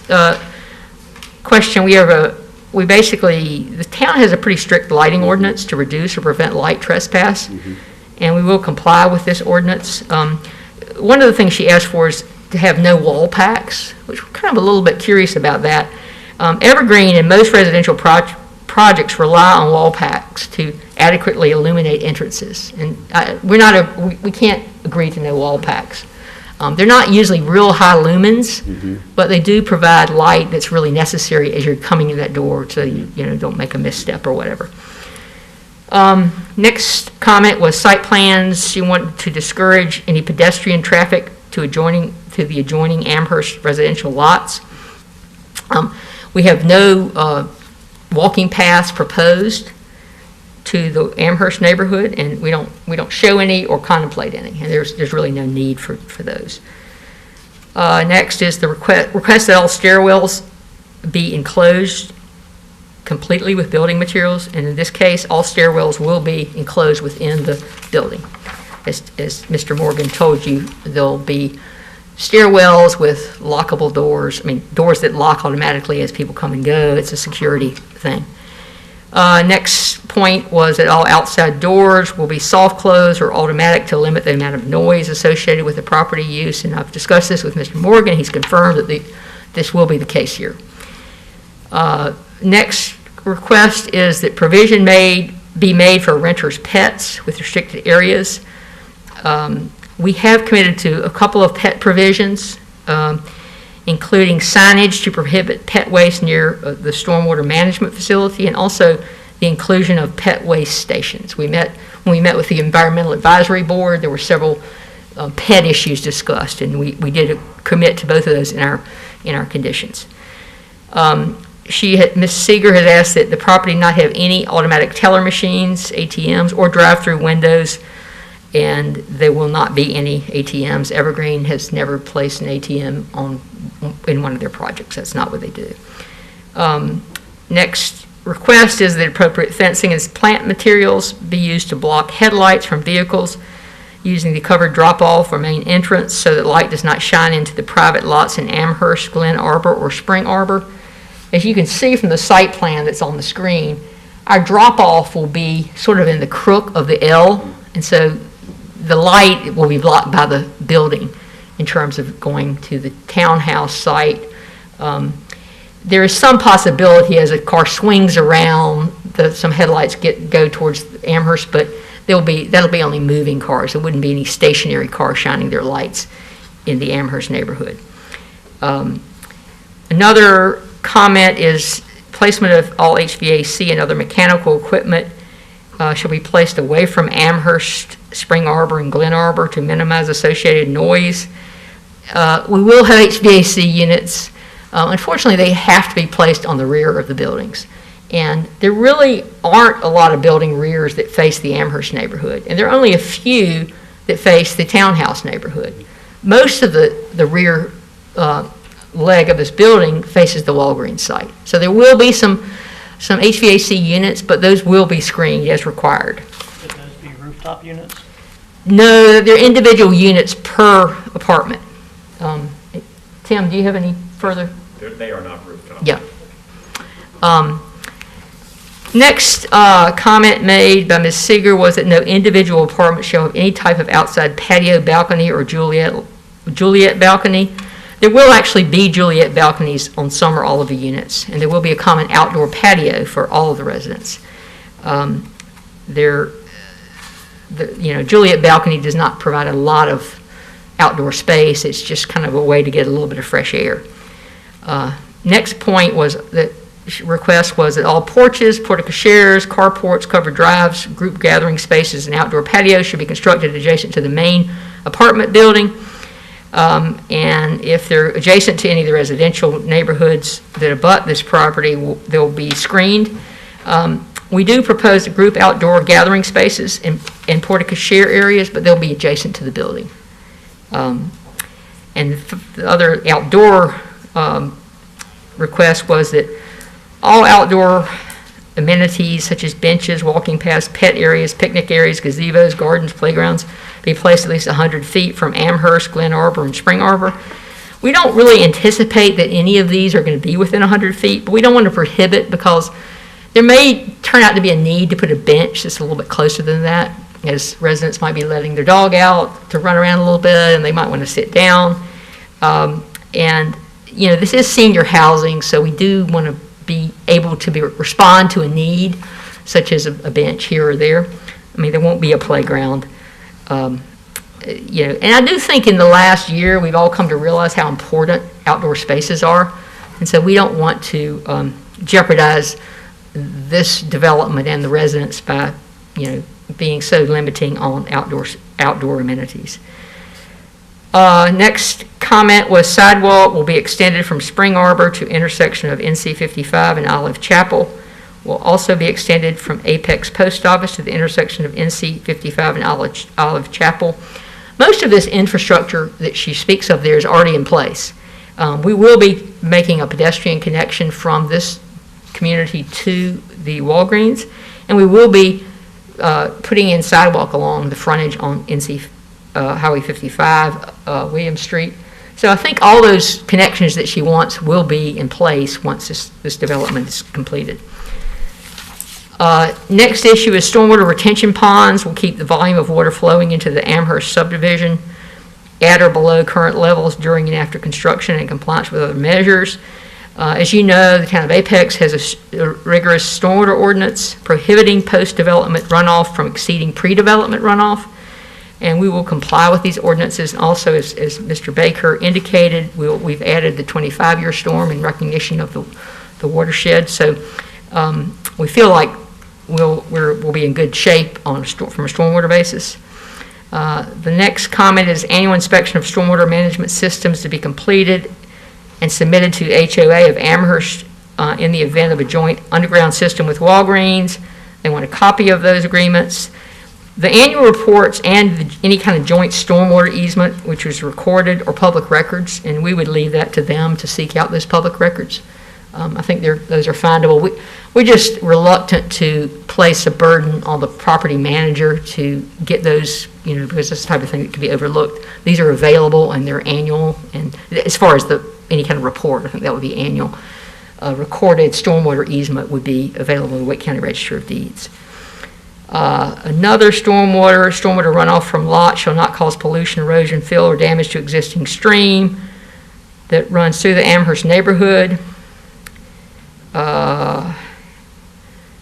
question, the town has a pretty strict lighting ordinance to reduce or prevent light trespass, and we will comply with this ordinance. One of the things she asked for is to have no wall packs, which we're kind of a little bit curious about that. Evergreen and most residential projects rely on wall packs to adequately illuminate entrances, and we can't agree to no wall packs. They're not usually real high lumens, but they do provide light that's really necessary as you're coming in that door, so you don't make a misstep or whatever. Next comment was site plans. She wanted to discourage any pedestrian traffic to the adjoining Amherst residential lots. We have no walking paths proposed to the Amherst neighborhood, and we don't show any or contemplate any, and there's really no need for those. Next is the request that all stairwells be enclosed completely with building materials, and in this case, all stairwells will be enclosed within the building. As Mr. Morgan told you, there'll be stairwells with lockable doors, doors that lock automatically as people come and go. It's a security thing. Next point was that all outside doors will be soft close or automatic to limit the amount of noise associated with the property use, and I've discussed this with Mr. Morgan. He's confirmed that this will be the case here. Next request is that provision be made for renters' pets with restricted areas. We have committed to a couple of pet provisions, including signage to prohibit pet waste near the stormwater management facility, and also the inclusion of pet waste stations. When we met with the Environmental Advisory Board, there were several pet issues discussed, and we did commit to both of those in our conditions. Ms. Seeger has asked that the property not have any automatic teller machines, ATMs, or drive-through windows, and there will not be any ATMs. Evergreen has never placed an ATM in one of their projects. That's not what they do. Next request is that appropriate fencing and plant materials be used to block headlights from vehicles using the covered drop-off or main entrance so that light does not shine into the private lots in Amherst, Glen Arbor, or Spring Arbor. As you can see from the site plan that's on the screen, our drop-off will be sort of in the crook of the L, and so the light will be blocked by the building in terms of going to the townhouse site. There is some possibility as a car swings around, some headlights go towards Amherst, but that'll be only moving cars. There wouldn't be any stationary cars shining their lights in the Amherst neighborhood. Another comment is placement of all HVAC and other mechanical equipment shall be placed away from Amherst, Spring Arbor, and Glen Arbor to minimize associated noise. We will have HVAC units. Unfortunately, they have to be placed on the rear of the buildings. And there really aren't a lot of building rears that face the Amherst neighborhood. And there are only a few that face the townhouse neighborhood. Most of the rear leg of this building faces the Walgreens site. So there will be some HVAC units, but those will be screened as required. Could those be rooftop units? No, they're individual units per apartment. Tim, do you have any further? They are not rooftop. Yeah. Next comment made by Ms. Seeger was that no individual apartment shall have any type of outside patio, balcony, or Juliet balcony. There will actually be Juliet balconies on some or all of the units, and there will be a common outdoor patio for all of the residents. Juliet balcony does not provide a lot of outdoor space. It's just kind of a way to get a little bit of fresh air. Next point was that request was that all porches, porte-cocheres, carports, covered drives, group gathering spaces, and outdoor patios should be constructed adjacent to the main apartment building. And if they're adjacent to any of the residential neighborhoods that abut this property, they'll be screened. We do propose group outdoor gathering spaces in porte-cochere areas, but they'll be adjacent to the building. And the other outdoor request was that all outdoor amenities such as benches, walking paths, pet areas, picnic areas, gazebos, gardens, playgrounds be placed at least 100 feet from Amherst, Glen Arbor, and Spring Arbor. We don't really anticipate that any of these are going to be within 100 feet, but we don't want to prohibit because there may turn out to be a need to put a bench that's a little bit closer than that, as residents might be letting their dog out to run around a little bit, and they might want to sit down. This is senior housing, so we do want to be able to respond to a need, such as a bench here or there. I mean, there won't be a playground. And I do think in the last year, we've all come to realize how important outdoor spaces are. And so we don't want to jeopardize this development and the residents by, being so limiting on outdoor amenities. Next comment was sidewalk will be extended from Spring Arbor to intersection of NC 55 and Olive Chapel. Will also be extended from Apex Post Office to the intersection of NC 55 and Olive Chapel. Most of this infrastructure that she speaks of there is already in place. We will be making a pedestrian connection from this community to the Walgreens, and we will be putting in sidewalk along the frontage on NC Highway 55, William Street. So I think all those connections that she wants will be in place once this development is completed. Next issue is stormwater retention ponds will keep the volume of water flowing into the Amherst subdivision at or below current levels during and after construction in compliance with other measures. As you know, the town of Apex has a rigorous stormwater ordinance prohibiting post-development runoff from exceeding pre-development runoff, and we will comply with these ordinances. And also, as Mr. Baker indicated, we've added the 25-year storm in recognition of the watershed. So we feel like we'll be in good shape from a stormwater basis. The next comment is annual inspection of stormwater management systems to be completed and submitted to HOA of Amherst in the event of a joint underground system with Walgreens. They want a copy of those agreements. The annual reports and any kind of joint stormwater easement, which was recorded, or public records, and we would leave that to them to seek out those public records. I think those are findable. We're just reluctant to place a burden on the property manager to get those, because that's the type of thing that can be overlooked. These are available and they're annual, and as far as any kind of report, I think that would be annual. Recorded stormwater easement would be available in the Wake County Register of Deeds. Another stormwater runoff from lots shall not cause pollution, erosion, fill, or damage to existing stream that runs through the Amherst neighborhood.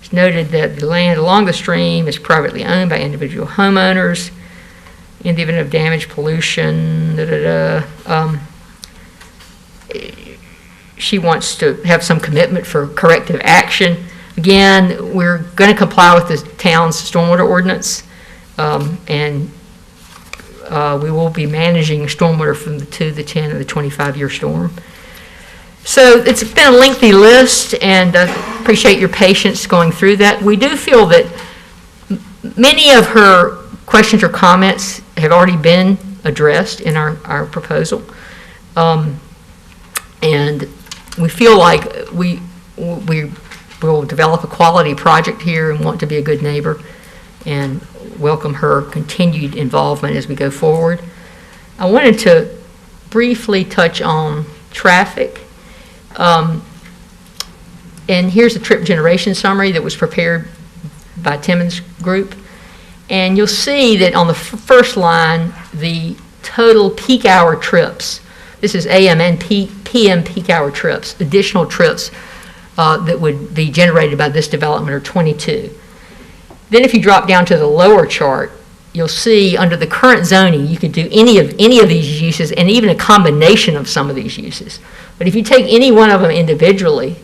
It's noted that the land along the stream is privately owned by individual homeowners. In the event of damage, pollution, she wants to have some commitment for corrective action. Again, we're going to comply with the town's stormwater ordinance, and we will be managing stormwater from the 2, the 10, and the 25-year storm. So it's been a lengthy list, and I appreciate your patience going through that. We do feel that many of her questions or comments have already been addressed in our proposal, and we feel like we will develop a quality project here and want to be a good neighbor and welcome her continued involvement as we go forward. I wanted to briefly touch on traffic. And here's a trip generation summary that was prepared by Timmons Group. And you'll see that on the first line, the total peak hour trips, this is AM and PM peak hour trips, additional trips that would be generated by this development are 22. Then if you drop down to the lower chart, you'll see under the current zoning, you could do any of these uses and even a combination of some of these uses. But if you take any one of them individually,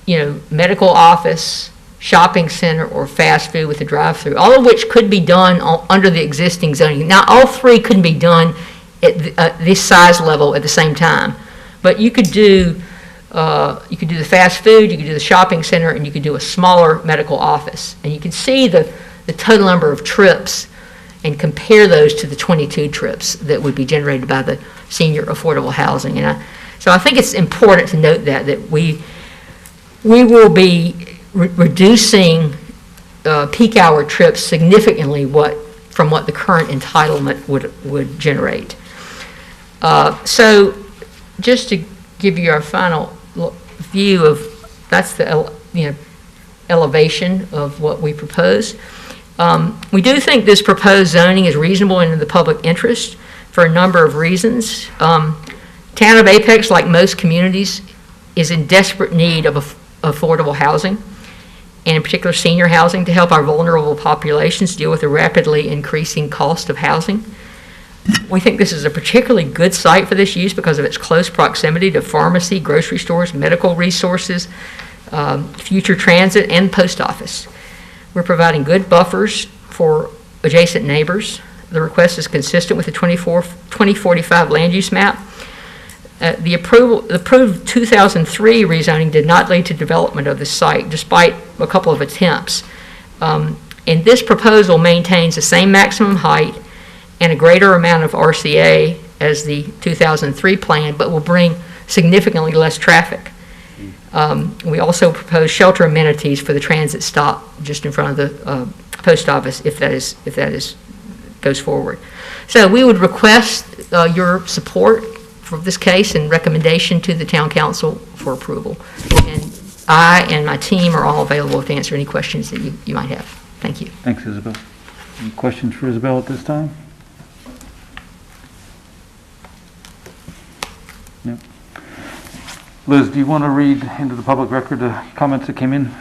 you know, medical office, shopping center, or fast food with a drive-through, all of which could be done under the existing zoning. Now, all three couldn't be done at this size level at the same time, but you could do the fast food, you could do the shopping center, and you could do a smaller medical office. And you can see the total number of trips and compare those to the 22 trips that would be generated by the senior affordable housing. So I think it's important to note that we will be reducing peak hour trips significantly from what the current entitlement would generate. So just to give you our final view of, that's the elevation of what we propose. We do think this proposed zoning is reasonable and in the public interest for a number of reasons. Town of Apex, like most communities, is in desperate need of affordable housing, and in particular senior housing, to help our vulnerable populations deal with the rapidly increasing cost of housing. We think this is a particularly good site for this use because of its close proximity to pharmacy, grocery stores, medical resources, future transit, and post office. We're providing good buffers for adjacent neighbors. The request is consistent with the 2045 land use map. The approved 2003 rezoning did not lead to development of the site, despite a couple of attempts. And this proposal maintains the same maximum height and a greater amount of RCA as the 2003 plan, but will bring significantly less traffic. We also propose shelter amenities for the transit stop just in front of the post office if that goes forward. So we would request your support for this case and recommendation to the town council for approval. And I and my team are all available to answer any questions that you might have. Thank you. Thanks, Isabel. Any questions for Isabel at this time? No. Liz, do you want to read into the public record the comments that came in?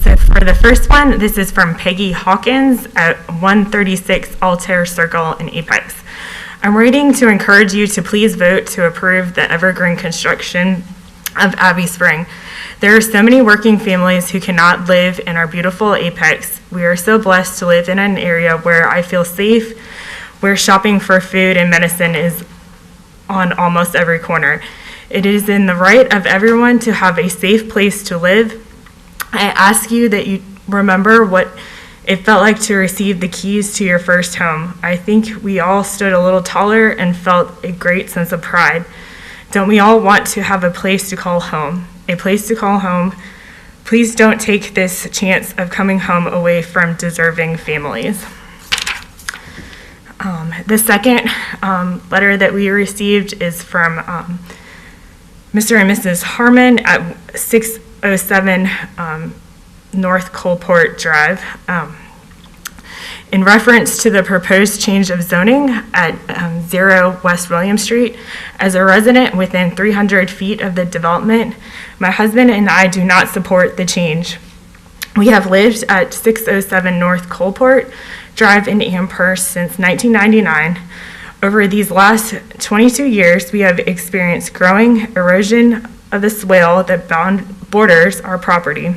So for the first one, this is from Peggy Hawkins at 136 Altair Circle in Apex. I'm writing to encourage you to please vote to approve the Evergreen construction of Abbey Spring. There are so many working families who cannot live in our beautiful Apex. We are so blessed to live in an area where I feel safe, where shopping for food and medicine is on almost every corner. It is in the right of everyone to have a safe place to live. I ask you that you remember what it felt like to receive the keys to your first home. I think we all stood a little taller and felt a great sense of pride. Don't we all want to have a place to call home? A place to call home. Please don't take this chance of coming home away from deserving families. The second letter that we received is from Mr. and Mrs. Harmon at 607 North Coalport Drive. In reference to the proposed change of zoning at 0 West William Street, as a resident within 300 feet of the development, my husband and I do not support the change. We have lived at 607 North Coalport Drive in Amherst since 1999. Over these last 22 years, we have experienced growing erosion of the swale that borders our property.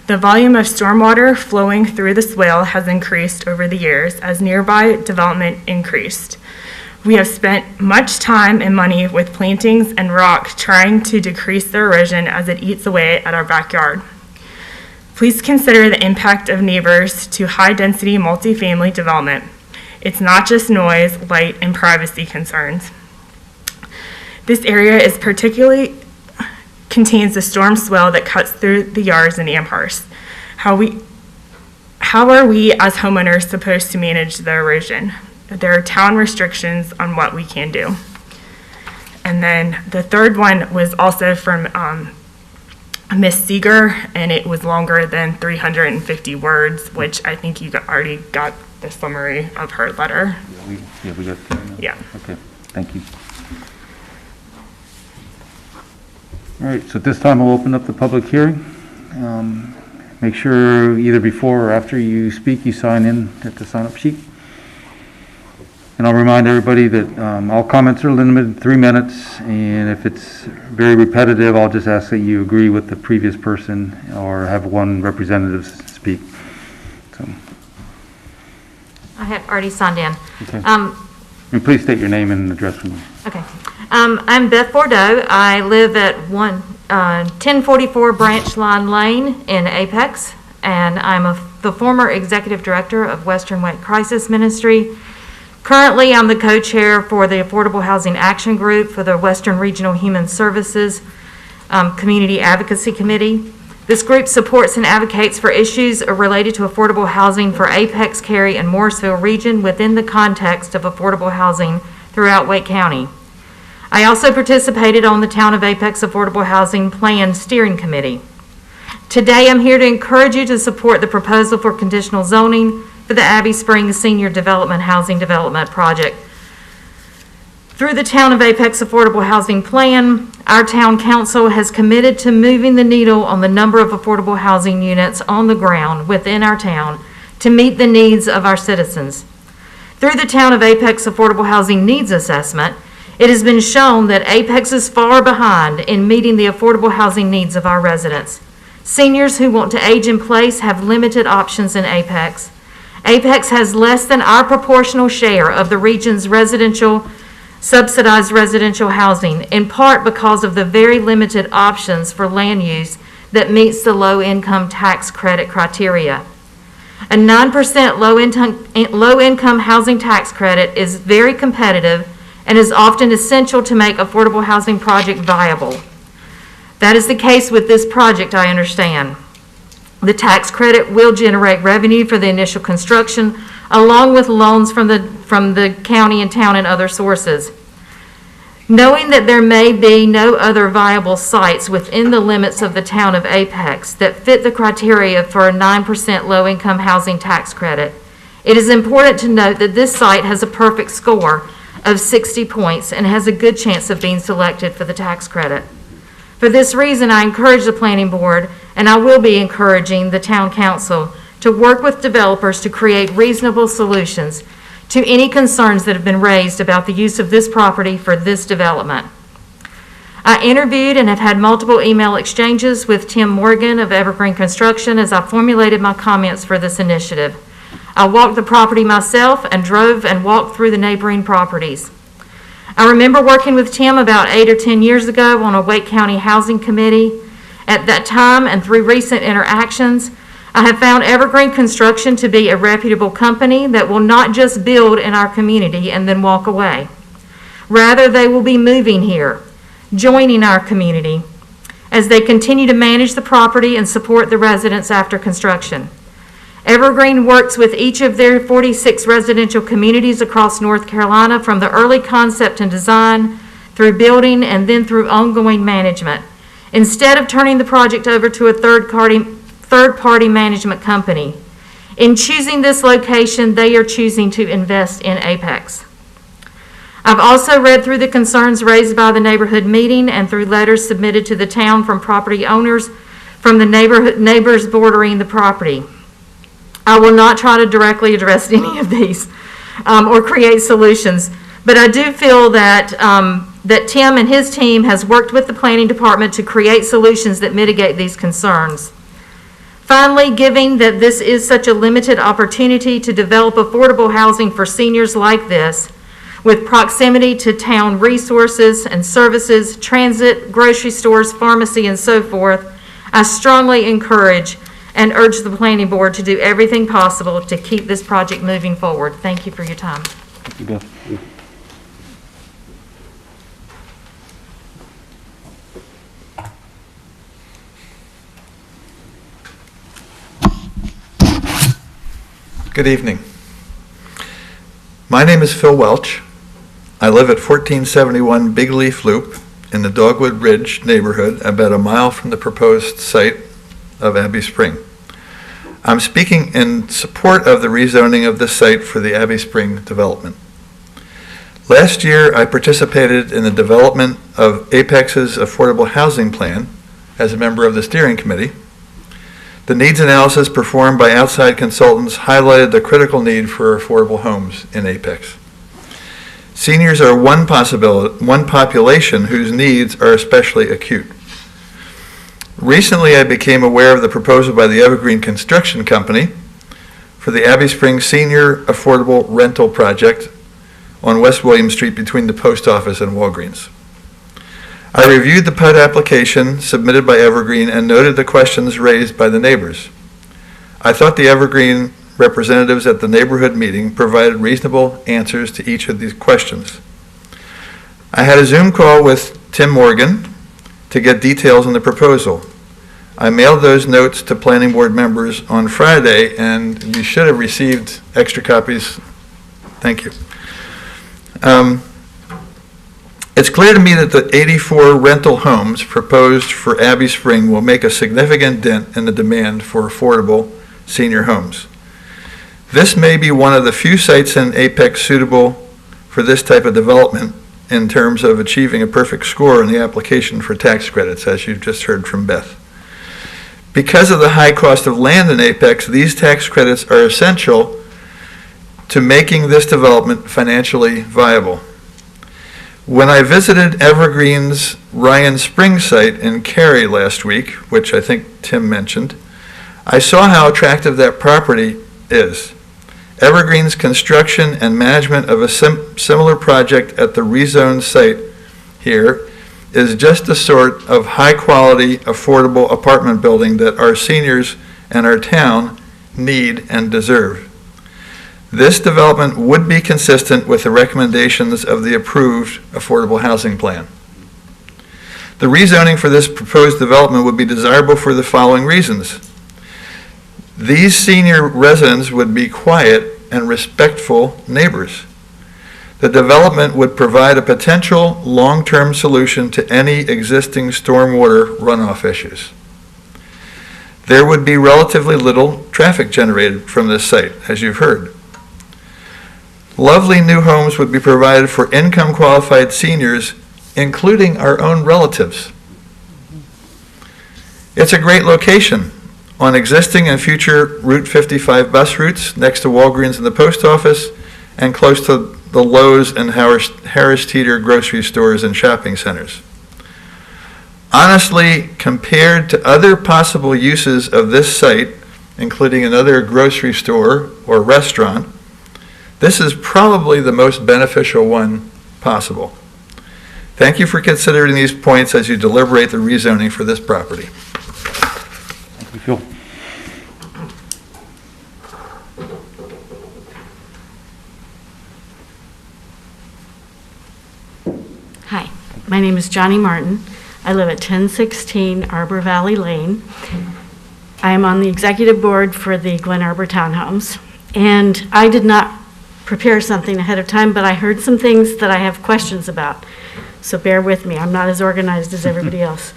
The volume of stormwater flowing through the swale has increased over the years as nearby development increased. We have spent much time and money with plantings and rock trying to decrease the erosion as it eats away at our backyard. Please consider the impact of neighbors to high-density multifamily development. It's not just noise, light, and privacy concerns. This area is particularly contains the storm swell that cuts through the yards in Amherst. How are we as homeowners supposed to manage the erosion? There are town restrictions on what we can do. And then the third one was also from Miss Seeger, and it was longer than 350 words, which I think you already got the summary of her letter. Yeah, we got that. Yeah. Okay, thank you. All right, so at this time, I'll open up the public hearing. Make sure either before or after you speak, you sign in at the sign-up sheet. And I'll remind everybody that all comments are limited to 3 minutes, and if it's very repetitive, I'll just ask that you agree with the previous person or have one representative speak. So. I have already signed in. Okay. And please state your name and address for me. Okay. I'm Beth Bordeaux. I live at 1044 Branch Line Lane in Apex, and I'm the former executive director of Western Wake Crisis Ministry. Currently, I'm the co-chair for the Affordable Housing Action Group for the Western Regional Human Services Community Advocacy Committee. This group supports and advocates for issues related to affordable housing for Apex, Cary, and Morrisville region within the context of affordable housing throughout Wake County. I also participated on the Town of Apex Affordable Housing Plan Steering Committee. Today, I'm here to encourage you to support the proposal for conditional zoning for the Abbey Springs Senior Development Housing Development Project. Through the Town of Apex Affordable Housing Plan, our town council has committed to moving the needle on the number of affordable housing units on the ground within our town to meet the needs of our citizens. Through the Town of Apex Affordable Housing Needs Assessment, it has been shown that Apex is far behind in meeting the affordable housing needs of our residents. Seniors who want to age in place have limited options in Apex. Apex has less than our proportional share of the region's subsidized residential housing, in part because of the very limited options for land use that meets the low-income tax credit criteria. A 9% low-income housing tax credit is very competitive and is often essential to make affordable housing project viable. That is the case with this project, I understand. The tax credit will generate revenue for the initial construction, along with loans from the county and town and other sources. Knowing that there may be no other viable sites within the limits of the Town of Apex that fit the criteria for a 9% low-income housing tax credit, it is important to note that this site has a perfect score of 60 points and has a good chance of being selected for the tax credit. For this reason, I encourage the Planning Board, and I will be encouraging the Town Council, to work with developers to create reasonable solutions to any concerns that have been raised about the use of this property for this development. I interviewed and have had multiple email exchanges with Tim Morgan of Evergreen Construction as I formulated my comments for this initiative. I walked the property myself and drove and walked through the neighboring properties. I remember working with Tim about 8 or 10 years ago on a Wake County Housing Committee. At that time and through recent interactions, I have found Evergreen Construction to be a reputable company that will not just build in our community and then walk away. Rather, they will be moving here, joining our community as they continue to manage the property and support the residents after construction. Evergreen works with each of their 46 residential communities across North Carolina from the early concept and design through building and then through ongoing management, instead of turning the project over to a third-party management company. In choosing this location, they are choosing to invest in Apex. I've also read through the concerns raised by the neighborhood meeting and through letters submitted to the town from property owners from the neighbors bordering the property. I will not try to directly address any of these or create solutions, but I do feel that that Tim and his team has worked with the planning department to create solutions that mitigate these concerns. Finally, given that this is such a limited opportunity to develop affordable housing for seniors like this, with proximity to town resources and services, transit, grocery stores, pharmacy, and so forth, I strongly encourage and urge the Planning Board to do everything possible to keep this project moving forward. Thank you for your time. Thank you, Beth. Good evening. My name is Phil Welch. I live at 1471 Big Leaf Loop in the Dogwood Ridge neighborhood, about a mile from the proposed site of Abbey Spring. I'm speaking in support of the rezoning of this site for the Abbey Spring development. Last year, I participated in the development of Apex's affordable housing plan as a member of the steering committee. The needs analysis performed by outside consultants highlighted the critical need for affordable homes in Apex. Seniors are one population whose needs are especially acute. Recently, I became aware of the proposal by the Evergreen Construction Company for the Abbey Springs Senior Affordable Rental Project on West William Street between the post office and Walgreens. I reviewed the PUD application submitted by Evergreen and noted the questions raised by the neighbors. I thought the Evergreen representatives at the neighborhood meeting provided reasonable answers to each of these questions. I had a Zoom call with Tim Morgan to get details on the proposal. I mailed those notes to planning board members on Friday, and you should have received extra copies. Thank you. It's clear to me that the 84 rental homes proposed for Abbey Spring will make a significant dent in the demand for affordable senior homes. This may be one of the few sites in Apex suitable for this type of development in terms of achieving a perfect score in the application for tax credits, as you've just heard from Beth. Because of the high cost of land in Apex, these tax credits are essential to making this development financially viable. When I visited Evergreen's Ryan Springs site in Cary last week, which I think Tim mentioned, I saw how attractive that property is. Evergreen's construction and management of a similar project at the rezoned site here is just the sort of high-quality, affordable apartment building that our seniors and our town need and deserve. This development would be consistent with the recommendations of the approved affordable housing plan. The rezoning for this proposed development would be desirable for the following reasons. These senior residents would be quiet and respectful neighbors. The development would provide a potential long-term solution to any existing stormwater runoff issues. There would be relatively little traffic generated from this site, as you've heard. Lovely new homes would be provided for income-qualified seniors, including our own relatives. It's a great location on existing and future Route 55 bus routes next to Walgreens and the post office and close to the Lowe's and Harris Teeter grocery stores and shopping centers. Honestly, compared to other possible uses of this site, including another grocery store or restaurant, this is probably the most beneficial one possible. Thank you for considering these points as you deliberate the rezoning for this property. Thank you, Phil. Hi, my name is Johnny Martin. I live at 1016 Arbor Valley Lane. I am on the executive board for the Glen Arbor Townhomes, and I did not prepare something ahead of time, but I heard some things that I have questions about. So bear with me. I'm not as organized as everybody else.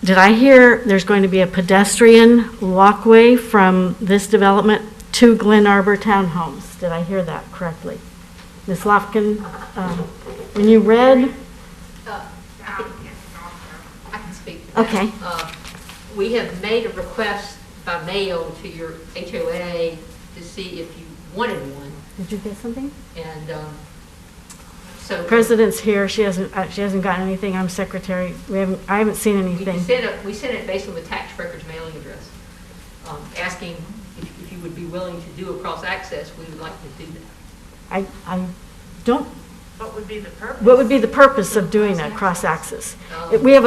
Did I hear there's going to be a pedestrian walkway from this development to Glen Arbor Townhomes? Did I hear that correctly? Ms. Lofkin, when you read? I can speak. Okay. We have made a request by mail to your HOA to see if you wanted one. Did you get something? And so President's here. She hasn't gotten anything. I'm secretary. I haven't seen anything. we sent it based on the tax records mailing address, asking if you would be willing to do a cross access. We would like to do that. I don't. What would be the purpose? What would be the purpose of doing a cross access? We have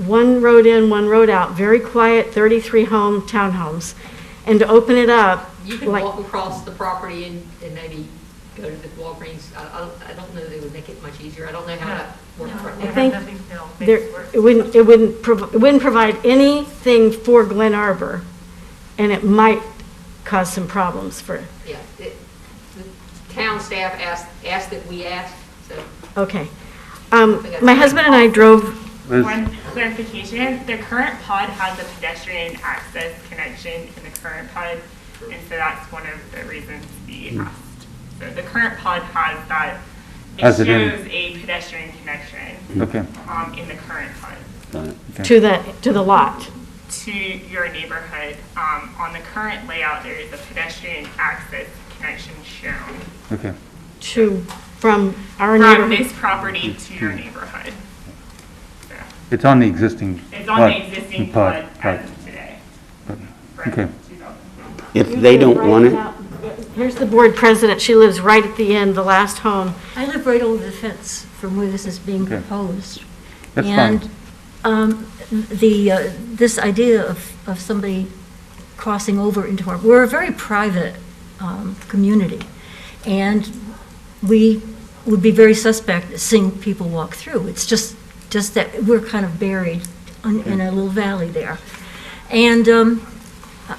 one road in, one road out, very quiet 33 home townhomes, and to open it up. You can walk across the property and maybe go to the Walgreens. I don't know that it would make it much easier. I don't know how that works right now. I think it wouldn't provide anything for Glen Arbor, and it might cause some problems for, Yeah, the town staff asked that we ask, so. okay. My husband and I drove, One clarification, the current pod has a pedestrian access connection in the current pod, and so that's one of the reasons we asked. So the current pod has that, it Has it in- shows a pedestrian connection. Okay. In the current pod. to the lot. To your neighborhood, on the current layout, there is a pedestrian access connection shown. Okay. From our From neighborhood. this property to your neighborhood. It's on the existing. It's on the existing pod as of today. Okay. If they don't want it, Here's the board president, she lives right at the end, the last home. I live right over the fence from where this is being Okay. proposed. That's And this idea of somebody crossing over into we're a very private community, and we would be very suspect seeing people walk through. It's just that we're kind of buried in a little valley there. And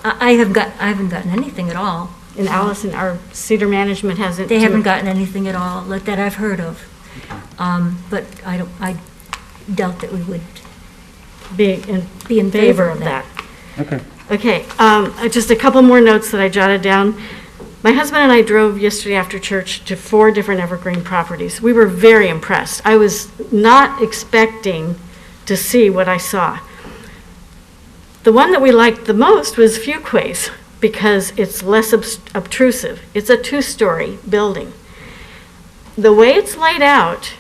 I haven't gotten anything at all. And Allison, our cedar management hasn't. They haven't gotten anything at all, that I've heard of. But I doubt that we would be in favor of that. Okay. Okay, just a couple more notes that I jotted down. My husband and I drove yesterday after church to 4 different evergreen properties. We were very impressed. I was not expecting to see what I saw. The one that we liked the most was Fuquay's because it's less obtrusive. It's a 2-story building. The way it's laid out,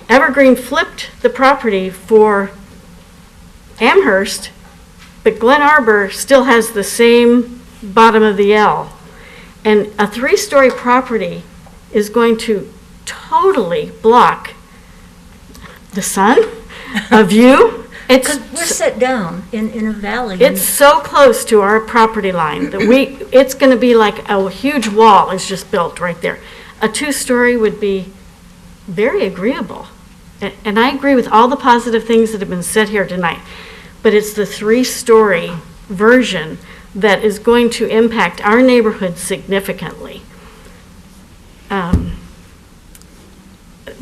Evergreen flipped the property for Amherst, but Glen Arbor still has the same bottom of the L. And a 3-story property is going to totally block the sun, a view. Because we're set down in a valley. It's so close to our property line that it's going to be like a huge wall is just built right there. A 2-story would be very agreeable. And I agree with all the positive things that have been said here tonight. But it's the 3-story version that is going to impact our neighborhood significantly. The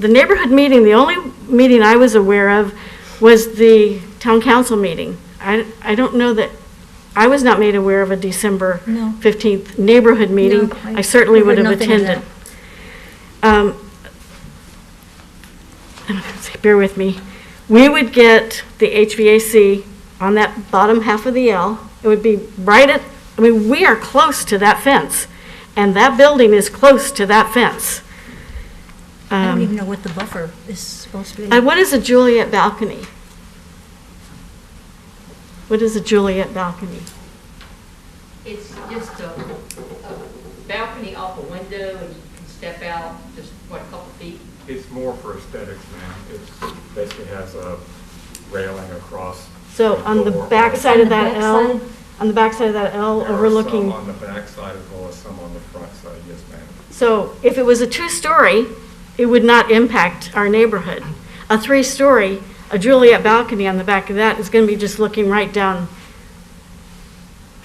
neighborhood meeting, the only meeting I was aware of was the town council meeting. I don't know that, I was not made aware of a December 15th neighborhood meeting. No, I certainly would have nothing of attended. Bear with me. We would get the HVAC on that bottom half of the L. It would be right at, we are close to that fence, and that building is close to that fence. I don't even know what the buffer is supposed to be. And what is a Juliet balcony? What is a Juliet balcony? It's just a balcony off a window and you can step out just, what, a couple feet? It's more for aesthetics, man. It basically has a railing across. So on the back side of that L, on the back side of that L, There are overlooking. some on the back side as well as some on the front side, yes, ma'am. So if it was a 2-story, it would not impact our neighborhood. A 3-story, a Juliet balcony on the back of that is going to be just looking right down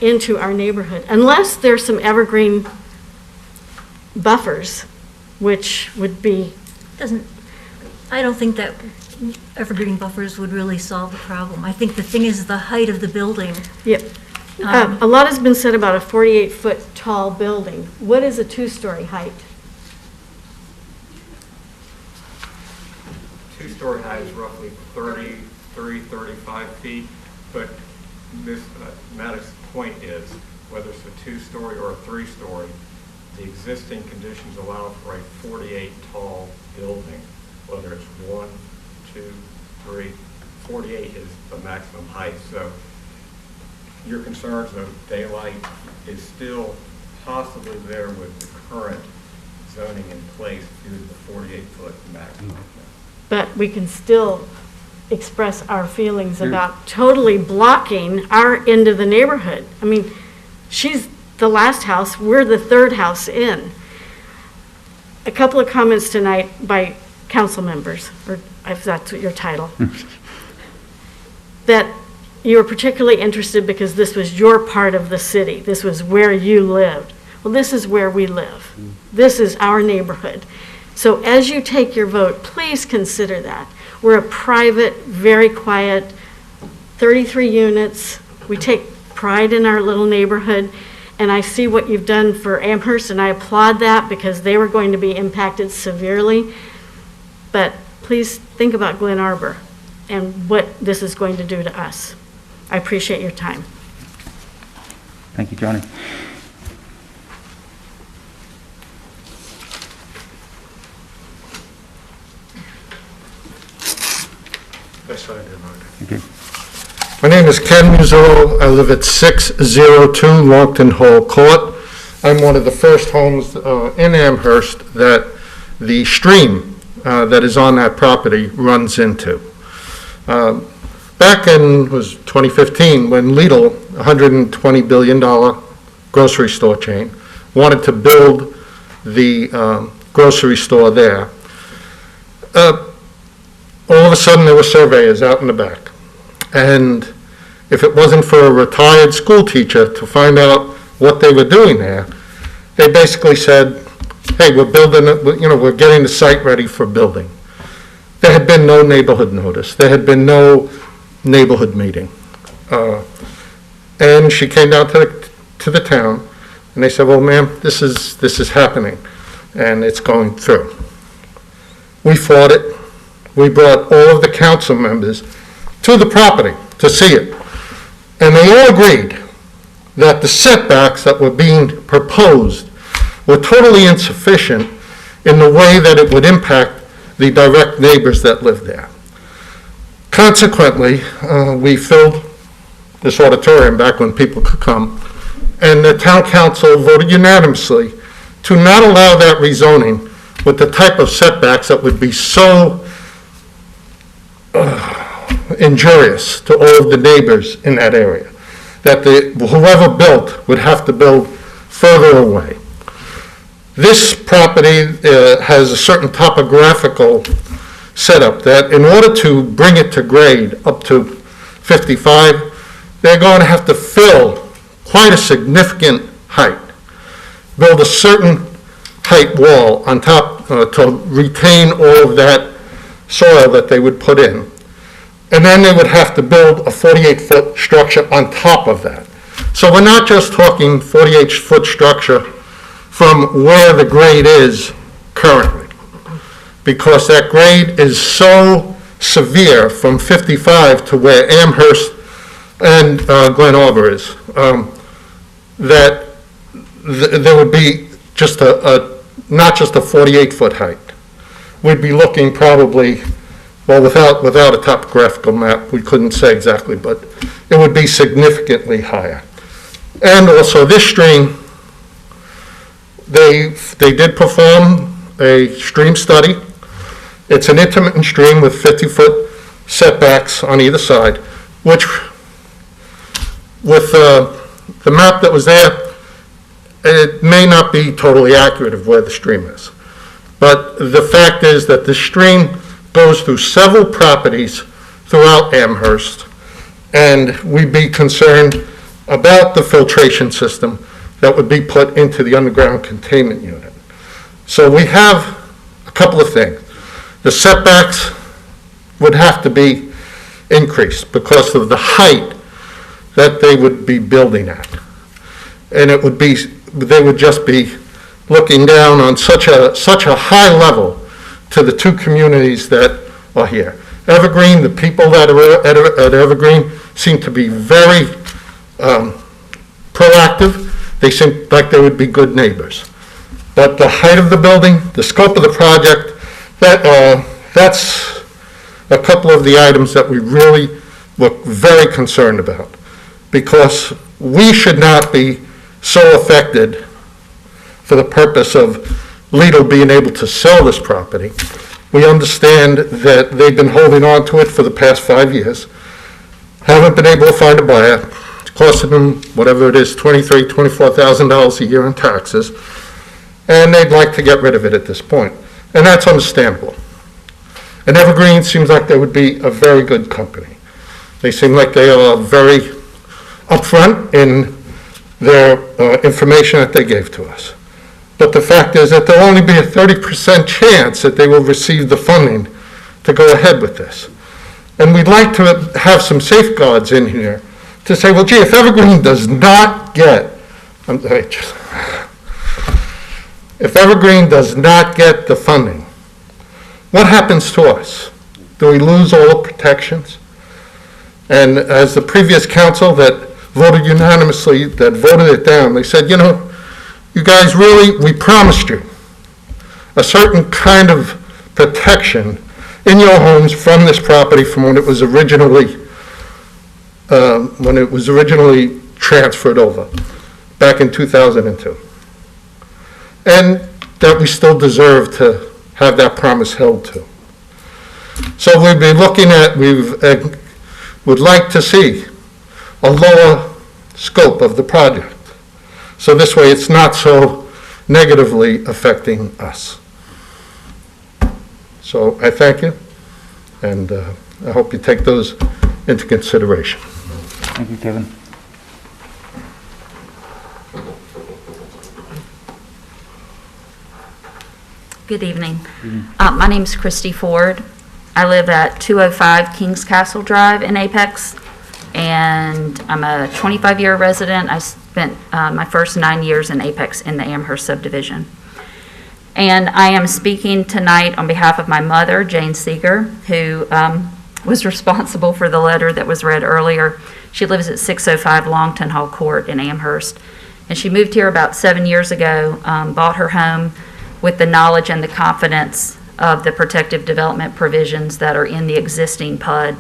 into our neighborhood, unless there's some evergreen buffers, which would be. I don't think that evergreen buffers would really solve the problem. I think the thing is the height of the building. Yep. A lot has been said about a 48-foot tall building. What is a 2-story height? 2-story height is roughly 33, 35 feet, but Ms. Maddox's point is, whether it's a 2-story or a 3-story, the existing conditions allow for a 48 tall building, whether it's 1, 2, 3, 48 is the maximum height. So your concerns of daylight is still possibly there with the current zoning in place due to the 48-foot maximum. But we can still express our feelings about totally blocking our end of the neighborhood. I mean, she's the last house, we're the 3rd house in. A couple of comments tonight by council members, or if that's your title, that you were particularly interested because this was your part of the city. This was where you lived. Well, this is where we live. This is our neighborhood. So as you take your vote, please consider that. We're a private, very quiet, 33 units. We take pride in our little neighborhood. And I see what you've done for Amherst, and I applaud that because they were going to be impacted severely. But please think about Glen Arbor and what this is going to do to us. I appreciate your time. Thank you, Johnny. Okay. My name is Ken Muzzillo. I live at 602 Longton Hall Court. I'm one of the first homes in Amherst that the stream that is on that property runs into. Back in, was 2015, when Lidl, $120 billion grocery store chain, wanted to build the grocery store there, all of a sudden there were surveyors out in the back. And if it wasn't for a retired school teacher to find out what they were doing there, they basically said, hey, we're building it, we're getting the site ready for building. There had been no neighborhood notice. There had been no neighborhood meeting. And she came down to the town, and they said, well, ma'am, this is happening, and it's going through. We fought it. We brought all of the council members to the property to see it. And they all agreed that the setbacks that were being proposed were totally insufficient in the way that it would impact the direct neighbors that lived there. Consequently, we filled this auditorium back when people could come, and the town council voted unanimously to not allow that rezoning with the type of setbacks that would be so injurious to all of the neighbors in that area, that whoever built would have to build further away. This property has a certain topographical setup that in order to bring it to grade up to 55, they're going to have to fill quite a significant height, build a certain height wall on top to retain all of that soil that they would put in. And then they would have to build a 48-foot structure on top of that. So we're not just talking 48-foot structure from where the grade is currently, because that grade is so severe from 55 to where Amherst and Glen Arbor is, that there would be just not just a 48-foot height. We'd be looking probably, well, without a topographical map, we couldn't say exactly, but it would be significantly higher. And also this stream, they did perform a stream study. It's an intermittent stream with 50-foot setbacks on either side, which with the map that was there, it may not be totally accurate of where the stream is. But the fact is that the stream goes through several properties throughout Amherst, and we'd be concerned about the filtration system that would be put into the underground containment unit. So we have a couple of things. The setbacks would have to be increased because of the height that they would be building at. And it would be, they would just be looking down on such a high level to the two communities that are here. Evergreen, the people that are at Evergreen seem to be very proactive. They seem like they would be good neighbors. But the height of the building, the scope of the project, that's a couple of the items that we really look very concerned about, because we should not be so affected for the purpose of Lidl being able to sell this property. We understand that they've been holding on to it for the past 5 years, haven't been able to find a buyer. It's costing them whatever it is, $23,000, $24,000 a year in taxes, and they'd like to get rid of it at this point. And that's understandable. And Evergreen seems like they would be a very good company. They seem like they are very upfront in their information that they gave to us. But the fact is that there'll only be a 30% chance that they will receive the funding to go ahead with this. And we'd like to have some safeguards in here to say, well, gee, if Evergreen does not get, if Evergreen does not get the funding, what happens to us? Do we lose all the protections? And as the previous council that voted unanimously, that voted it down, they said, you know, you guys really, we promised you a certain kind of protection in your homes from this property from when it was originally transferred over back in 2002. And that we still deserve to have that promise held to. So we've been looking at, would like to see a lower scope of the project. So this way it's not so negatively affecting us. So I thank you, and I hope you take those into consideration. Thank you, Kevin. Good evening. My name is Christy Ford. I live at 205 Kings Castle Drive in Apex, and I'm a 25-year resident. I spent my first 9 years in Apex in the Amherst subdivision. And I am speaking tonight on behalf of my mother, Jane Seeger, who was responsible for the letter that was read earlier. She lives at 605 Longton Hall Court in Amherst. And she moved here about 7 years ago, bought her home with the knowledge and the confidence of the protective development provisions that are in the existing PUD.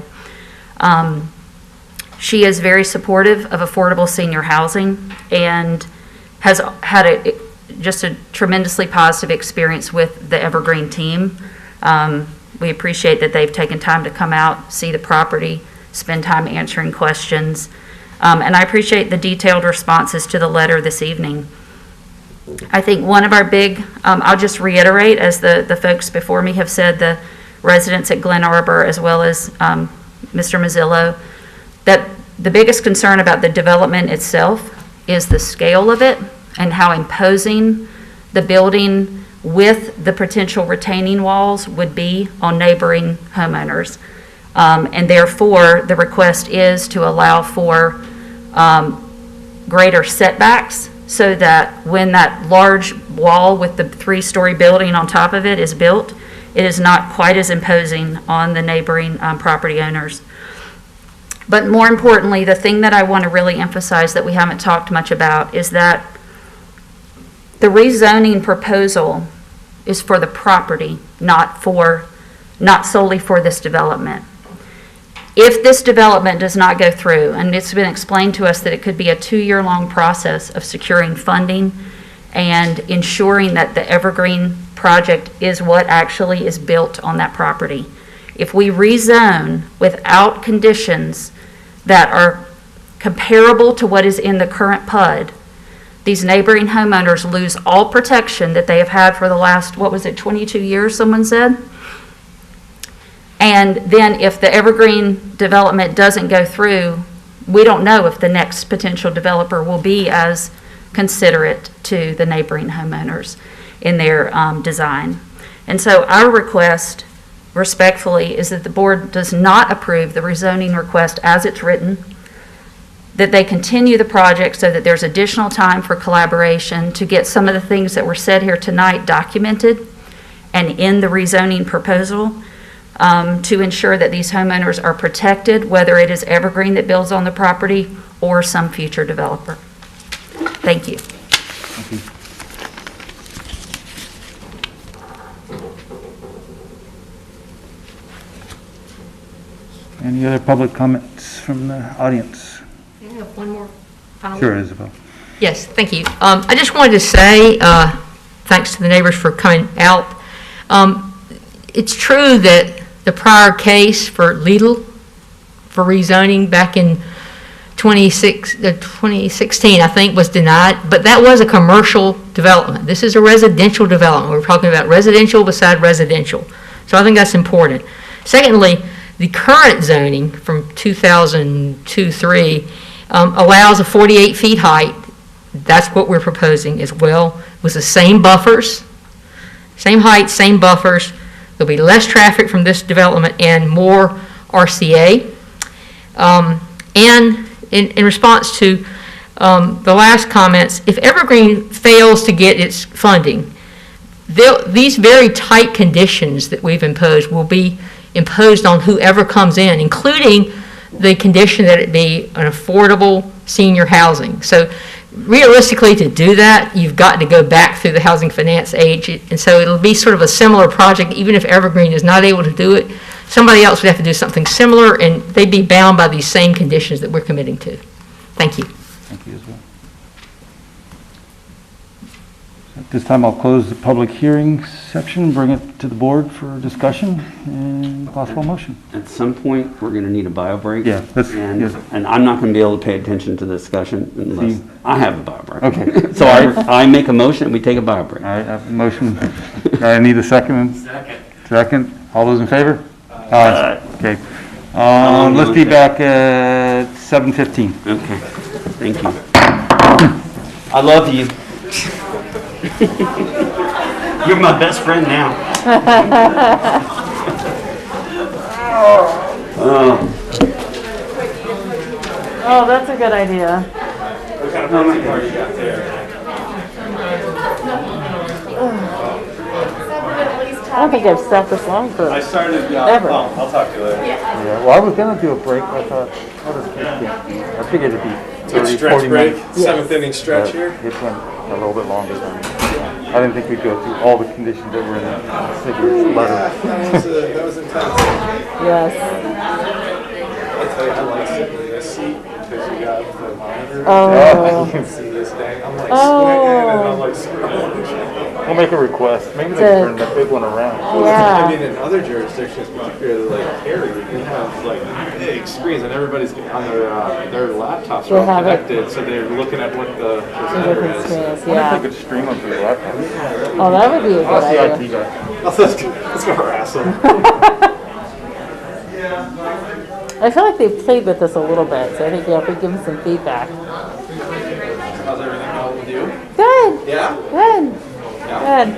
She is very supportive of affordable senior housing and has had just a tremendously positive experience with the Evergreen team. We appreciate that they've taken time to come out, see the property, spend time answering questions. And I appreciate the detailed responses to the letter this evening. I think one of our big, I'll just reiterate, as the folks before me have said, the residents at Glen Arbor, as well as Mr. Mazzillo, that the biggest concern about the development itself is the scale of it and how imposing the building with the potential retaining walls would be on neighboring homeowners. And therefore, the request is to allow for greater setbacks, so that when that large wall with the 3-story building on top of it is built, it is not quite as imposing on the neighboring property owners. But more importantly, the thing that I want to really emphasize that we haven't talked much about is that the rezoning proposal is for the property, not solely for this development. If this development does not go through, and it's been explained to us that it could be a 2-year-long process of securing funding and ensuring that the Evergreen project is what actually is built on that property. If we rezone without conditions that are comparable to what is in the current PUD, these neighboring homeowners lose all protection that they have had for the last, 22 years, someone said? And then if the Evergreen development doesn't go through, we don't know if the next potential developer will be as considerate to the neighboring homeowners in their design. And so our request, respectfully, is that the board does not approve the rezoning request as it's written, that they continue the project so that there's additional time for collaboration to get some of the things that were said here tonight documented and in the rezoning proposal, to ensure that these homeowners are protected, whether it is Evergreen that builds on the property or some future developer. Thank you. Thank you. Any other public comments from the audience? I have one more final. Sure, Isabel. Yes, thank you. I just wanted to say, thanks to the neighbors for coming out. It's true that the prior case for Lidl for rezoning back in 2016, I think, was denied, but that was a commercial development. This is a residential development. We're talking about residential beside residential. So I think that's important. Secondly, The current zoning from 2002-3 allows a 48 feet height. That's what we're proposing as well, with the same buffers, same height, same buffers. There'll be less traffic from this development and more RCA. And in response to the last comments, if Evergreen fails to get its funding, these very tight conditions that we've imposed will be imposed on whoever comes in, including the condition that it be an affordable senior housing. So realistically, to do that, you've got to go back through the housing finance age, and so it'll be sort of a similar project. Even if Evergreen is not able to do it, somebody else would have to do something similar, and they'd be bound by these same conditions that we're committing to. Thank you. Thank you as well. At this time, I'll close the public hearing section, bring it to the board for discussion and possible motion. At some point, we're going to need a bio break. Yeah, and I'm not going to be able to pay attention to the discussion unless I have a bio break. Okay. So I make a motion, we take a bio break. All right, I have a motion. I need a second. Second. All those in favor? Aye. Okay. Let's be back at 7:15. Okay. Thank you. I love you. You're my best friend now. Oh, that's a good idea. What kind of party you got there? I don't think I've sat this long for I started, ever. I'll talk to you later. Yeah, well, I was gonna do a break, I thought, what is it? I figured it'd be 30, Stretch 40 break, minutes. seventh inning stretch here. It went a little bit longer than, I didn't think we'd go through all the conditions that were in the city's letter. That was intense. Yes. I'll tell you, I like sitting in this seat because you got the monitor. Oh. You can see this thing. I'm like squinting and I'm like scrolling. We'll make a request. Maybe they turn that big one around. I mean, in other jurisdictions, particularly like Cary, you have like big screens and everybody's on their laptops are all connected, so they're looking at what the presenter is. Yeah. They could stream them through the laptop. Oh, that would be a good I'll see idea. IT guy. Let's go harass them. I feel like they've played with this a little bit, so I think if we give them some feedback. How's everything going with you? Good. Yeah? Good. Good.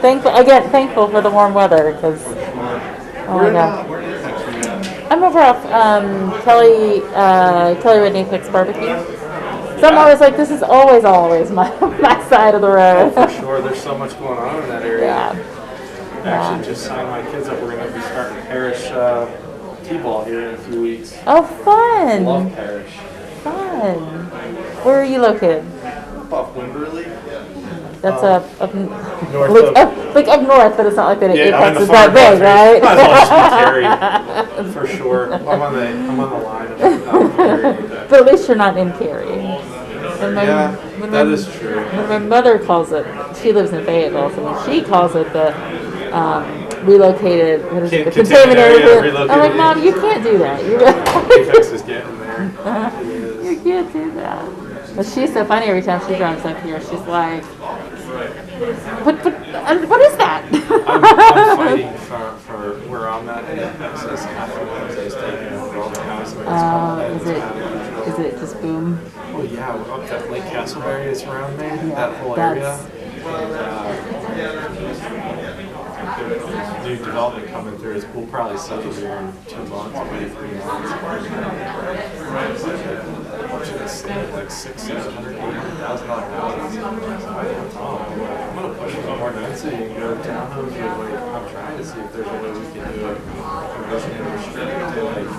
Thankful for the warm weather, because, oh my God. I'm over off Kelly Red Apex Barbecue. So I'm always like, this is always my side of the road. Oh, for sure. There's so much going on in that area. Yeah. I actually just signed my kids up. We're going to be starting parish t-ball here in a few weeks. Oh, fun. Love parish. Fun. Where are you located? Off Wimberley. That's up north like up north, but it's not like that. Yeah, Apex is that big, right? Might as well just be Cary, for sure. I'm on the line of Cary. But at least you're not in Cary. That is true. When my mother calls it, she lives in Fayetteville, so when she calls it the relocated, what is it, the containment area. I'm like, Mom, you can't do that. Apex is getting there. You can't do that. But she's so funny every time she drives up here. She's like, what is that? I'm fighting for where I'm at in Apex. As Catherine Wednesday's taking over all the housing. Is it just boom? Oh yeah, up that Lake Castleberry is around me, that whole area. New development coming through is we'll probably settle here in 2 months, maybe 3 months. Like $600,000, $800,000 houses. I'm gonna push for more density and go to townhomes. I'm trying to see if there's a way we can do a conversion and restrict to like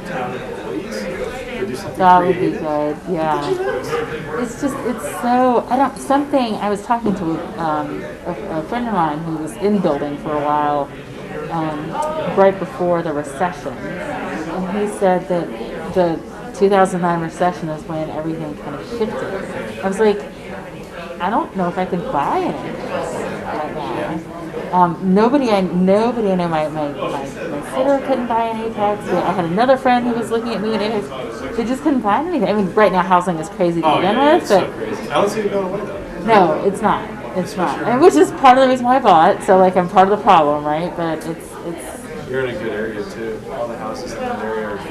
town employees. Or do something That would be creative. good, yeah. It's something, I was talking to a friend of mine who was in building for a while, right before the recession. And he said that the 2009 recession is when everything kind of shifted. I was like, I don't know if I could buy any of this right now. Nobody I know, my sitter couldn't buy an Apex. I had another friend who was looking at moving Apex. They just couldn't find anything. I mean, right now housing is crazy to begin with. It's so crazy. I don't see it going away though. No, it's not. It's not. And which is part of the reason why I bought. So like I'm part of the problem, right? But it's You're in a good area too. All the houses Two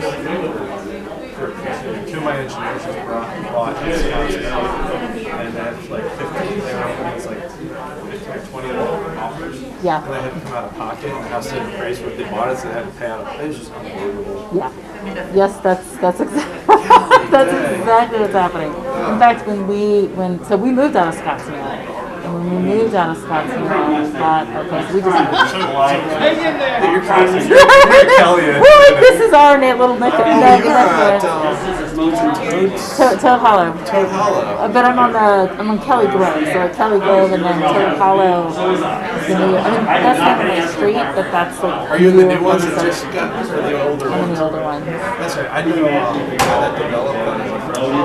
of my engineers just bought his Scottsdale, and that's like 15 there, and it's like 15 or 20 offers. Yeah. And they had to come out of pocket, and the house didn't price what they bought it, so they had to pay out. It was just unbelievable. Yeah. Yes, that's exactly that's exactly what's happening. In fact, so we moved out of Scottsdale. And when we moved out of Scottsdale, I thought, okay, so we just Hang in there! You're Kelly. This is our little neighborhood. Toad Hollow. Toad Hollow. But I'm on Kelly Grove, so like Kelly Grove and then Toad Hollow. That's not my street, but that's like. Are you in the new ones that just got, or the older ones? I'm in the older ones. That's right. I knew the guy that developed them as a friend.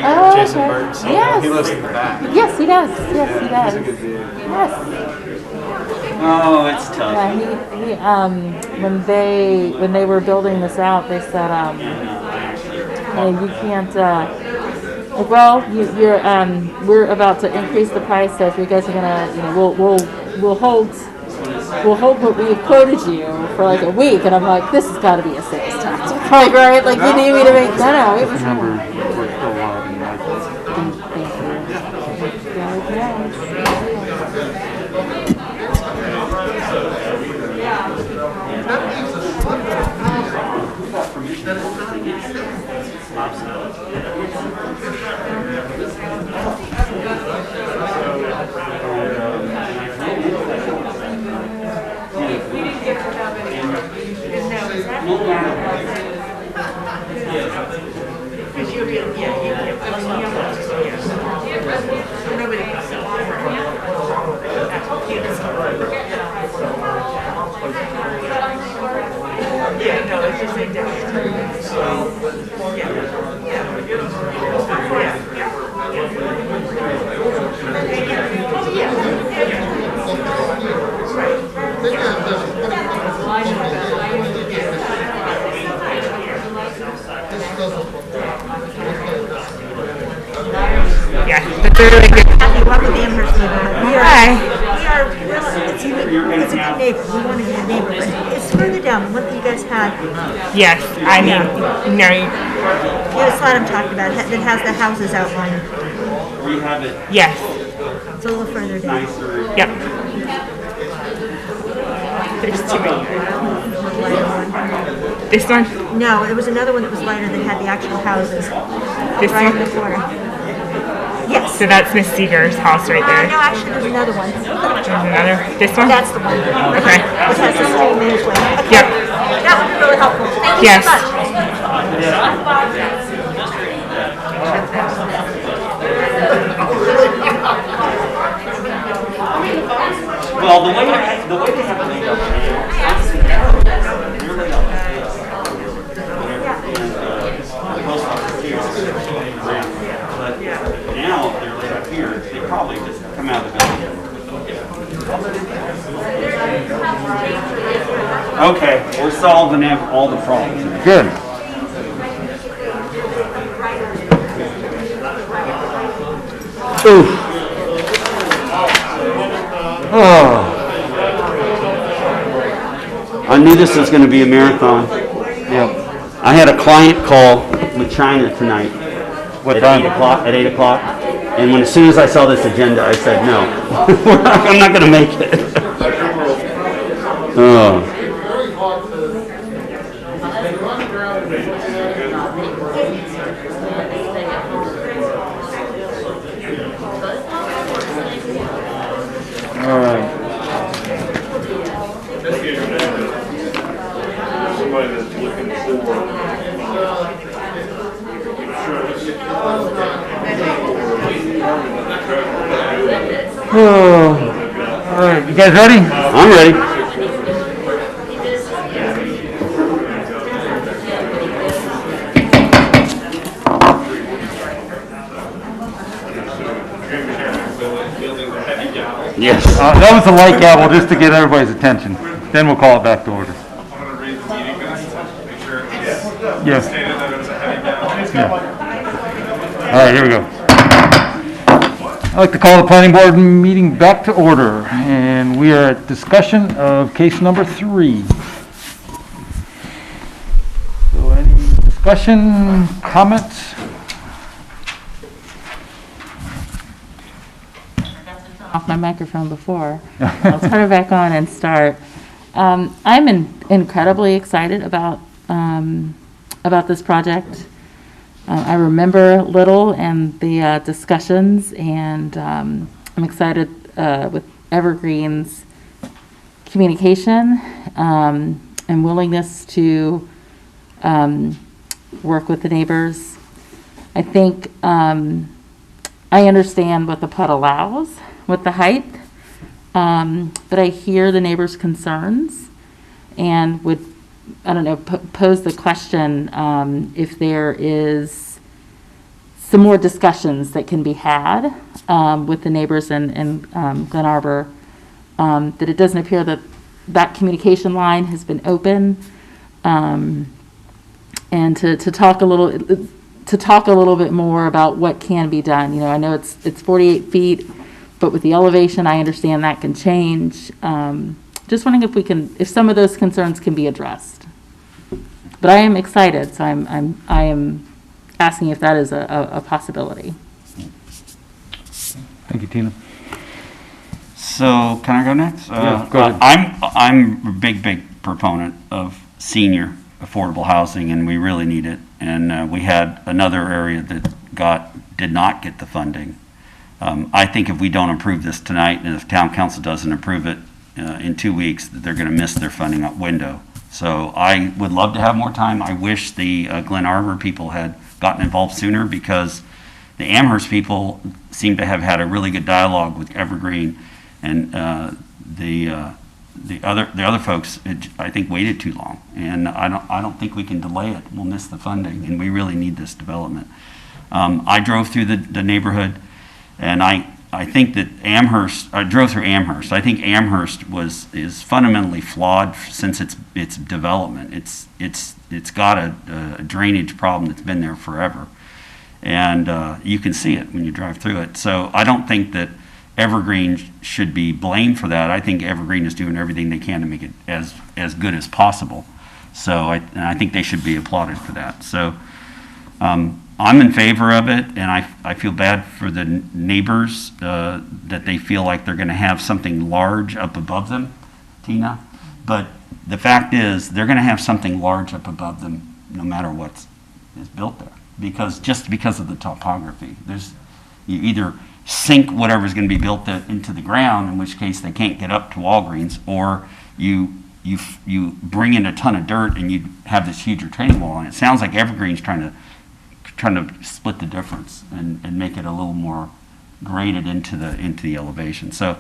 Oh, Jason okay. Burns. Yes. He lives in the back. Yes, he does. Yes, he does. He's a good dude. Yes. Oh, it's tough. Yeah, when they were building this out, they said, you can't, we're about to increase the price, so if you guys are gonna, we'll hold what we quoted you for like a week, and I'm like, this has got to be a sales tactic, like, right? Like, you need me to make, no, it was. Remember, we're still live and like. Kathy, welcome to Amherst neighborhood. It's a good neighbor. We want to be a neighbor. But it's further down. One that you guys had. Yes, I mean, no. The slide I'm talking about that has the houses outlined. We have it. Yes. It's a little further down. Yep. There's too many. This one? No, it was another one that was lighter that had the actual houses. This right one? in the corner. Yes. So that's Miss Seeger's house right there. No, actually, there's another one. There's another. This one? That's the one. Okay. It has the stream in its way. Okay. Yep. That would be really helpful. Thank you Yes. so much. Well, the way they have it laid out now, you're laid out like this. The post office here is around. But now, if they're laid out here, they probably just come out of the building. Okay, we're solving all the problems. Good. Ooh. Oh. I knew this was going to be a marathon. Yep. I had a client call with China tonight. What at time? 8 o'clock. At 8 o'clock. And as soon as I saw this agenda, I said, no, I'm not going to make it. Oh. All right. Somebody that's looking Oh. All right, you guys ready? I'm ready. Yes. That was a light gavel just to get everybody's attention. Then we'll call it back to order. Yes. Yeah. All right, here we go. I'd like to call the planning board meeting back to order, and we are at discussion of case number 3. Discussion, comments? Off my microphone before. I'll turn it back on and start. I'm incredibly excited about this project. I remember little and the discussions, and I'm excited with Evergreen's communication and willingness to work with the neighbors. I think I understand what the PUD allows with the height, but I hear the neighbors' concerns and would, I don't know, pose the question if there is some more discussions that can be had with the neighbors in Glen Arbor, that it doesn't appear that that communication line has been open, and to talk a little bit more about what can be done. You know, I know it's 48 feet, but with the elevation, I understand that can change. Just wondering if some of those concerns can be addressed. But I am excited, so I am asking if that is a possibility. Thank you, Tina. So can I go next? Yeah, go ahead. I'm a big proponent of senior affordable housing, and we really need it. And we had another area that did not get the funding. I think if we don't approve this tonight, and if town council doesn't approve it in 2 weeks, that they're going to miss their funding window. So I would love to have more time. I wish the Glen Arbor people had gotten involved sooner, because the Amherst people seem to have had a really good dialogue with Evergreen, and the other folks, I think, waited too long, and I don't think we can delay it. We'll miss the funding, and we really need this development. I drove through the neighborhood, and I think that I drove through Amherst. I think Amherst is fundamentally flawed since its development. It's got a drainage problem that's been there forever, and you can see it when you drive through it. So I don't think that Evergreen should be blamed for that. I think Evergreen is doing everything they can to make it as good as possible. So I think they should be applauded for that. So I'm in favor of it, and I feel bad for the neighbors that they feel like they're going to have something large up above them, Tina. But the fact is, they're going to have something large up above them no matter what is built there, because of the topography. You either sink whatever's going to be built into the ground, in which case they can't get up to Walgreens, or you bring in a ton of dirt and you have this huge retaining wall. And it sounds like Evergreen's trying to split the difference and make it a little more graded into the elevation. So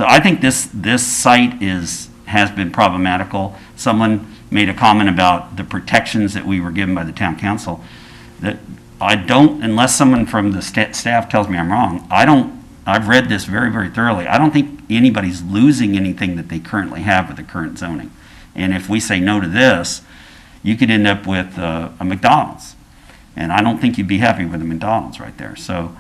I think this site has been problematical. Someone made a comment about the protections that we were given by the town council. That I don't, unless someone from the staff tells me I'm wrong, I've read this very, very thoroughly. I don't think anybody's losing anything that they currently have with the current zoning. And if we say no to this, you could end up with a McDonald's. And I don't think you'd be happy with a McDonald's right there. So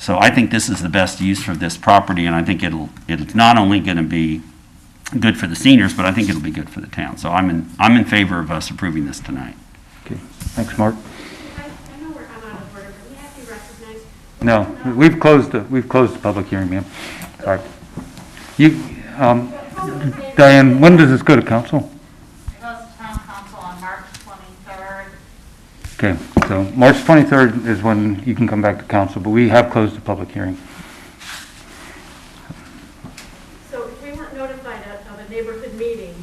I think this is the best use for this property, and I think it's not only going to be good for the seniors, but I think it'll be good for the town. So I'm in favor of us approving this tonight. Okay, thanks, Mark. I know I'm out of order, but we have to be recognized. No, we've closed the public hearing, ma'am. Sorry. Diane, when does this go to council? It goes to town council on March 23rd. Okay, so March 23rd is when you can come back to council, but we have closed the public hearing. So if we weren't notified of a neighborhood meeting,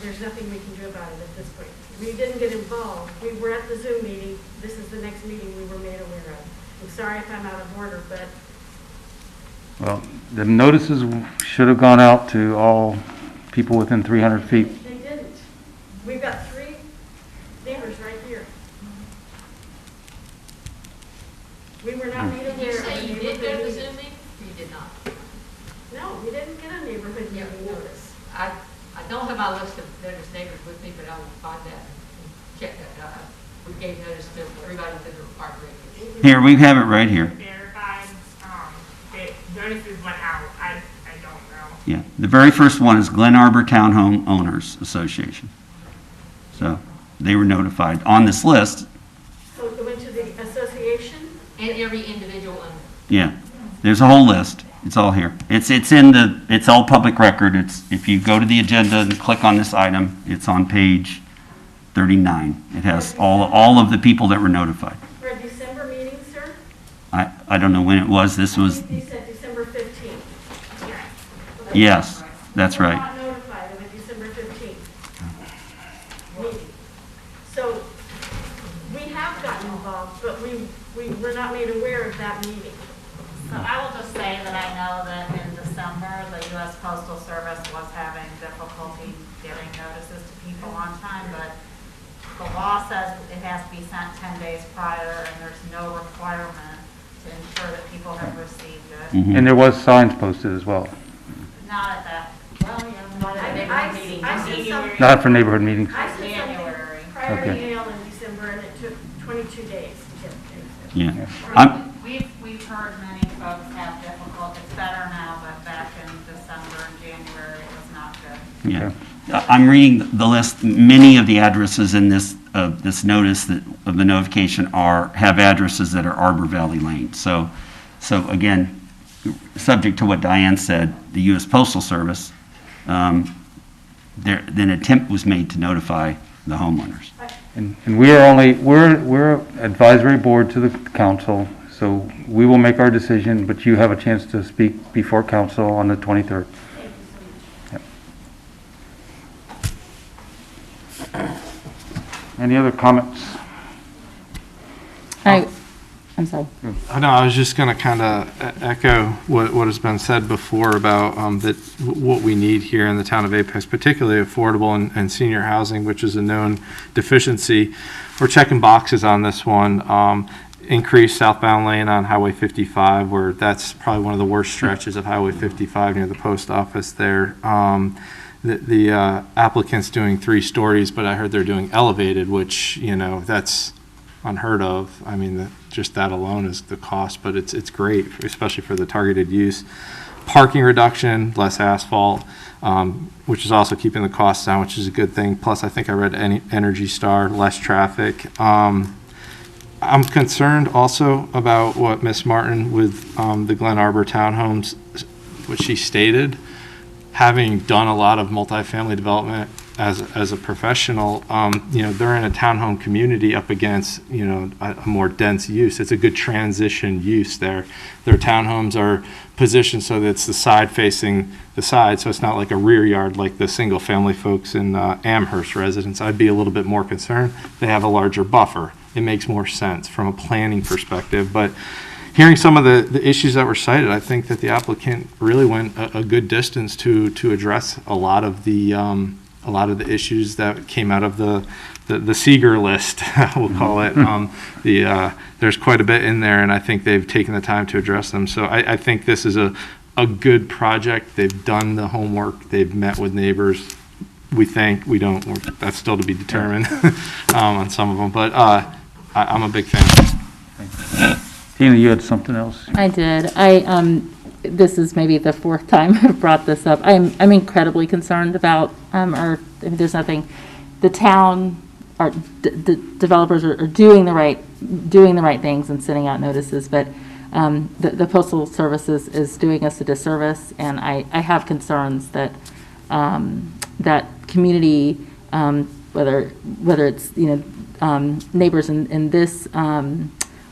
there's nothing we can do about it at this point. We didn't get involved. We were at the Zoom meeting. This is the next meeting we were made aware of. I'm sorry if I'm out of order, but... Well, the notices should have gone out to all people within 300 feet. They didn't. We've got 3 neighbors right here. We were not made aware of a You did go to the neighborhood Zoom meeting. meeting? You did not? No, we didn't get a neighborhood meeting notice. I don't have my list of notice neighbors with me, but I will find that and check that. We gave notice to everybody within the required radius. Here, we have it right here. Verified, that notices went out, I don't know. Yeah, the very first one is Glen Arbor Townhome Owners Association. So they were notified on this list. So it went to the association? And every individual owner. Yeah, there's a whole list. It's all here. It's all public record. If you go to the agenda and click on this item, it's on page 39. It has all of the people that were notified. For a December meeting, sir? I don't know when it was. This was, You said December 15th. yes, that's We were right. not notified of a December 15th meeting. So we have gotten involved, but we were not made aware of that meeting. So I will just say that I know that in December, the U.S. Postal Service was having difficulty getting notices to people on time, but the law says it has to be sent 10 days prior, and there's no requirement to ensure that people have received it. And there was signs posted as well, Not at that, well, yeah, not at the I meeting. sent something. not for neighborhood meetings. I sent January. something prior Okay. email in December, and it took 22 days to get things. Yeah. We've heard many folks have difficult, it's better now, but back in December and January, it was not good. Yeah. I'm reading the list. Many of the addresses in this notice of the notification have addresses that are Arbor Valley Lane. So again, subject to what Diane said, the U.S. Postal Service, an attempt was made to notify the homeowners. And we're advisory board to the council, so we will make our decision, but you have a chance to speak before council on the 23rd. Yep. Any other comments? I'm sorry. No, I was just going to kind of echo what has been said before about what we need here in the town of Apex, particularly affordable and senior housing, which is a known deficiency. We're checking boxes on this one. Increase southbound lane on Highway 55, where that's probably one of the worst stretches of Highway 55 near the post office there. The applicant's doing 3 stories, but I heard they're doing elevated, which, that's unheard of. I mean, just that alone is the cost, but it's great, especially for the targeted use. Parking reduction, less asphalt, which is also keeping the costs down, which is a good thing. Plus, I think I read Energy Star, less traffic. I'm concerned also about what Ms. Martin with the Glen Arbor townhomes, what she stated. Having done a lot of multifamily development as a professional, they're in a townhome community up against, a more dense use. It's a good transition use there. Their townhomes are positioned so that it's the side facing the side, so it's not like a rear yard like the single family folks in Amherst residence. I'd be a little bit more concerned. They have a larger buffer. It makes more sense from a planning perspective, but hearing some of the issues that were cited, I think that the applicant really went a good distance to address a lot of the issues that came out of the Seeger list, we'll call it. There's quite a bit in there, and I think they've taken the time to address them. So I think this is a good project. They've done the homework. They've met with neighbors. We don't. That's still to be determined on some of them, but I'm a big fan. Tina, you had something else? I did. This is maybe the 4th time I've brought this up. I'm incredibly concerned about, there's nothing, the town, the developers are doing the right things and sending out notices, but the Postal Service is doing us a disservice, and I have concerns that that community, whether it's neighbors in this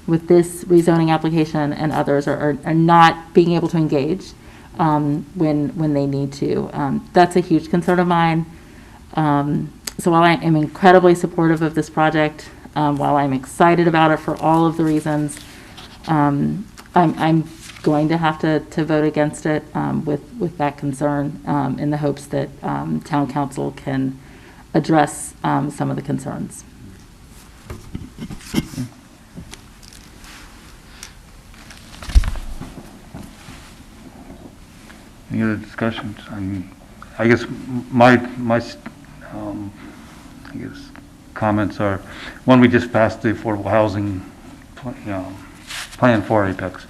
with this rezoning application and others are not being able to engage when they need to. That's a huge concern of mine. So while I am incredibly supportive of this project, while I'm excited about it for all of the reasons, I'm going to have to vote against it with that concern in the hopes that town council can address some of the concerns. Any other discussions? I guess my comments are, one, we just passed the affordable housing plan for Apex,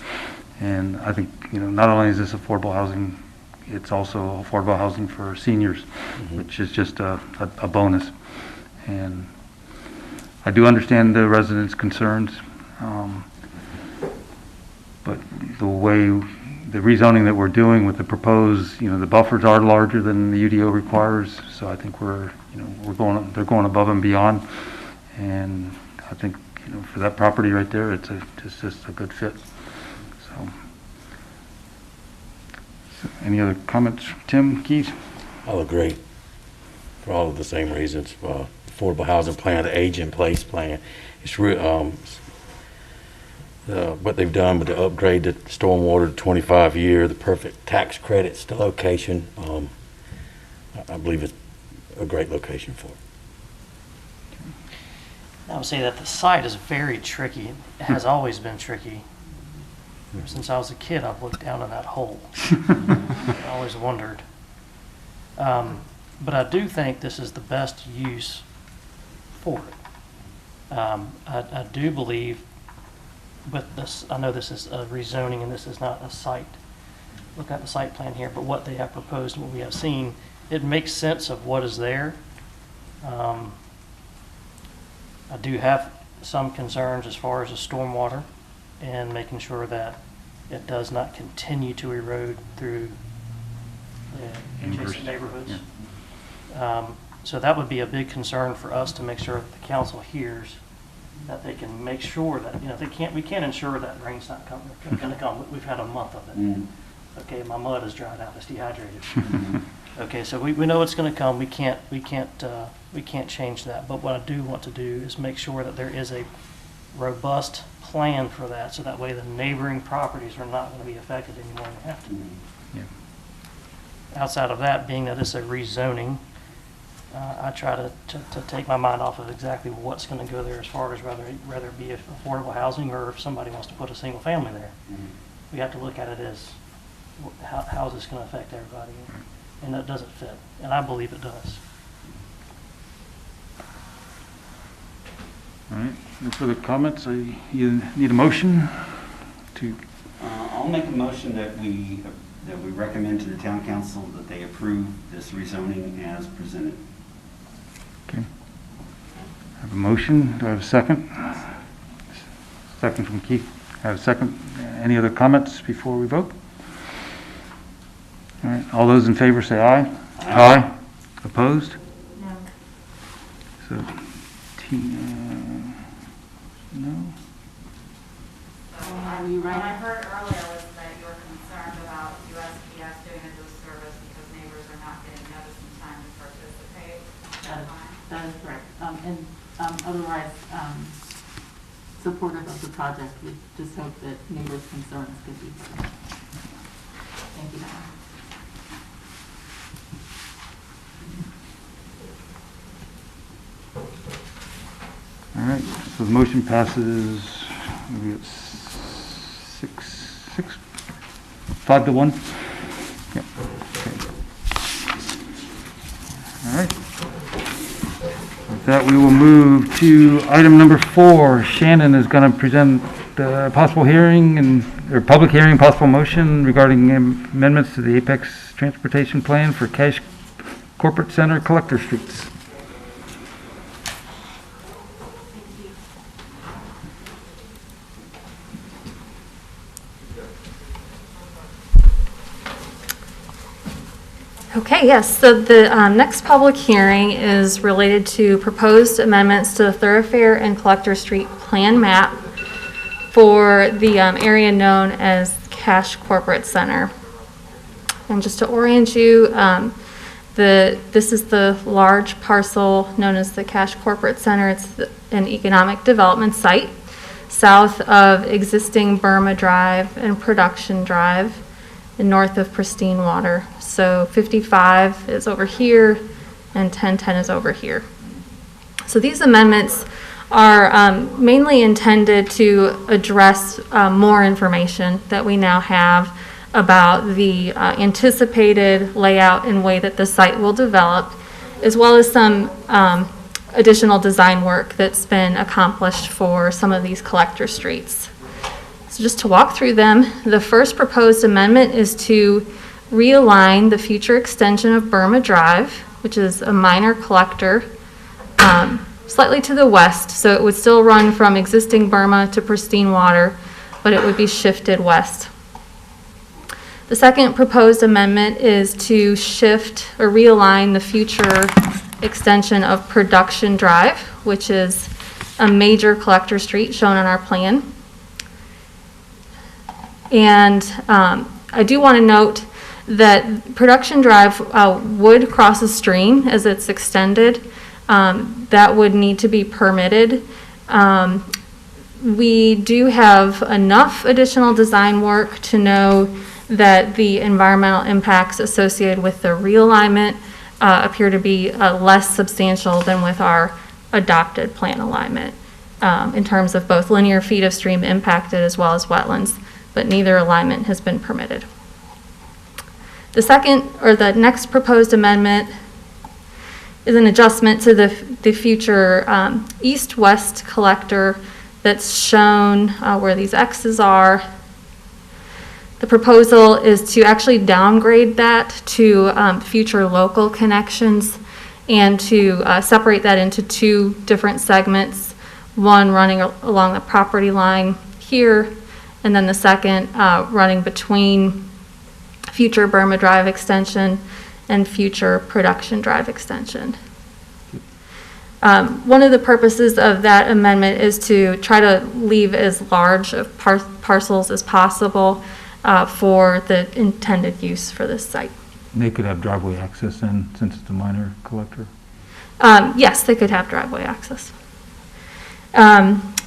and I think not only is this affordable housing, it's also affordable housing for seniors, which is just a bonus. And I do understand the residents' concerns, but the way, the rezoning that we're doing with the proposed, the buffers are larger than the UDO requires, so I think they're going above and beyond, and I think, for that property right there, it's just a good fit, so. Any other comments, Tim, Keith? I'll agree, for all of the same reasons. Affordable housing plan, the age-in-place plan, it's what they've done with the upgrade to stormwater, 25-year, the perfect tax credits, the location. I believe it's a great location for it. I would say that the site is very tricky. It has always been tricky. Since I was a kid, I've looked down in that hole. I always wondered. But I do think this is the best use for it. I do believe with this, I know this is a rezoning and this is not a site. Look at the site plan here, but what they have proposed and what we have seen, it makes sense of what is there. I do have some concerns as far as the stormwater and making sure that it does not continue to erode through the adjacent neighborhoods. Yeah. So that would be a big concern for us to make sure that the council hears, that they can make sure that, we can't ensure that rain's not going to come. We've had a month of it. Okay, my mud is dried out, it's dehydrated. Okay, so we know it's going to come. We can't change that. But what I do want to do is make sure that there is a robust plan for that, so that way the neighboring properties are not going to be affected any more than they have to be. Yeah. Outside of that, being that it's a rezoning, I try to take my mind off of exactly what's going to go there as far as whether it be affordable housing or if somebody wants to put a single family there. We have to look at it as how is this going to affect everybody, and that doesn't fit, and I believe it does. All right, no further comments? You need a motion to? I'll make a motion that we recommend to the town council that they approve this rezoning as presented. Okay. I have a motion. Do I have a second? Second from Keith. I have a second. Any other comments before we vote? All right. All those in favor say aye. Aye. Opposed? No. So, no. What I heard earlier was that you were concerned about USPS doing a disservice because neighbors are not getting notice in time to participate. That is correct. Otherwise, supportive of the project. We just hope that neighbors' concerns could be heard. Thank you, Donna. All right, so the motion passes, we got 5 to 1? Yep. Okay. All right. With that, we will move to item number 4. Shannon is going to present the possible hearing or public hearing, possible motion regarding amendments to the Apex Transportation Plan for Cash Corporate Center Collector Streets. Okay, yes, so the next public hearing is related to proposed amendments to the Thoroughfare and Collector Street Plan Map for the area known as Cash Corporate Center. And just to orient you, this is the large parcel known as the Cash Corporate Center. It's an economic development site south of existing Burma Drive and Production Drive and north of Pristine Water. So 55 is over here and 1010 is over here. So these amendments are mainly intended to address more information that we now have about the anticipated layout and way that the site will develop, as well as some additional design work that's been accomplished for some of these collector streets. So just to walk through them, the first proposed amendment is to realign the future extension of Burma Drive, which is a minor collector, slightly to the west, so it would still run from existing Burma to pristine water, but it would be shifted west. The second proposed amendment is to shift or realign the future extension of Production Drive, which is a major collector street shown on our plan. And I do want to note that Production Drive would cross a stream as it's extended. That would need to be permitted. We do have enough additional design work to know that the environmental impacts associated with the realignment appear to be less substantial than with our adopted plan alignment in terms of both linear feet of stream impacted as well as wetlands, but neither alignment has been permitted. The next proposed amendment is an adjustment to the future east-west collector that's shown where these X's are. The proposal is to actually downgrade that to future local connections and to separate that into two different segments, one running along the property line here, and then the second running between future Burma Drive extension and future Production Drive extension. One of the purposes of that amendment is to try to leave as large of parcels as possible for the intended use for this site. They could have driveway access then, since it's a minor collector? Yes, they could have driveway access.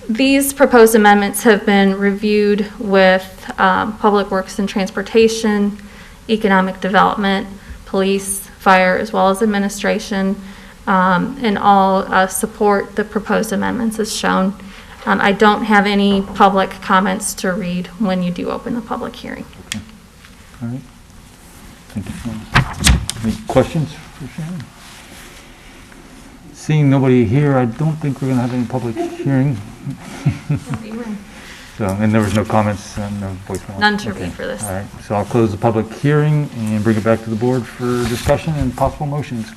These proposed amendments have been reviewed with Public Works and Transportation, Economic Development, Police, Fire, as well as Administration, and all support the proposed amendments as shown. I don't have any public comments to read when you do open the public hearing. Okay. All right. Thank you, Shannon. Any questions for Shannon? Seeing nobody here, I don't think we're going to have any public hearing. So, and there was no comments and no voicemail? None to read for this. All right, so I'll close the public hearing and bring it back to the board for discussion and possible motions.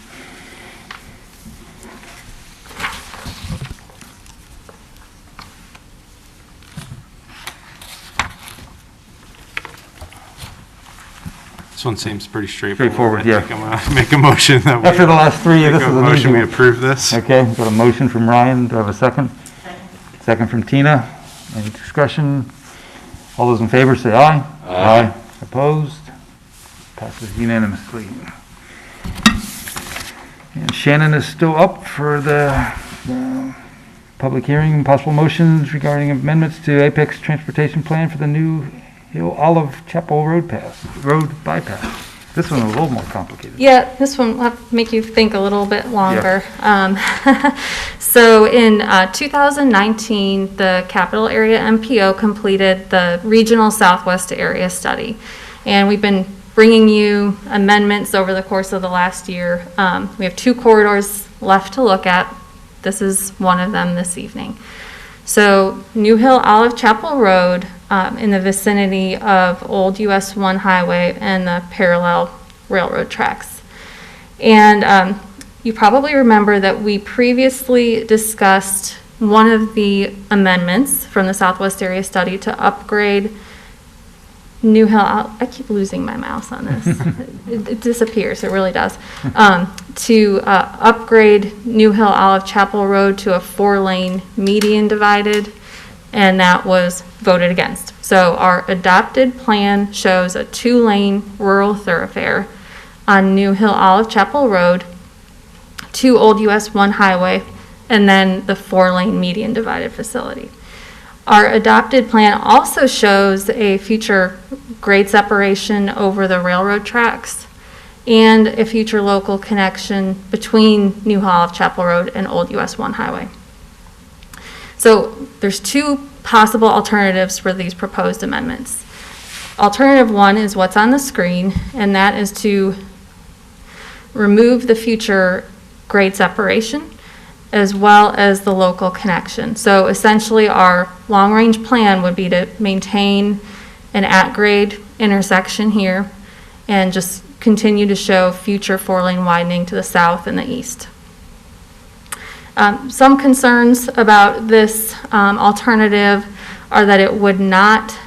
This one seems pretty straightforward. Straightforward, yeah. Make a motion that we... After the last three, this is an easy motion we one. approve this. Okay, we've got a motion from Ryan. Do I have a second? Second from Tina. Any discussion? All those in favor say aye. Aye. Opposed? Passes unanimously. And Shannon is still up for the public hearing, possible motions regarding amendments to Apex Transportation Plan for the new Hill Olive Chapel road bypass. This one a little more complicated. Yeah, this one will have to make you think a little bit longer. So in 2019, the Capital Area MPO completed the Regional Southwest Area Study. And we've been bringing you amendments over the course of the last year. We have 2 corridors left to look at. This is one of them this evening. So New Hill Olive Chapel Road in the vicinity of Old US 1 Highway and the parallel railroad tracks. And you probably remember that we previously discussed one of the amendments from the Southwest Area Study to upgrade New Hill, I keep losing my mouse on this. It disappears, it really does. To upgrade New Hill Olive Chapel Road to a 4-lane median divided, and that was voted against. So our adopted plan shows a 2-lane rural thoroughfare on New Hill Olive Chapel Road to Old US 1 Highway, and then the 4-lane median divided facility. Our adopted plan also shows a future grade separation over the railroad tracks and a future local connection between New Hill Olive Chapel Road and Old US 1 Highway. So there's 2 possible alternatives for these proposed amendments. Alternative 1 is what's on the screen, and that is to remove the future grade separation as well as the local connection. So essentially our long-range plan would be to maintain an at-grade intersection here and just continue to show future 4-lane widening to the south and the east. Some concerns about this alternative are that it would not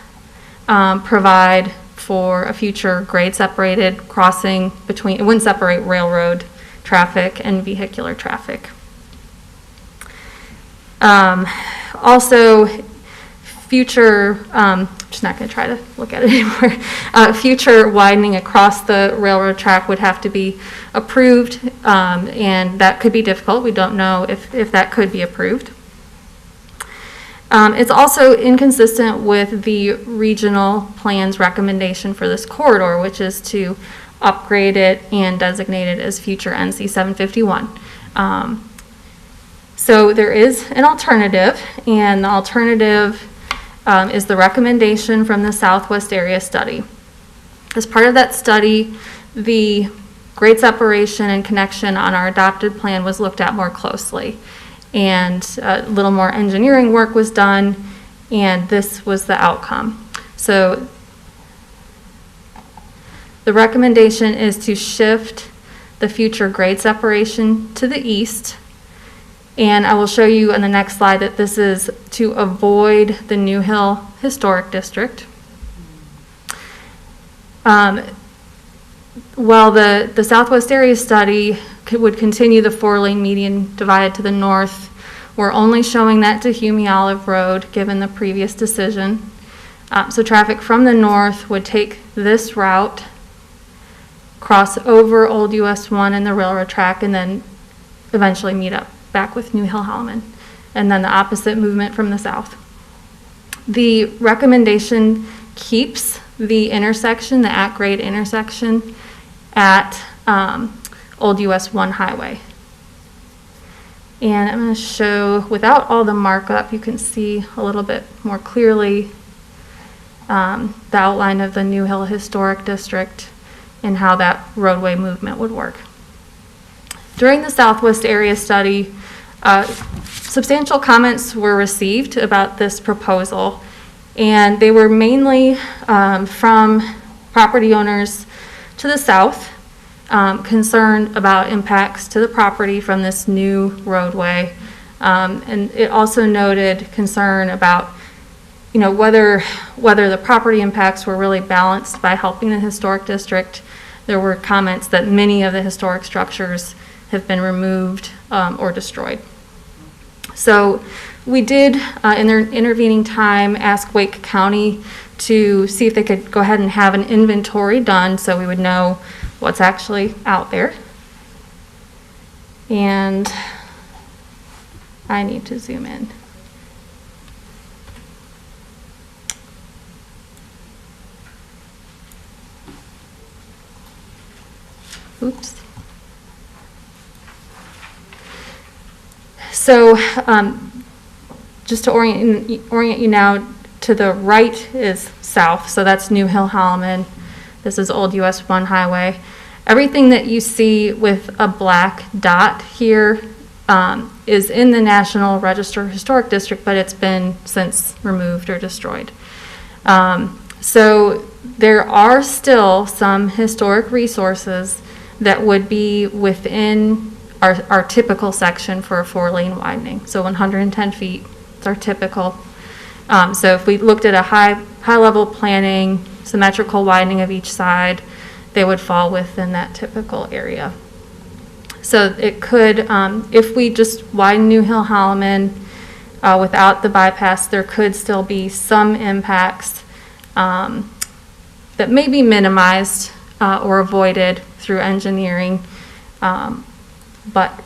provide for a future grade-separated crossing between, it wouldn't separate railroad traffic and vehicular traffic. Also, future, just not going to try to look at it anymore. Future widening across the railroad track would have to be approved, and that could be difficult. We don't know if that could be approved. It's also inconsistent with the regional plan's recommendation for this corridor, which is to upgrade it and designate it as future NC 751. So there is an alternative, and the alternative is the recommendation from the Southwest Area Study. As part of that study, the grade separation and connection on our adopted plan was looked at more closely, and a little more engineering work was done, and this was the outcome. So the recommendation is to shift the future grade separation to the east. And I will show you on the next slide that this is to avoid the New Hill Historic District. While the Southwest Area Study would continue the 4-lane median divide to the north, we're only showing that to Hume Olive Road, given the previous decision. So traffic from the north would take this route, cross over Old US 1 and the railroad track, and then eventually meet up back with New Hill Holloman, and then the opposite movement from the south. The recommendation keeps the intersection, the at-grade intersection, at Old US 1 highway. And I'm going to show, without all the markup, you can see a little bit more clearly the outline of the New Hill Historic District and how that roadway movement would work. During the Southwest Area Study, substantial comments were received about this proposal, and they were mainly from property owners to the south, concerned about impacts to the property from this new roadway. And it also noted concern about, you know, whether the property impacts were really balanced by helping the historic district. There were comments that many of the historic structures have been removed or destroyed. So we did, in their intervening time, ask Wake County to see if they could go ahead and have an inventory done so we would know what's actually out there. And I need to zoom in. Oops. So just to orient you now, to the right is south, so that's New Hill Holloman. This is Old US 1 highway. Everything that you see with a black dot here is in the National Register Historic District, but it's been since removed or destroyed. So there are still some historic resources that would be within our typical section for a 4-lane widening. So 110 feet is our typical. So if we looked at a high-level planning, symmetrical widening of each side, they would fall within that typical area. So it could, if we just widen New Hill Holloman without the bypass, there could still be some impacts that may be minimized or avoided through engineering, but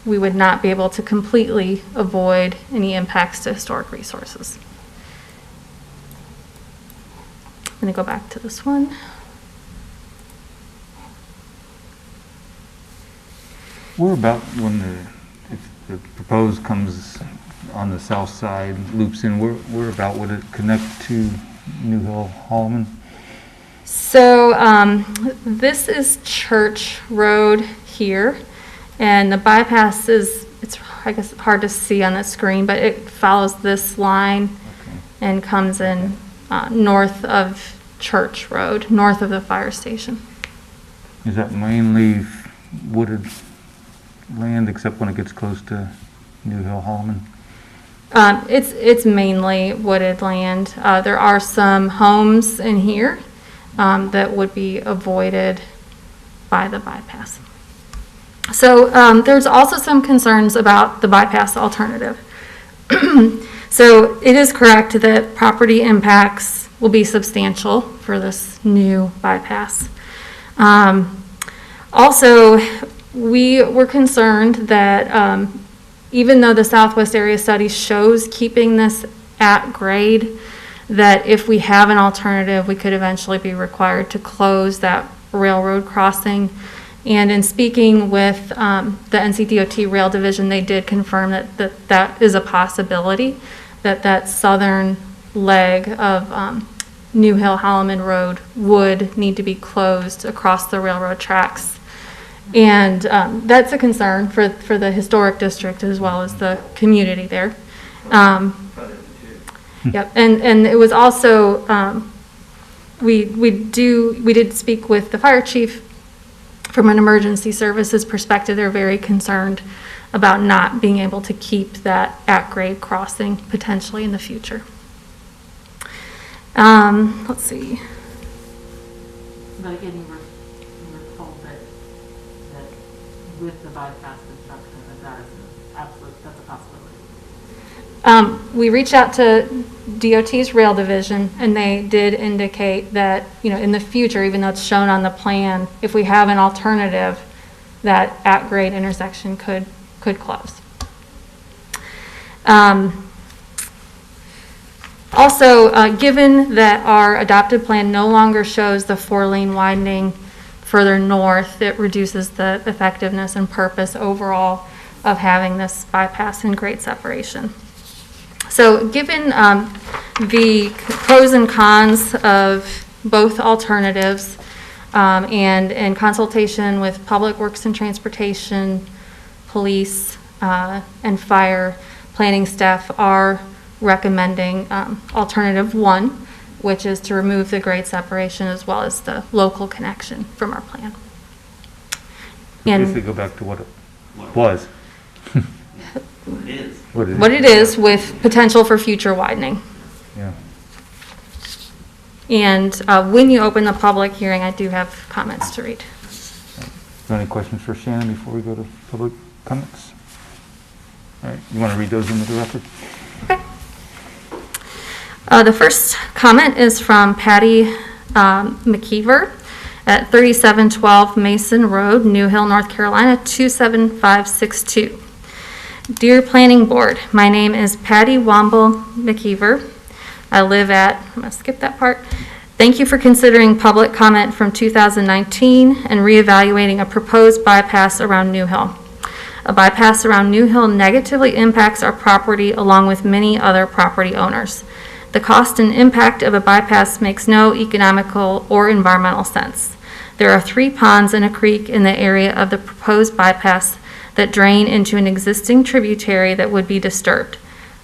we would not be able to completely avoid any impacts to historic resources. I'm going to go back to this one. Where about when if the proposed comes on the south side, loops in, where about would it connect to New Hill Holloman? So this is Church Road here, and the bypass is, it's I guess hard to see on the screen, but it follows this line and comes in north of Church Road, north of the fire station. Is that mainly wooded land except when it gets close to New Hill Holloman? It's mainly wooded land. There are some homes in here that would be avoided by the bypass. So there's also some concerns about the bypass alternative. So it is correct that property impacts will be substantial for this new bypass. Also, we were concerned that even though the Southwest Area Study shows keeping this at grade, that if we have an alternative, we could eventually be required to close that railroad crossing. And in speaking with the NCDOT Rail Division, they did confirm that is a possibility, that southern leg of New Hill Holloman Road would need to be closed across the railroad tracks. And that's a concern for the historic district as well as the community there. Yep, and it was also, we did speak with the fire chief. From an emergency services perspective, they're very concerned about not being able to keep that at-grade crossing potentially in the future. Let's see. But again, you were told that with the bypass construction, that is that's a possibility. We reached out to DOT's Rail Division, and they did indicate that, in the future, even though it's shown on the plan, if we have an alternative, that at-grade intersection could close. Also, given that our adopted plan no longer shows the 4-lane widening further north, it reduces the effectiveness and purpose overall of having this bypass and grade separation. So given the pros and cons of both alternatives and in consultation with Public Works and Transportation, police, and fire, planning staff are recommending alternative 1, which is to remove the grade separation as well as the local connection from our plan. And Basically go back to what it was. what it is with potential for future widening. Yeah. And when you open the public hearing, I do have comments to read. Any questions for Shannon before we go to public comments? All right, you want to read those into the record? Okay. The first comment is from Patty McKeever at 3712 Mason Road, New Hill, North Carolina, 27562. Dear Planning Board, my name is Patty Womble McKeever. I live at, I'm going to skip that part. Thank you for considering public comment from 2019 and reevaluating a proposed bypass around New Hill. A bypass around New Hill negatively impacts our property along with many other property owners. The cost and impact of a bypass makes no economical or environmental sense. There are 3 ponds and a creek in the area of the proposed bypass that drain into an existing tributary that would be disturbed.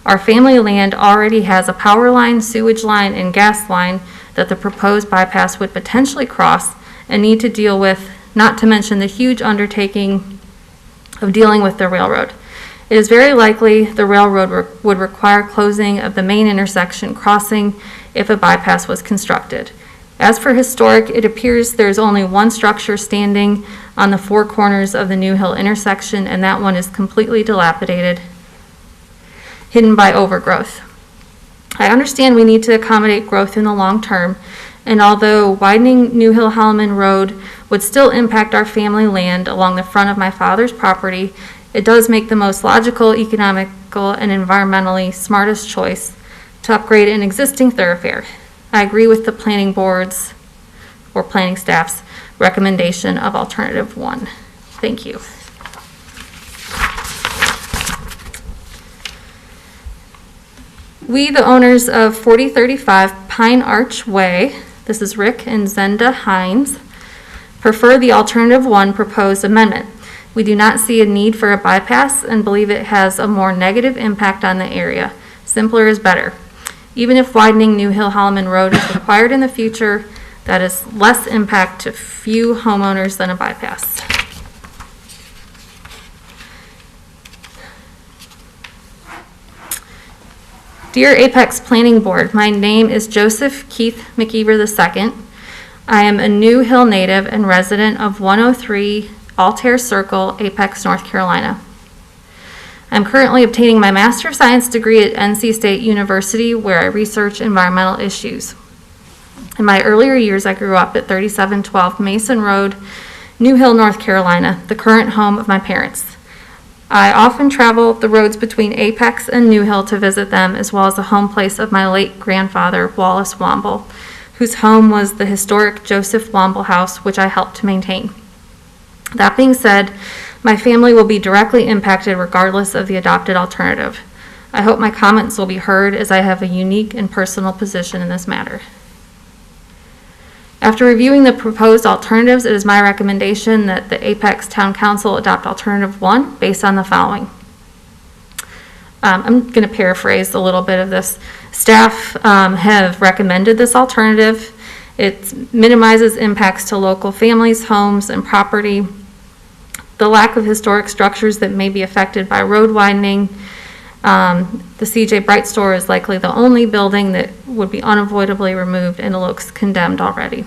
Our family land already has a power line, sewage line, and gas line that the proposed bypass would potentially cross and need to deal with, not to mention the huge undertaking of dealing with the railroad. It is very likely the railroad would require closing of the main intersection crossing if a bypass was constructed. As for historic, it appears there's only one structure standing on the 4 corners of the New Hill intersection, and that one is completely dilapidated, hidden by overgrowth. I understand we need to accommodate growth in the long term, and although widening New Hill Holloman Road would still impact our family land along the front of my father's property, it does make the most logical, economical, and environmentally smartest choice to upgrade an existing thoroughfare. I agree with the planning board's or planning staff's recommendation of alternative 1. Thank you. We, the owners of 4035 Pine Arch Way, this is Rick and Zenda Hines, prefer the alternative 1 proposed amendment. We do not see a need for a bypass and believe it has a more negative impact on the area. Simpler is better. Even if widening New Hill Holloman Road is required in the future, that is less impact to few homeowners than a bypass. Dear Apex Planning Board, my name is Joseph Keith McKeever II. I am a New Hill native and resident of 103 Altair Circle, Apex, North Carolina. I'm currently obtaining my Master of Science degree at NC State University, where I research environmental issues. In my earlier years, I grew up at 3712 Mason Road, New Hill, North Carolina, the current home of my parents. I often travel the roads between Apex and New Hill to visit them, as well as the home place of my late grandfather, Wallace Womble, whose home was the historic Joseph Womble House, which I helped to maintain. That being said, my family will be directly impacted regardless of the adopted alternative. I hope my comments will be heard, as I have a unique and personal position in this matter. After reviewing the proposed alternatives, it is my recommendation that the Apex Town Council adopt alternative 1 based on the following. I'm going to paraphrase a little bit of this. Staff have recommended this alternative. It minimizes impacts to local families, homes, and property. The lack of historic structures that may be affected by road widening. The CJ Bright Store is likely the only building that would be unavoidably removed, and it looks condemned already.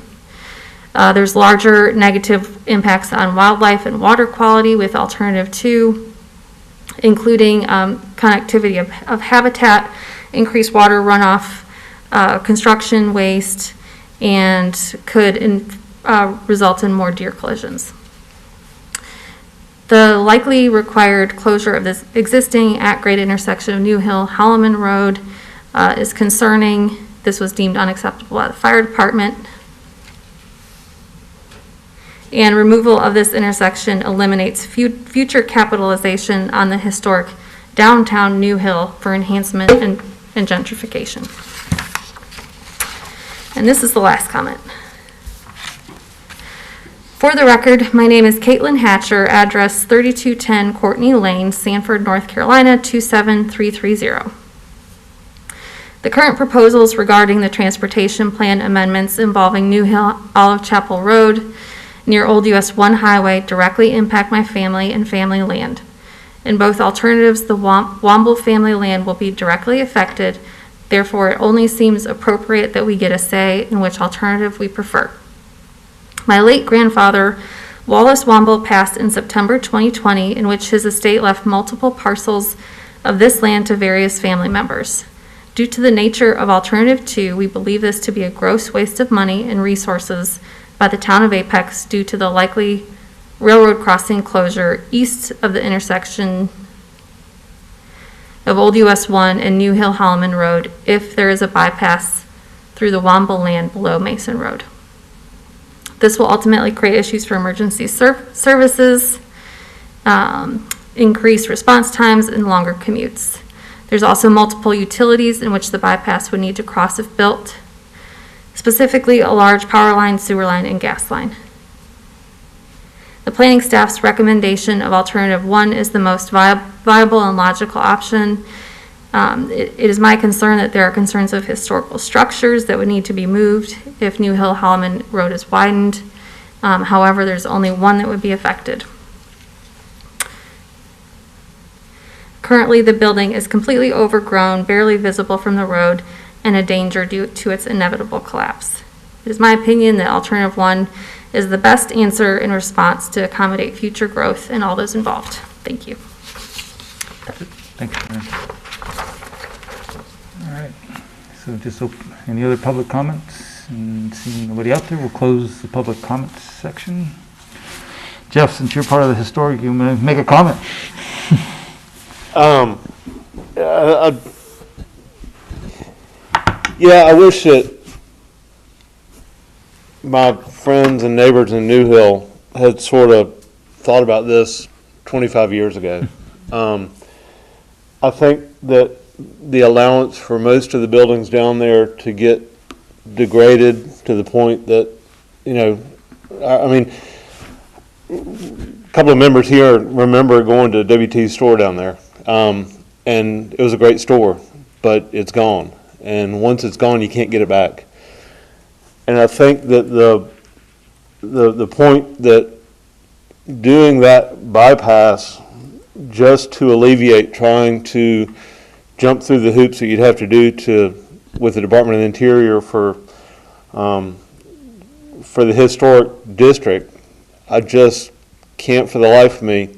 There's larger negative impacts on wildlife and water quality with alternative 2, including connectivity of habitat, increased water runoff, construction waste, and could result in more deer collisions. The likely required closure of this existing at-grade intersection of New Hill Holloman Road is concerning. This was deemed unacceptable by the fire department. And removal of this intersection eliminates future capitalization on the historic downtown New Hill for enhancement and gentrification. And this is the last comment. For the record, my name is Caitlin Hatcher, address 3210 Courtney Lane, Sanford, North Carolina, 27330. The current proposals regarding the transportation plan amendments involving New Hill Olive Chapel Road near Old US 1 Highway directly impact my family and family land. In both alternatives, the Womble family land will be directly affected. Therefore, it only seems appropriate that we get a say in which alternative we prefer. My late grandfather, Wallace Womble, passed in September 2020, in which his estate left multiple parcels of this land to various family members. Due to the nature of Alternative 2, we believe this to be a gross waste of money and resources by the town of Apex due to the likely railroad crossing closure east of the intersection of Old US 1 and New Hill Holloman Road if there is a bypass through the Womble land below Mason Road. This will ultimately create issues for emergency services, increased response times, and longer commutes. There's also multiple utilities in which the bypass would need to cross if built, specifically a large power line, sewer line, and gas line. The planning staff's recommendation of alternative 1 is the most viable and logical option. It is my concern that there are concerns of historical structures that would need to be moved if New Hill Holloman Road is widened. However, there's only one that would be affected. Currently, the building is completely overgrown, barely visible from the road, and a danger due to its inevitable collapse. It is my opinion that alternative 1 is the best answer in response to accommodate future growth and all those involved. Thank you. Thanks, Karen. All right, so just any other public comments? And seeing nobody out there, we'll close the public comments section. Jeff, since you're part of the historic, you may make a comment. Yeah, I wish that my friends and neighbors in New Hill had sort of thought about this 25 years ago. I think that the allowance for most of the buildings down there to get degraded to the point that, you know, I mean, a couple of members here remember going to WT's store down there, and it was a great store, but it's gone. And once it's gone, you can't get it back. And I think that the point that doing that bypass just to alleviate trying to jump through the hoops that you'd have to do with the Department of the Interior for the historic district. I just can't for the life of me,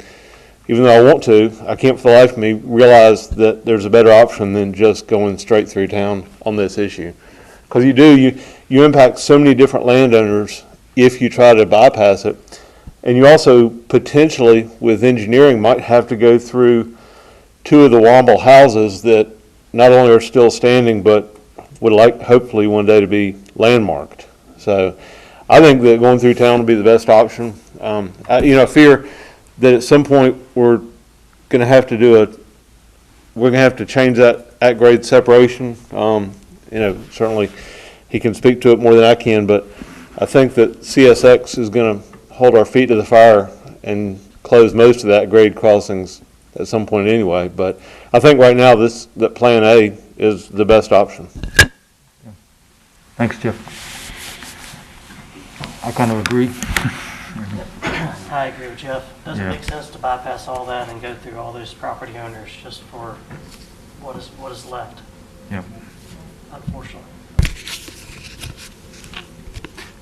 even though I want to, I can't for the life of me realize that there's a better option than just going straight through town on this issue. Because you impact so many different landowners if you try to bypass it. And you also potentially, with engineering, might have to go through two of the Womble houses that not only are still standing, but would like hopefully one day to be landmarked. So I think that going through town would be the best option. I fear that at some point we're going to have to change that at-grade separation. Certainly he can speak to it more than I can, but I think that CSX is going to hold our feet to the fire and close most of that grade crossings at some point anyway. But I think right now that Plan A is the best option. Thanks, Jeff. I kind of agree. I agree with Jeff. Doesn't Yeah. make sense to bypass all that and go through all those property owners just for what is left, Yep. unfortunately.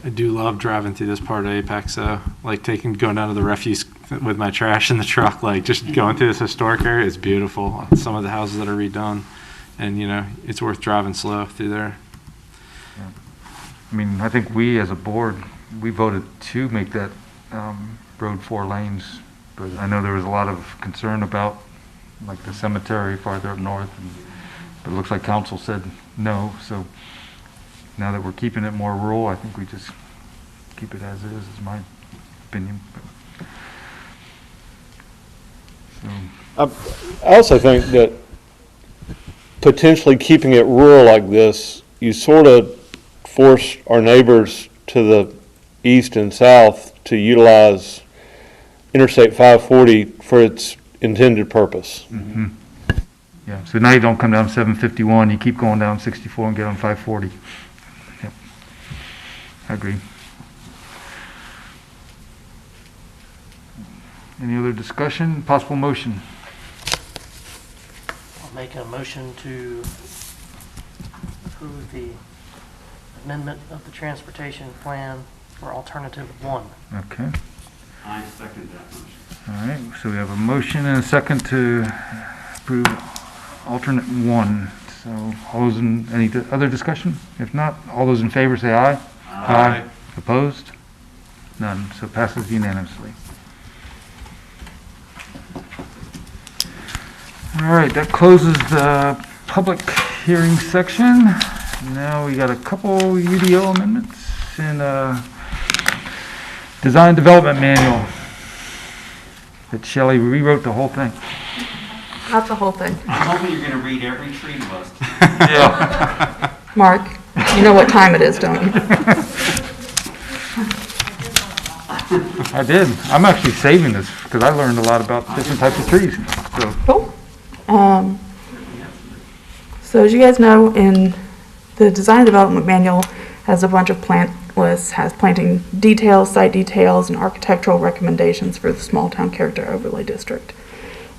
I do love driving through this part of Apex, though. Like going down to the refuse with my trash in the truck, like just going through this historic area. It's beautiful. Some of the houses that are redone, and it's worth driving slow through there. I mean, I think we as a board, we voted to make that road 4 lanes, but I know there was a lot of concern about like the cemetery farther up north, but it looks like council said no, so now that we're keeping it more rural, I think we just keep it as is my opinion. So. I also think that potentially keeping it rural like this, you sort of force our neighbors to the east and south to utilize Interstate 540 for its intended purpose. Mm-hmm. Yeah, so now you don't come down 751, you keep going down 64 and get on 540. Yep, I agree. Any other discussion, possible motion? I'll make a motion to approve the amendment of the transportation plan for alternative 1. Okay. I second that motion. All right, so we have a motion and a second to approve alternate 1. So all those any other discussion? If not, all those in favor say aye. Aye. Opposed? None, so passes unanimously. All right, that closes the public hearing section. Now we got a couple UDO amendments and design development manual that Shelley rewrote the whole thing. Not the whole thing. I'm hoping you're going to read every tree list. Yeah. Mark, you know what time it is, don't you? I did. I'm actually saving this because I learned a lot about different types of trees. So. Cool. So as you guys know, in the design development manual has a bunch of plant lists, has planting details, site details, and architectural recommendations for the small town character overlay district,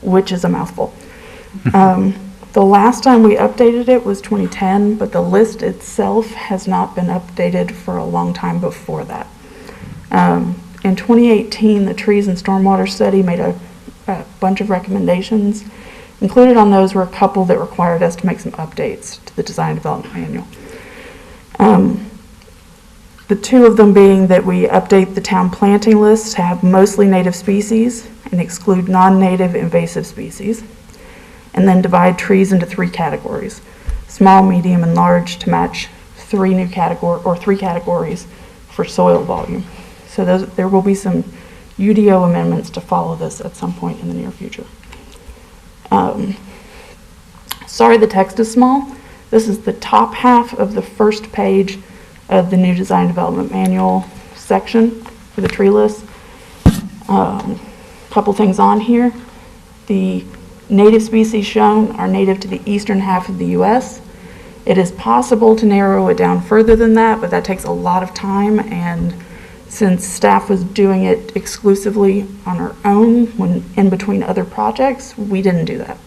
which is a mouthful. The last time we updated it was 2010, but the list itself has not been updated for a long time before that. In 2018, the trees and stormwater study made a bunch of recommendations. Included on those were a couple that required us to make some updates to the design development manual. The two of them being that we update the town planting list to have mostly native species and exclude non-native invasive species, and then divide trees into 3 categories, small, medium, and large, to match 3 categories for soil volume. So there will be some UDO amendments to follow this at some point in the near future. Sorry the text is small. This is the top half of the first page of the new design development manual section for the tree list. Couple things on here. The native species shown are native to the eastern half of the U.S. It is possible to narrow it down further than that, but that takes a lot of time, and since staff was doing it exclusively on our own when in between other projects, we didn't do that.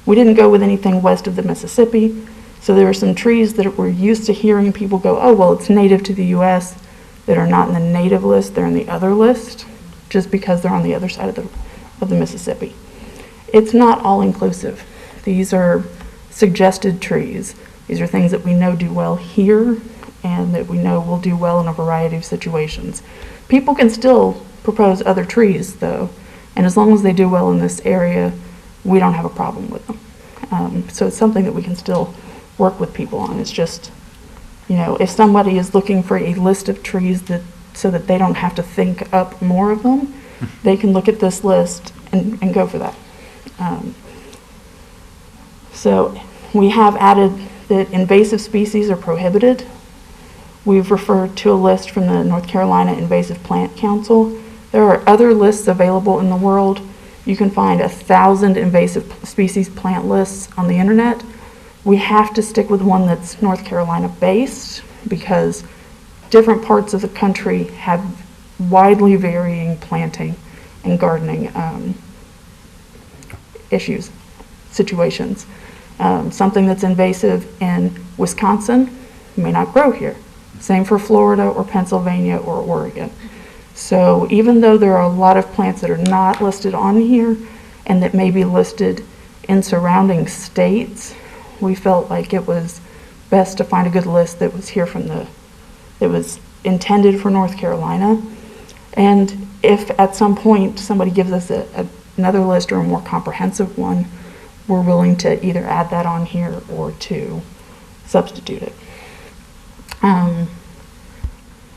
We didn't go with anything west of the Mississippi, so there are some trees that we're used to hearing people go, oh, well, it's native to the US, that are not in the native list, they're in the other list, just because they're on the other side of the Mississippi. It's not all-inclusive. These are suggested trees. These are things that we know do well here and that we know will do well in a variety of situations. People can still propose other trees, though, and as long as they do well in this area, we don't have a problem with them. So it's something that we can still work with people on. It's just, you know, if somebody is looking for a list of trees so that they don't have to think up more of them, they can look at this list and go for that. So we have added that invasive species are prohibited. We've referred to a list from the North Carolina Invasive Plant Council. There are other lists available in the world. You can find 1,000 invasive species plant lists on the internet. We have to stick with one that's North Carolina based because different parts of the country have widely varying planting and gardening situations. Something that's invasive in Wisconsin may not grow here. Same for Florida or Pennsylvania or Oregon. So even though there are a lot of plants that are not listed on here and that may be listed in surrounding states, we felt like it was best to find a good list that was here that was intended for North Carolina. And if at some point somebody gives us another list or a more comprehensive one, we're willing to either add that on here or to substitute it.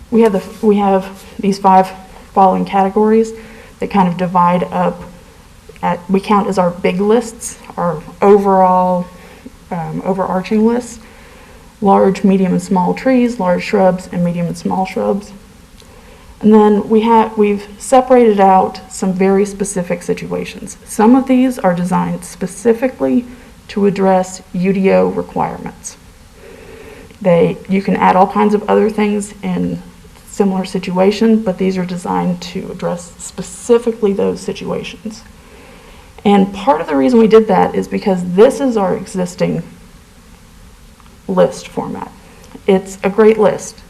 We have these 5 following categories that kind of divide up we count as our big lists, our overall overarching lists: large, medium, and small trees, large shrubs, and medium and small shrubs. And then we've separated out some very specific situations. Some of these are designed specifically to address UDO requirements. You can add all kinds of other things in similar situations, but these are designed to address specifically those situations. And part of the reason we did that is because this is our existing list format. It's a great list.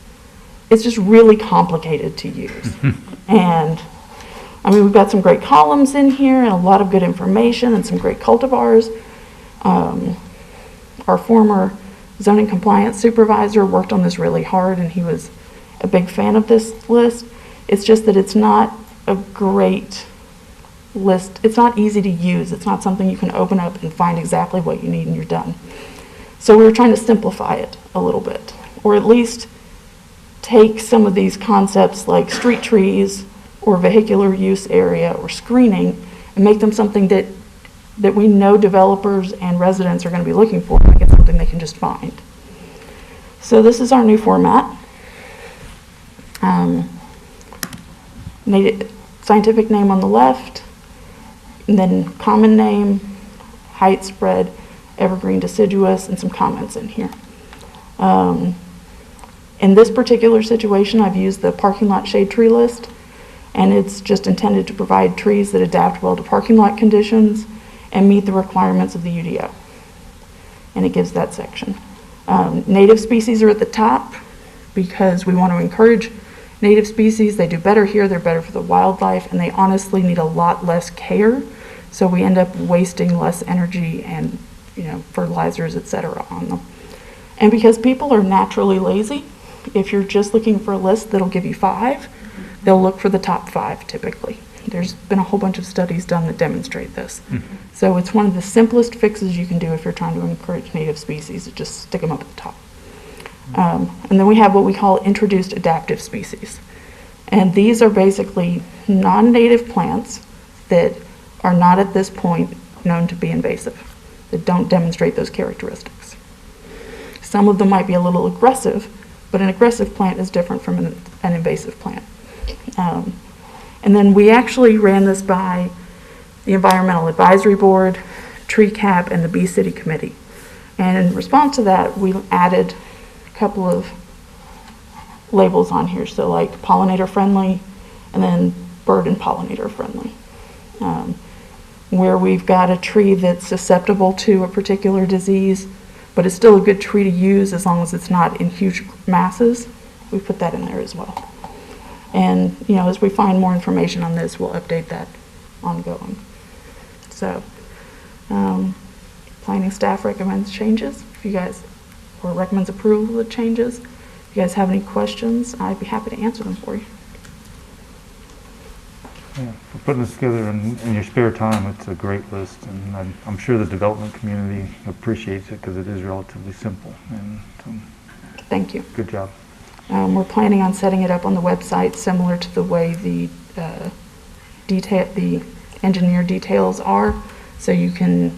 It's just really complicated to use. And I mean, we've got some great columns in here and a lot of good information and some great cultivars. Our former zoning compliance supervisor worked on this really hard and he was a big fan of this list. It's just that it's not a great list. It's not easy to use. It's not something you can open up and find exactly what you need and you're done. So we were trying to simplify it a little bit, or at least take some of these concepts like street trees or vehicular use area or screening and make them something that we know developers and residents are going to be looking for, make it something they can just find. So this is our new format. Scientific name on the left, and then common name, height spread, evergreen deciduous, and some comments in here. In this particular situation, I've used the parking lot shade tree list, and it's just intended to provide trees that adapt well to parking lot conditions and meet the requirements of the UDO. And it gives that section. Native species are at the top because we want to encourage native species. They do better here, they're better for the wildlife, and they honestly need a lot less care. So we end up wasting less energy and fertilizers, etc. on them. And because people are naturally lazy, if you're just looking for a list that'll give you 5, they'll look for the top 5 typically. There's been a whole bunch of studies done that demonstrate this. So it's one of the simplest fixes you can do if you're trying to encourage native species, is just stick them up at the top. And then we have what we call introduced adaptive species. And these are basically non-native plants that are not at this point known to be invasive, that don't demonstrate those characteristics. Some of them might be a little aggressive, but an aggressive plant is different from an invasive plant. And then we actually ran this by the Environmental Advisory Board, Tree Cap, and the Bee City Committee. And in response to that, we added a couple of labels on here. So like pollinator friendly, and then bird and pollinator friendly. where we've got a tree that's susceptible to a particular disease, but it's still a good tree to use as long as it's not in huge masses. We put that in there as well. And, you know, as we find more information on this, we'll update that ongoing. So, planning staff recommends changes. If you guys, or recommends approval of changes. If you guys have any questions, I'd be happy to answer them for you. Yeah, for putting this together in your spare time, it's a great list, and I'm sure the development community appreciates it because it is relatively simple. And thank you. Good job. We're planning on setting it up on the website similar to the way the engineer details are, so you can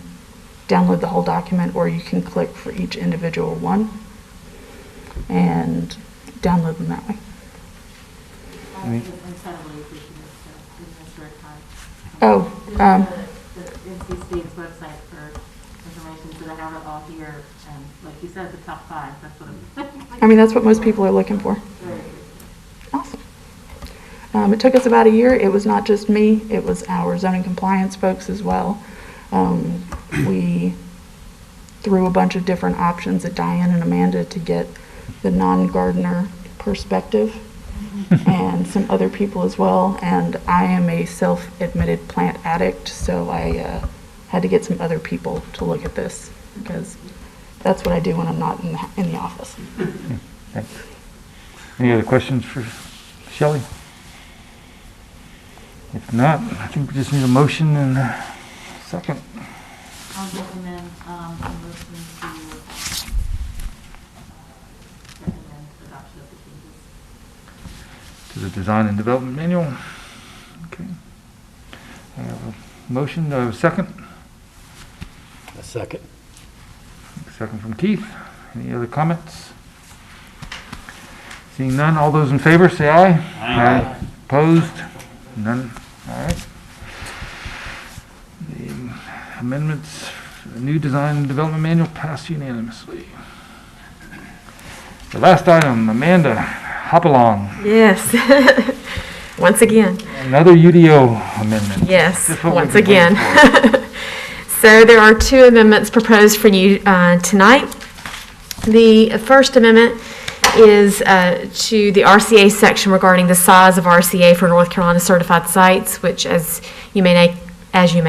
download the whole document or you can click for each individual one and download them that way. Oh, the NC State's website for information, so they have it all here, and like you said, the top 5, that's what I mean, that's what most people are looking for. Awesome. It took us about a year. It was not just me, it was our zoning compliance folks as well. We threw a bunch of different options at Diane and Amanda to get the non-gardener perspective and some other people as well. And I am a self-admitted plant addict, so I had to get some other people to look at this because that's what I do when I'm not in the office. Thanks. Any other questions for Shelley? If not, I think we just need a motion and a second. I'll recommend a motion to recommend adoption of the changes. To the design and development manual. Okay. I have a motion. Do I have a second? A second. Second from Keith. Any other comments? Seeing none, all those in favor say aye. Aye. Opposed? None. All right. The amendments, the new design and development manual passed unanimously. The last item, Amanda, hop along. Yes. Once again. Another UDO amendment. Yes, once again. So there are 2 amendments proposed for you tonight. The first amendment is to the RCA section regarding the size of RCA for North Carolina certified sites, which, as you may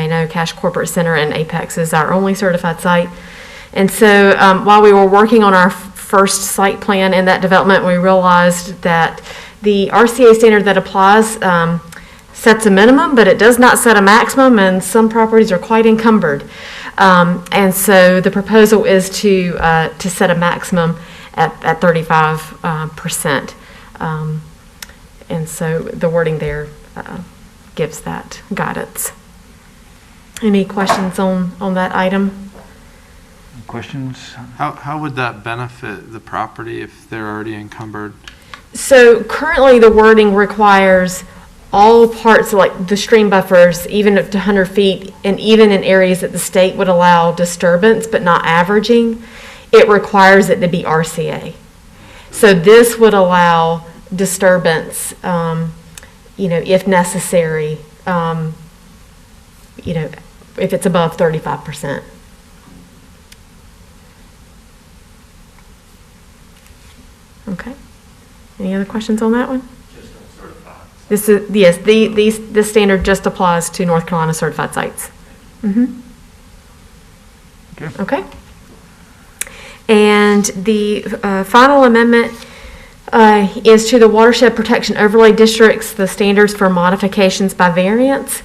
know, Cash Corporate Center and Apex is our only certified site. And so while we were working on our first site plan in that development, we realized that the RCA standard that applies sets a minimum, but it does not set a maximum, and some properties are quite encumbered. And so the proposal is to set a maximum at 35%. And so the wording there gives that guidance. Any questions on that item? Questions? How would that benefit the property if they're already encumbered? So currently the wording requires all parts, like the stream buffers, even up to 100 feet, and even in areas that the state would allow disturbance but not averaging, it requires it to be RCA. So this would allow disturbance, if necessary, if it's above 35%. Okay. Any other questions on that one? Just certified. This is, yes, this standard just applies to North Carolina certified sites. Mm-hmm. Okay. And the final amendment is to the watershed protection overlay districts, the standards for modifications by variance.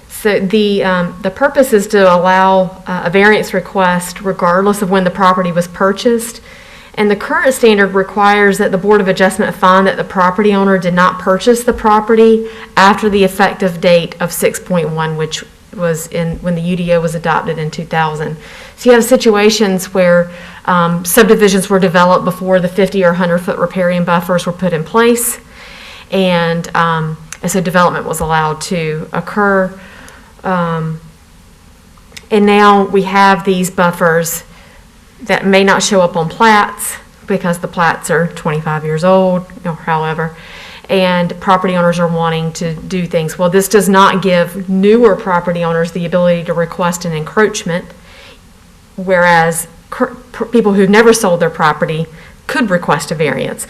So the purpose is to allow a variance request regardless of when the property was purchased. And the current standard requires that the Board of Adjustment find that the property owner did not purchase the property after the effective date of 6.1, which was when the UDO was adopted in 2000. So you have situations where subdivisions were developed before the 50 or 100 foot riparian buffers were put in place, and so development was allowed to occur. And now we have these buffers that may not show up on plats because the plats are 25 years old or however. and property owners are wanting to do things. Well, this does not give newer property owners the ability to request an encroachment, whereas people who've never sold their property could request a variance.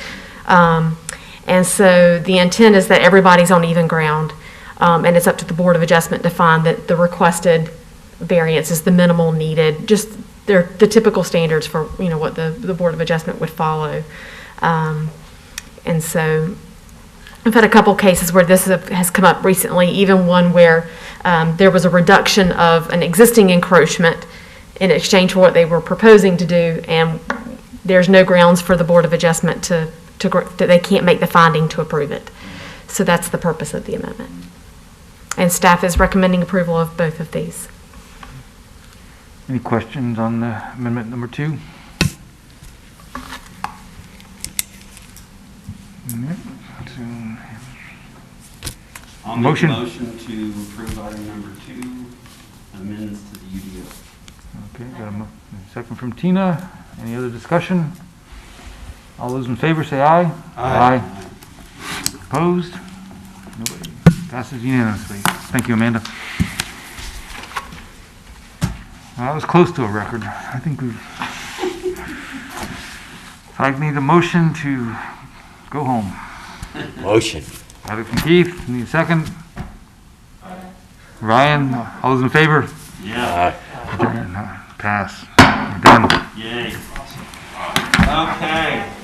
And so the intent is that everybody's on even ground, and it's up to the Board of Adjustment to find that the requested variance is the minimal needed, just they're the typical standards for, you know, what the Board of Adjustment would follow. And so I've had a couple cases where this has come up recently, even one where there was a reduction of an existing encroachment in exchange for what they were proposing to do, and there's no grounds for the Board of Adjustment that they can't make the finding to approve it. So that's the purpose of the amendment. And staff is recommending approval of both of these. Any questions on the amendment number 2? I'll make Motion. a motion to approve item number 2, amendments to the UDO. Okay, got a second from Tina. Any other discussion? All those in favor say aye. Aye. Opposed? Nobody. Passes unanimously. Thank you, Amanda. Well, that was close to a record. I think I need a motion to go home. Motion. Have it from Keith. Need a second? Ryan, all those in favor? Yeah. Pass. We're done. Yay. Okay.